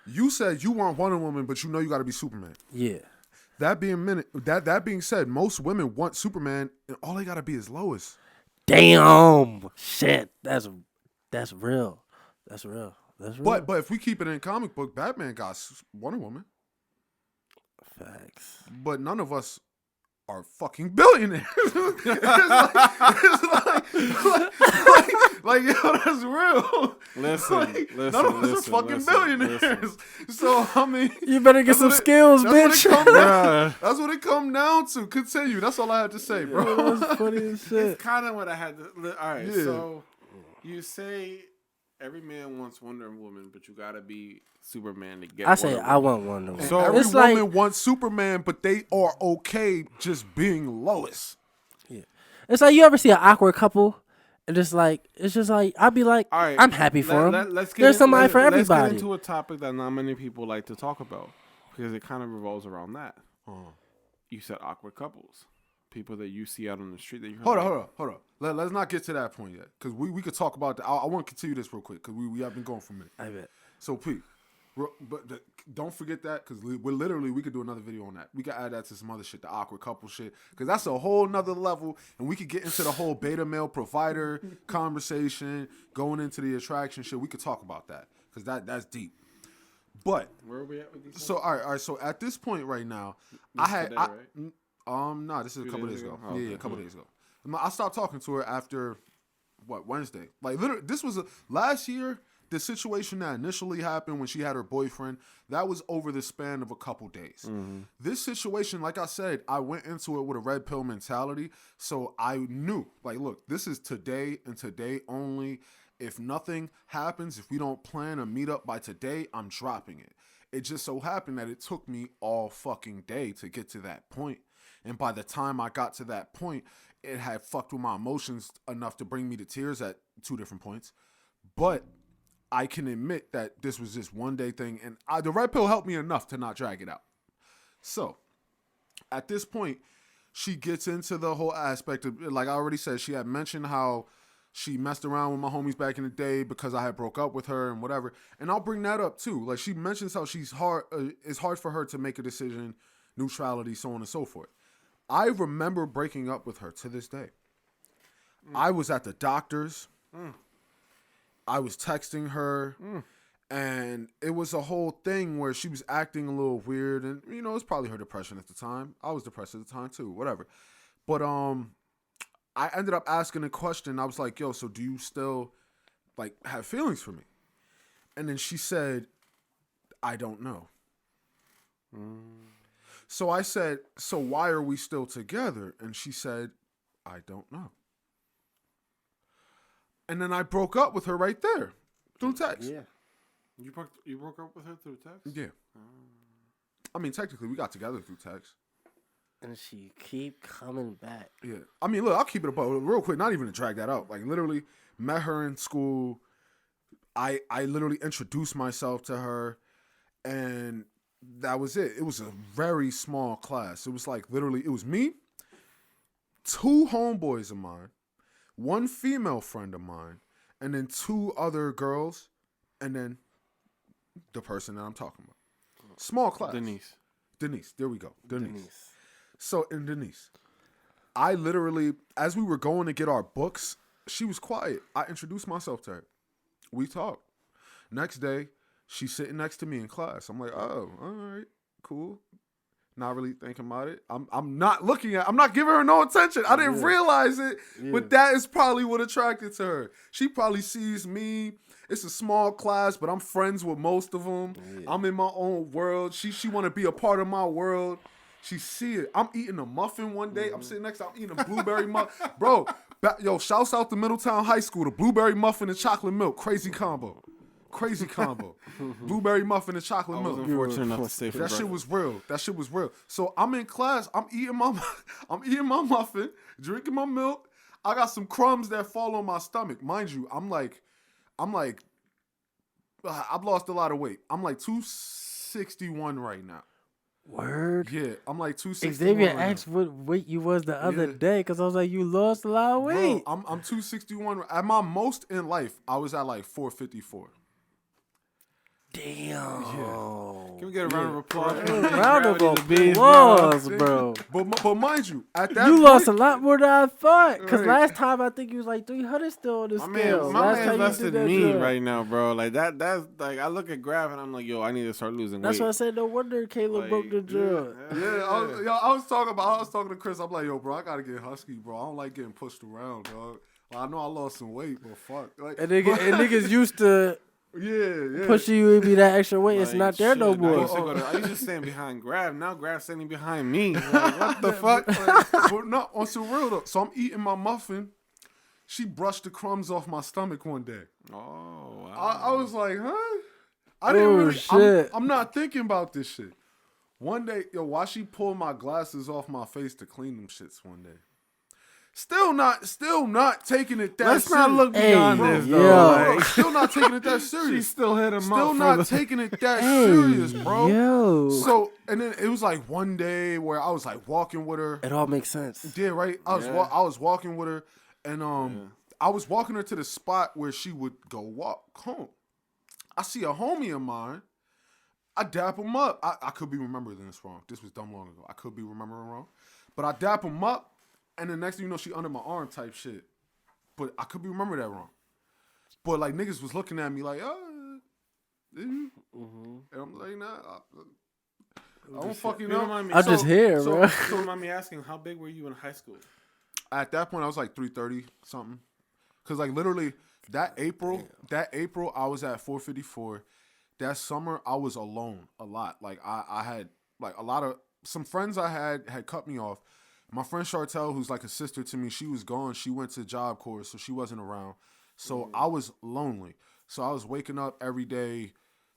You said you want Wonder Woman, but you know you got to be Superman. Yeah. That being said, most women want Superman, and all they got to be is Lois. Damn. Shit. That's real. That's real. That's real. But if we keep it in comic book, Batman got Wonder Woman, Facts. but none of us are fucking billionaires. like, yo, that's real. Listen, None of us are fucking billionaires. So I mean, You better get that's some what skills, that's bitch. What it come down, that's what it come down to. Continue. That's all I had to say, bro. That's funny as shit. It's kind of what I had to. All right, Yeah. so you say every man wants Wonder Woman, but you gotta be Superman to get. I say Wonder I Woman. want Wonder Woman. So- Every it's woman like wants Superman, but they are okay just being Lois. it's like you ever see an awkward couple, and it's just like I'd be like, All right, I'm happy for him. Let's get There's in- somebody for Let's everybody. get into a topic that not many people like to talk about because it kind of revolves around that. You said awkward couples, people that you see out on the street that you Hold on. Let's not get to that point yet, because we could talk about that. I want to continue this real quick, because we have been going for a minute. I bet. So, Pete, don't forget that, because we could do another video on that. We could add that to some other shit, the awkward couple shit, because that's a whole nother level, and we could get into the whole beta male provider conversation, going into the attraction shit. We could talk about that, because that's deep. But Where are we at with these? so all right. So at this point right now, no, this is a couple days ago. Oh, Yeah, a couple days ago. I stopped talking to her after Wednesday. Like literally, this was last year. The situation that initially happened when she had her boyfriend, that was over the span of a couple days. This situation, like I said, I went into it with a red pill mentality. So I knew, like, look, this is today and today only. If nothing happens, if we don't plan a meetup by today, I'm dropping it. It just so happened that it took me all fucking day to get to that point. And by the time I got to that point, it had fucked with my emotions enough to bring me to tears at 2 different points. But I can admit that this was just one day thing, and the red pill helped me enough to not drag it out. So, at this point, she gets into the whole aspect of, like I already said, she had mentioned how she messed around with my homies back in the day because I had broke up with her and whatever. And I'll bring that up too. Like, she mentions how it's hard for her to make a decision, neutrality, so on and so forth. I remember breaking up with her to this day. I was at the doctor's. I was texting her, and it was a whole thing where she was acting a little weird, and it's probably her depression at the time. I was depressed at the time too, whatever. But I ended up asking a question. I was like, "Yo, so do you still like have feelings for me?" And then she said, "I don't know." So I said, "So why are we still together?" And she said, "I don't know." And then I broke up with her right there through text. Yeah. You broke up with her through text? Yeah. I mean, technically, we got together through text. And she keep coming back. Yeah. I mean, look, I'll keep it above real quick. Not even to drag that out. Like, literally, met her in school. I literally introduced myself to her, and that was it. It was a very small class. It was like literally, it was me, 2 homeboys of mine, 1 female friend of mine, and then 2 other girls, and then the person that I'm talking about. Small class. Denise. There we go. Denise. So, in Denise, I literally, as we were going to get our books, she was quiet. I introduced myself to her. We talked. Next day, she's sitting next to me in class. I'm like, oh, all right, cool. Not really thinking about it. I'm not giving her no attention. I didn't realize it, but that is probably what attracted to her. She probably sees me. It's a small class, but I'm friends with most of them. Yeah. I'm in my own world. She want to be a part of my world. She see it. I'm eating a muffin one day. I'm sitting next to her. I'm eating a blueberry muffin. Bro, shouts out to Middletown High School. The blueberry muffin and chocolate milk. Crazy combo. Blueberry muffin and chocolate milk. Unfortunate enough to say that shit was real. So I'm in class. I'm eating my muffin, drinking my milk. I got some crumbs that fall on my stomach. Mind you, I'm like, I've lost a lot of weight. I'm like 261 right now. Word? Yeah, I'm like 261. Xavier asked what weight you was the other day, because I was like, you lost a lot of weight. Bro, I'm 261. At my most in life, I was at like 454. Damn. Yeah. Can we get a round of applause? Round of applause, bro. But mind you, at that you lost a lot more than I thought. Because last time I think you was like 300 still on the scale. My man's less than me right now, bro. Like that's like I look at Graph and I'm like, yo, I need to start losing weight. That's why I said no wonder Caleb broke the drill. I was talking to Chris. I'm like, yo, bro, I gotta get husky, bro. I don't like getting pushed around, dog. Well, I know I lost some weight, but fuck. Like, and niggas used to. Yeah. Pushing you would be that extra weight. It's not there no more. I used to stand behind Grab. Now Grab's standing behind me. Like, what the fuck? But no, on some real though. So I'm eating my muffin. She brushed the crumbs off my stomach one day. Oh, wow. I was like, huh? I didn't really. Shit. I'm not thinking about this shit. One day, why she pulled my glasses off my face to clean them shits one day. Still not taking it that serious. Let's not look beyond this, though. Like, still not taking it that serious. She still hit him up. Still not taking it that serious, bro. Yo. So, and then it was like one day where I was like walking with her. It all makes sense. Yeah, right? I was walking with her, and I was walking her to the spot where she would go walk home. I see a homie of mine. I dap him up. I could be remembering this wrong. This was dumb long ago. I could be remembering wrong. But I dap him up. And the next thing you know, she under my arm type shit. But I could be remembering that wrong. But like niggas was looking at me like, oh, and I'm like, nah, I don't fucking know. I'm just here, bro. So mind me asking, how big were you in high school? At that point, I was like 330 something. Cause like literally that April, I was at 454. That summer, I was alone a lot. Like I had like some friends I had cut me off. My friend Chartel, who's like a sister to me, she was gone. She went to Job Corps, so she wasn't around. So I was lonely. So I was waking up every day.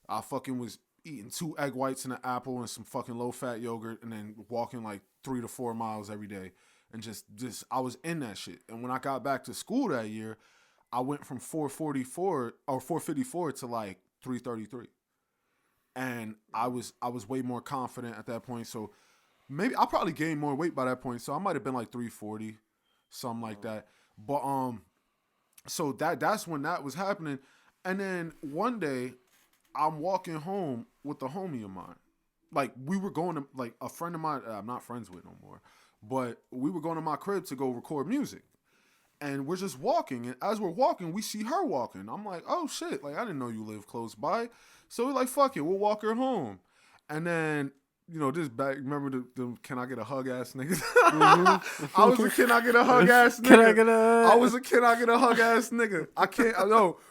I fucking was eating 2 egg whites and an apple and some fucking low-fat yogurt and then walking like 3 to 4 miles every day. And just I was in that shit. And when I got back to school that year, I went from 454 to like 333. And I was way more confident at that point. So maybe I probably gained more weight by that point, so I might have been like 340, something like that. But so that's when that was happening. And then one day, I'm walking home with a homie of mine. Like we were going to like a friend of mine I'm not friends with no more, but we were going to my crib to go record music. And we're just walking, and as we're walking, we see her walking. I'm like, oh shit, like I didn't know you lived close by. So we're like, fuck it, we'll walk her home. And then this back, remember the can I get a hug ass nigga? I was a can I get a hug ass nigga. I was a can I get a hug ass nigga. I can't,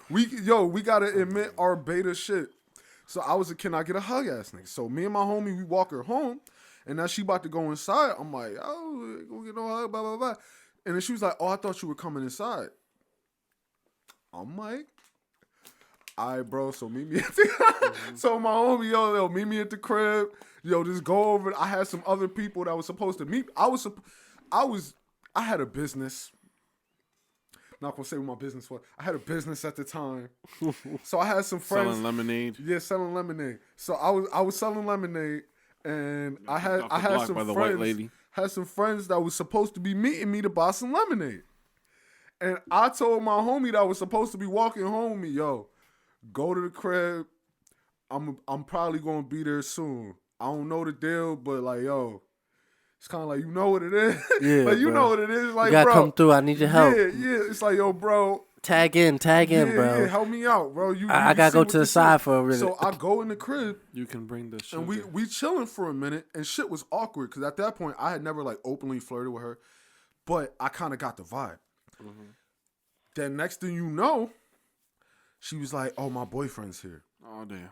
we gotta admit our beta shit. So I was a can I get a hug ass nigga. So me and my homie, we walk her home, and now she about to go inside. I'm like, oh, go get no hug, blah, blah, blah. And then she was like, oh, I thought you were coming inside. I'm like, all right, bro, so meet me at the so my homie, yo, meet me at the crib. Yo, just go over. I had some other people that was supposed to meet. I had a business. Not gonna say what my business was. I had a business at the time, so I had some friends Selling lemonade. Yeah, selling lemonade. So I was selling lemonade, and I had Off the block some by the friends. white lady. Had some friends that was supposed to be meeting me to buy some lemonade, and I told my homie that was supposed to be walking home with me, yo, go to the crib. I'm probably gonna be there soon. I don't know the deal, but like, yo, it's kind of like, you know what it is. Yeah, like, you bro. know what it is. Like, You gotta bro, come through. I need your help. Yeah. It's like, yo, bro. Tag in, bro. Yeah, help me out, bro. I gotta see go what to the this side is. for a minute. So I go in the crib, You can bring the sugar. and we chilling for a minute, and shit was awkward because at that point I had never like openly flirted with her, but I kind of got the vibe. Mm-hmm. Then next thing you know, she was like, "Oh, my boyfriend's here." Oh damn.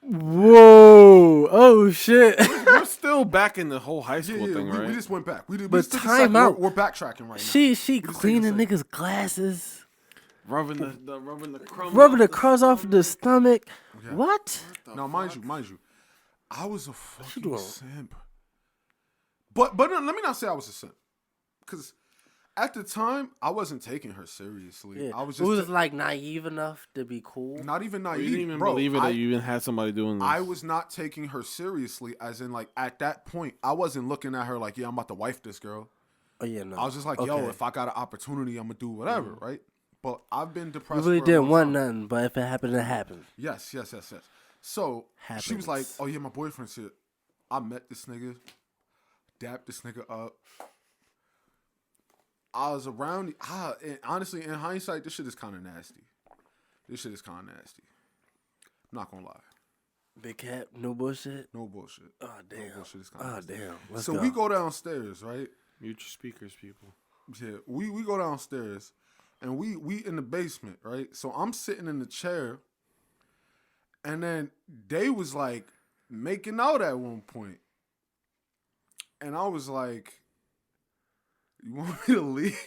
Whoa! Oh shit! We're still back in the whole high school thing, we right? just went back. We But took a time second. out. We're backtracking right now. she just cleaning take a niggas' glasses, rubbing the crumbs. rubbing the off crumbs off the stomach. Yeah. What? Now, mind you, I was a fucking doing- simp. But let me not say I was a simp, because at the time I wasn't taking her seriously. Yeah. I was It was just like naive enough to be cool. not even You naive. didn't even bro, believe it that you even had somebody doing this. I was not taking her seriously, as in like at that point I wasn't looking at her like, yeah, I'm about to wife this girl. Oh yeah, no. I was just like, yo, if I got an opportunity, I'm gonna do whatever, right? But I've been depressed. you really for a didn't long want time. nothing, but if it happened, it happened. Yes. So she was like, Happens. "Oh yeah, my boyfriend's here." I met this nigga, dapped this nigga up. I was around. And honestly, in hindsight, this shit is kind of nasty. I'm not gonna lie. Big cap, no bullshit. No bullshit. Oh damn. No bullshit is kind of Oh nasty. damn. Let's So go. we go downstairs, right? Mute your speakers, people. Yeah, we go downstairs, and we in the basement, right? So I'm sitting in the chair, and then they was like making out at one point, and I was like, "You want me to leave?"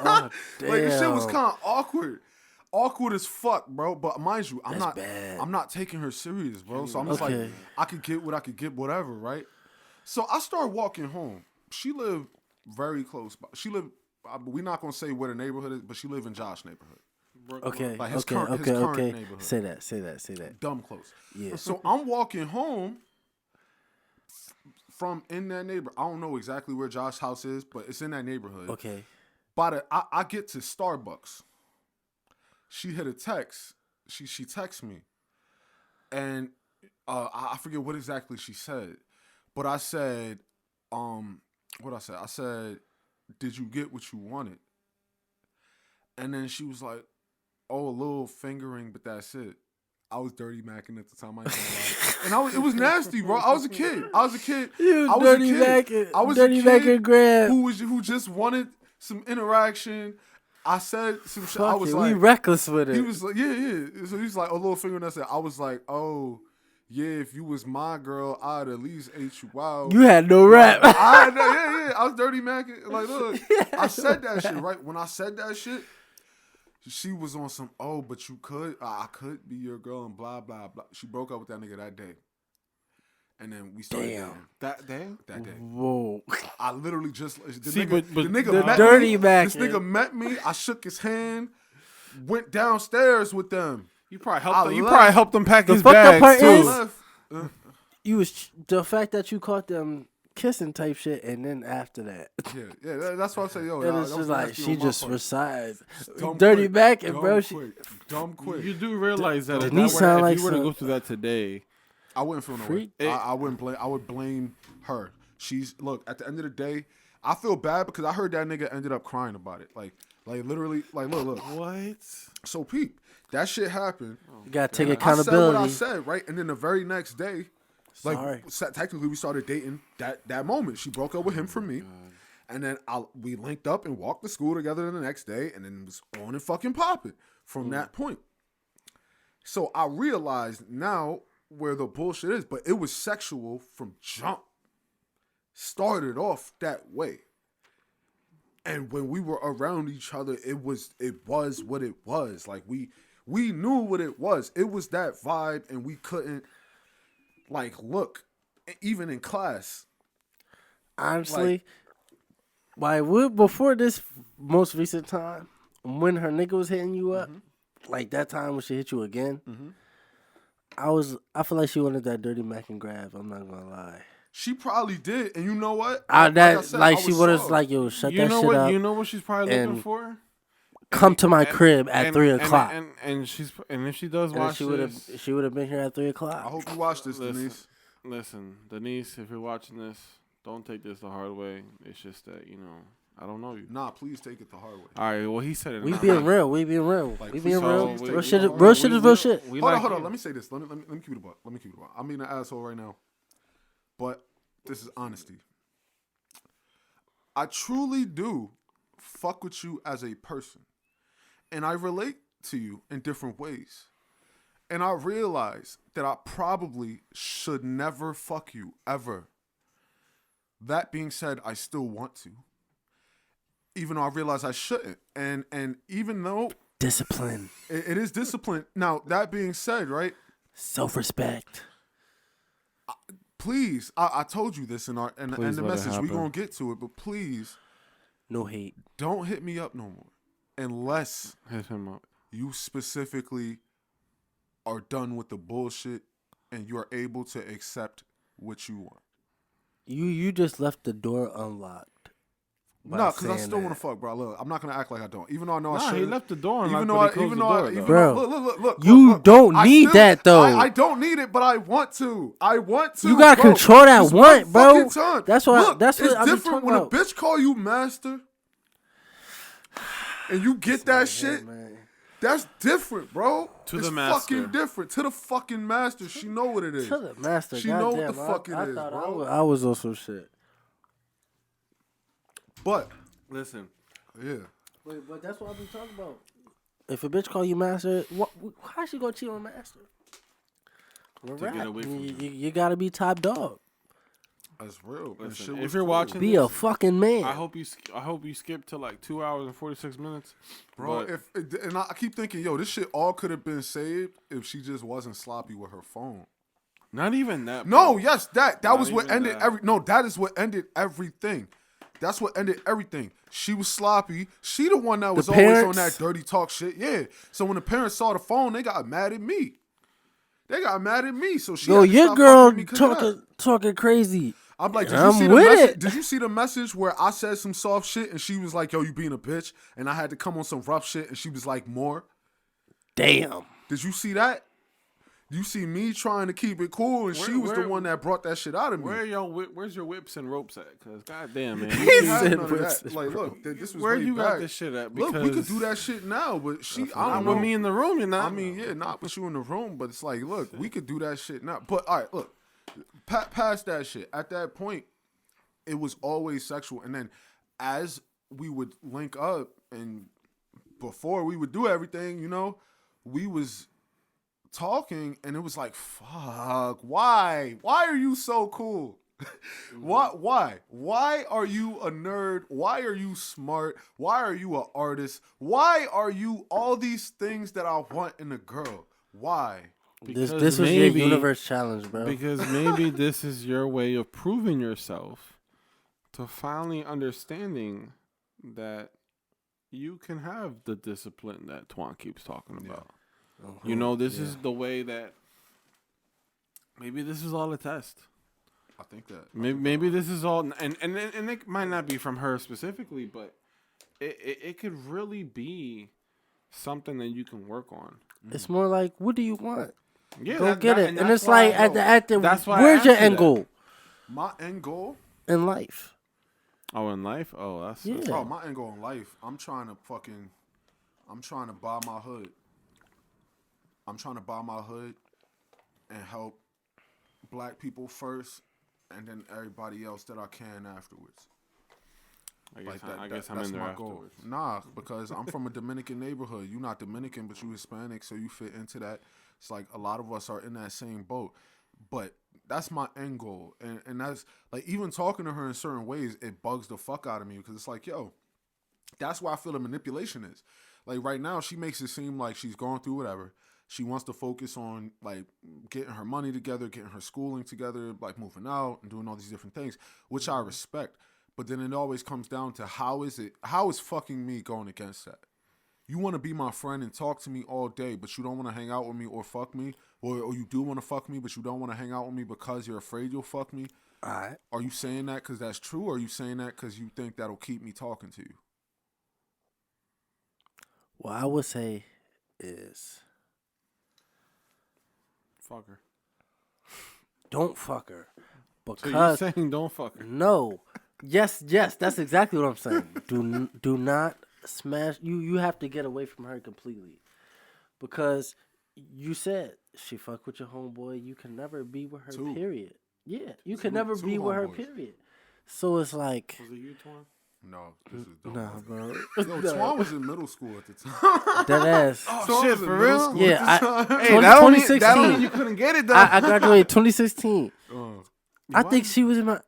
Oh, Like the shit was damn. kind of awkward as fuck, bro. But mind you, That's bad. I'm not taking her serious, bro. So I'm just like, Okay. I could get what I could get, whatever, right? So I start walking home. She lived very close by. She lived. We're not gonna say where the neighborhood is, but she lived in Josh neighborhood. Okay. Like his okay. current- his okay. current Okay. neighborhood. Say that. Dumb close. Yeah. So I'm walking home from in that neighborhood. I don't know exactly where Josh's house is, but it's in that neighborhood. Okay. I get to Starbucks. She hit a text. She texts me, and I forget what exactly she said, but I said, what I said? I said, "Did you get what you wanted?" And then she was like, "Oh, a little fingering, but that's it." I was dirty macking at the time. I ain't gonna lie. And it was nasty, bro. I was a kid. You I was dirty a kid. macking. I was dirty a kid macking grab. who just wanted some interaction. I said some shit. I Fuck was it, like, we reckless with it. he was like, yeah. So he's like, a little finger. And I said, I was like, oh, yeah. If you was my girl, I'd at least ate you out. You had no rap. I know, yeah. I was dirty macking. Like, look, I said that shit right when I said that shit. She was on some, oh, but you could, I could be your girl and blah, blah, blah. She broke up with that nigga that day. And then we started Damn. dating That day? that day. Whoa. I literally just, the See, nigga, but the nigga the met dirty me. macking. This nigga met me. I shook his hand, went downstairs with them. You probably I helped. You left. probably helped him pack The his fucked up part bags I is- too. left. You was the fact that you caught them kissing type shit, and then after that, Yeah, that's what I say, yo. and that it's was just like nasty she on my just part. resides. Dumb Dirty quick, macking, dumb bro. She, quick, dumb quick. You do realize that if, Denise that were, sound if like you were to some- go through that today, I wouldn't feel no way. Freak. I wouldn't blame. I would blame her. She's look. At the end of the day, I feel bad because I heard that nigga ended up crying about it. Like literally. Like look. what? So peep, that shit happened. you gotta take I accountability. said what I said, right? And then the very next day, Sorry. technically we started dating that moment. She broke up with him for me. And then we linked up and walked to school together the next day, and then it was on and fucking popping from that point. So I realized now where the bullshit is, but it was sexual from jump. Started off that way. And when we were around each other, it was what it was. Like we knew what it was. It was that vibe, and we couldn't like look even in class. Honestly, Why? Before this most recent time, when her nigga was hitting you up, like that time when she hit you again, I feel like she wanted that dirty Mac and grab. I'm not gonna lie. She probably did, and you know what? She was like, yo, shut that shit up. You know what she's probably looking and for? Come to my crib at 3 o'clock. And if she does watch she would have been here at 3 o'clock. I hope you watch this, Denise. Listen, Denise, if you're watching this, don't take this the hard way. It's just that, I don't know you. Nah, please take it the hard way. All right, well, he said it. We being real. Like, we being real. So, real shit is real shit. Hold on. Let me say this. Let me keep it about. I'm being an asshole right now, but this is honesty. I truly do fuck with you as a person, and I relate to you in different ways. And I realize that I probably should never fuck you, ever. That being said, I still want to. Even though I realize I shouldn't. And even though... Discipline. It is discipline. Now, that being said, right? Self-respect. Please, I told you this in the message. We're going to get to it, but please... No hate. Don't hit me up no more. Unless hit him up. You specifically... are done with the bullshit and you are able to accept what you want. You just left the door unlocked. No, because I still want to fuck, bro. Look, I'm not gonna act like I don't. Even though I know I should. He left the door unlocked. Look. You don't need that though. I don't need it, but I want to. You gotta control that want, bro. That's what. Look, that's what it's I'm different when about. a bitch call you master, and you get that shit. Man. That's different, bro. To the master. Fucking different. To the fucking master. She know what it is. To the master. She know what the fuck it is, bro. I was on some shit. But listen. Yeah. But that's what I've been talking about. If a bitch call you master, how she gonna cheat on master? You gotta be top dog. That's real. Listen, if you're watching, be a fucking man. I hope you skip to like 2 hours and 46 minutes, bro. And I keep thinking, yo, this shit all could have been saved if she just wasn't sloppy with her phone. Not even that. No, bro. Yes, that was what ended that is what ended everything. That's what ended everything. She was sloppy. She the one that was always on that dirty talk shit. Yeah. So when the parents saw the phone, they got mad at me. So she. Yo, your girl talking crazy. I'm like, did you see the message where I said some soft shit and she was like, yo, you being a bitch? And I had to come on some rough shit and she was like, more? Damn. Did you see that? You see me trying to keep it cool and she was the one that brought that shit out of me. Where's your whips and ropes at? Because goddamn, man. He said whips. Like, look, this was where way you back. got this shit at? Because look, we could do that shit now, but I don't know. With me in the room, you're not. I mean, yeah, not with you in the room, but it's like, look, we could do that shit now. But all right, look, past that shit. At that point, it was always sexual. And then as we would link up and before we would do everything, we was talking and it was like, fuck, why are you so cool? Why are you a nerd? Why are you smart? Why are you an artist? Why are you all these things that I want in a girl? Why? This was your universe challenge, bro. Because maybe this is your way of proving yourself to finally understanding that you can have the discipline that Twan keeps talking about. Uh-huh. This is the way that maybe this is all a test. I think that maybe this is all, and it might not be from her specifically, but it could really be something that you can work on. It's more like, what do you want? Yeah, go get it, and it's like at the that's why. Where's your end goal? My end goal in life. Oh, in life? Oh, that's Oh, my end goal in life. I'm trying to buy my hood. I'm trying to buy my hood and help black people first, and then everybody else that I can afterwards. I guess I'm in there afterwards. Nah, because I'm from a Dominican neighborhood. You're not Dominican, but you Hispanic, so you fit into that. It's like a lot of us are in that same boat. But that's my end goal. And that's, like, even talking to her in certain ways, it bugs the fuck out of me because it's like, yo, that's why I feel the manipulation is. Like, right now, she makes it seem like she's going through whatever. She wants to focus on, like, getting her money together, getting her schooling together, like, moving out and doing all these different things, which I respect. But then it always comes down to how is fucking me going against that? You want to be my friend and talk to me all day, but you don't want to hang out with me or fuck me, or you do want to fuck me, but you don't want to hang out with me because you're afraid you'll fuck me. All right. Are you saying that because that's true, or are you saying that because you think that'll keep me talking to you? What I would say is, Fuck her. don't fuck her. So Because you're saying don't fuck her? no, yes, that's exactly what I'm saying. Do not smash. You have to get away from her completely, because you said she fuck with your homeboy. You can never be with her. Two. Period. Yeah, you Two- can never two be with her. homeboys. Period. So it's like, Was it you, Twan? No, this is dumb. nah, bro. Yo, Twan was in middle school at the time. That ass. Oh, Twan shit, was in for middle real? school Yeah, at the time. I- Hey, that don't mean 2016. you couldn't get it, though. I graduated 2016. I What? think she was in my.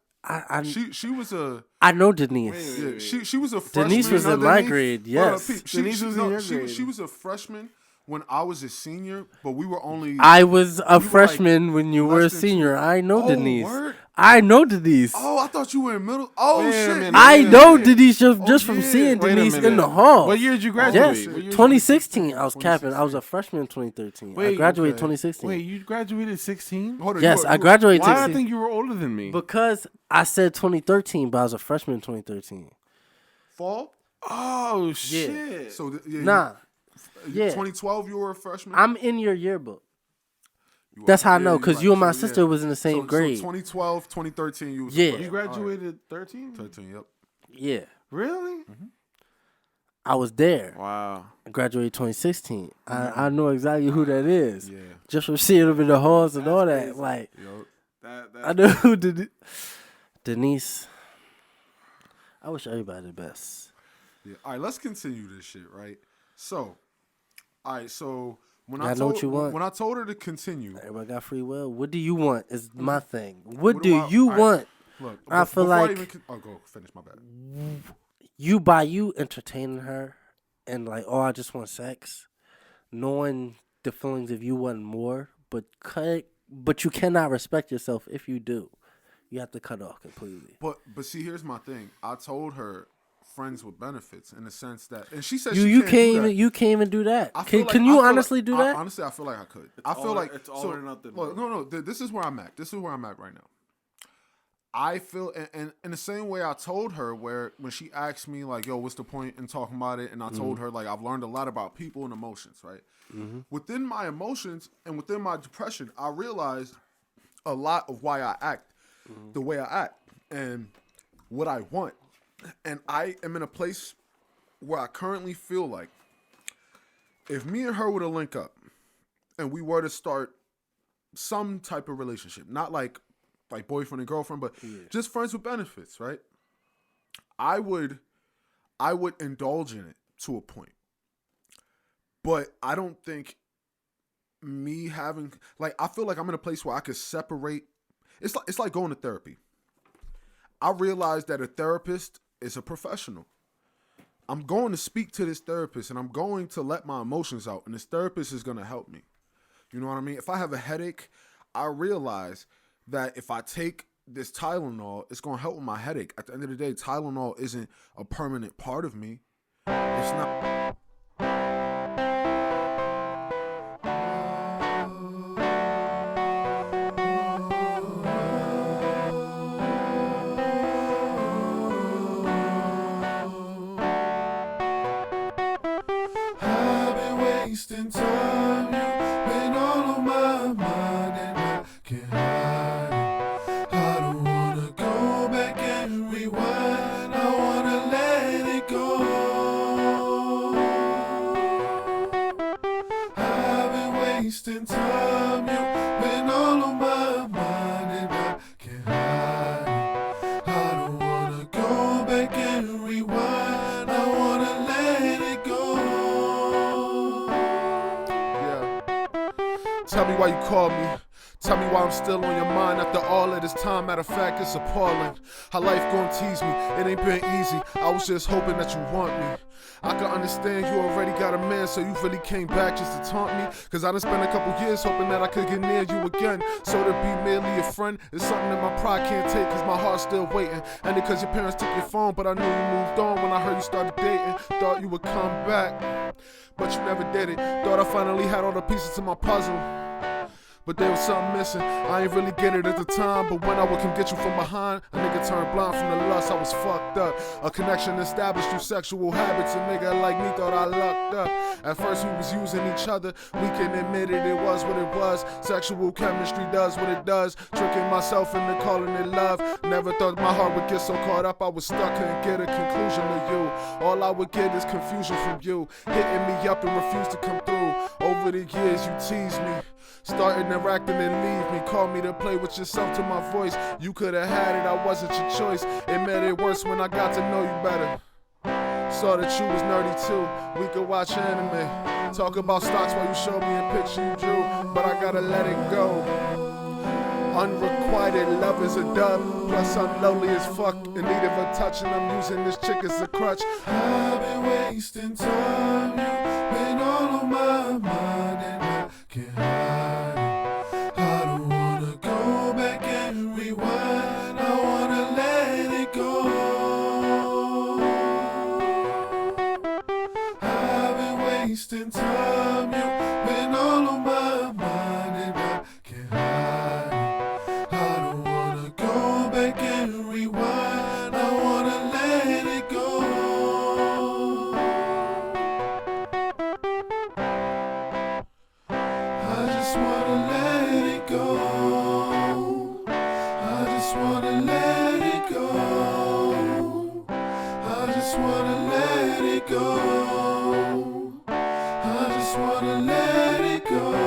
She was a I know Denise. Wait. yeah, she was a freshman. Denise was in my grade. Hold up, Yes, Pete. Denise was in your grade. She was a freshman when I was a senior, but we were only. I was a were, like, freshman when you were a less than senior. I know Oh, Denise. word? I know Denise. Oh, I thought you were in middle. Oh Wait a shit! minute. I yeah, know yeah. Denise just from yeah. seeing Wait a Denise in minute. the hall. What year did you graduate? Yes, What year did you- 2016. I was capping. I was a freshman in 2013. I Wait, graduated okay. 2016. Wait, you graduated 16? Hold on, Yes, I graduated Why did I 16 think you were older than me? because I said 2013, but I was a freshman in 2013. fall. Oh, shit. So yeah, Nah, yeah. 2012 you were a freshman. I'm in your yearbook. You were- That's how I know, you're because right. you and my So, sister yeah. was in the same So grade. 2012, 2013 you was a Yeah. You freshman. graduated 13? All right. 13. Yep. Yeah, Really? I was there. Wow. I graduated 2016. I know exactly who that is. Yeah. Just from seeing them in the halls and That's all that. crazy. Like, Yo. I know who did it. Denise. I wish everybody the best. Yeah. All right, let's continue this shit, right? So, all right, so when I I know told what you want. when I told her to continue, Everybody got free will. What do you want is my thing. What do do I- you all right. want? look, I feel before like- even go finish my bad. You by you entertaining her and like, oh, I just want sex, knowing the feelings if you want more, but you cannot respect yourself if you do. You have to cut off completely. But see, here's my thing. I told her friends with benefits in the sense that, and she said You she can't even do that. I feel Can like- you I feel honestly like- do that? Honestly, I feel like I could. I feel all- like it's all so, or nothing, Look, bro. no. This is where I'm at. This is where I'm at right now. I feel, and in the same way I told her, where when she asked me like, "Yo, what's the point in talking about it?" and I told her like, I've learned a lot about people and emotions, right? Within my emotions and within my depression, I realized a lot of why I act the way I act and what I want, and I am in a place where I currently feel like if me and her were to link up and we were to start some type of relationship, not like boyfriend and girlfriend, but just friends with benefits, right? I would indulge in it to a point. But I don't think me having I feel like I'm in a place where I could separate. It's like going to therapy. I realize that a therapist is a professional. I'm going to speak to this therapist and I'm going to let my emotions out, and this therapist is going to help me. You know what I mean? If I have a headache, I realize that if I take this Tylenol, it's going to help with my headache. At the end of the day, Tylenol isn't a permanent part of me. It's not. I've been wasting time, you've been all on my mind, and I can't hide it. I don't wanna go back and rewind, I wanna let it go. I've been wasting time, you've been all on my mind, and I can't hide it. I don't wanna go back and rewind, I wanna let it go. Yeah. Tell me why you called me. Tell me why I'm still on your mind after all of this time. Matter of fact, it's appalling. How life gon' tease me, it ain't been easy. I was just hoping that you want me. I can understand you already got a man, so you really came back just to taunt me. Cause I done spent a couple years hoping that I could get near you again. So to be merely a friend is something that my pride can't take, cause my heart's still waiting. And because your parents took your phone, but I knew you moved on when I heard you started dating. Thought you would come back, but you never did it. Thought I finally had all the pieces to my puzzle, but there was something missing. I ain't really get it at the time, but when I would come get you from behind, a nigga turned blind from the lust. I was fucked up. A connection established through sexual habits. A nigga like me thought I lucked up. At first we was using each other. We can admit it, it was what it was. Sexual chemistry does what it does. Tricking myself into calling it love. Never thought my heart would get so caught up. I was stuck, couldn't get a conclusion to you. All I would get is confusion from you. Hitting me up and refuse to come through. Over the years you teased me, started interacting and leave me. Called me to play with yourself to my voice. You could've had it, I wasn't your choice. It made it worse when I got to know you better. Saw that you was nerdy too. We could watch anime, talk about stocks while you showed me a picture you drew. But I gotta let it go. Unrequited love is a dub. Plus I'm lonely as fuck in need of a touch, and I'm using this chick as a crutch. I've been wasting time, you've been all on my mind, and I can't hide it. I don't wanna go back and rewind, I wanna let it go. I've been wasting time, you've been all on my mind, and I can't hide it. I don't wanna go back and rewind, I wanna let it go. I just wanna let it go. I just wanna let it go. I just wanna let it go. I just wanna let it go.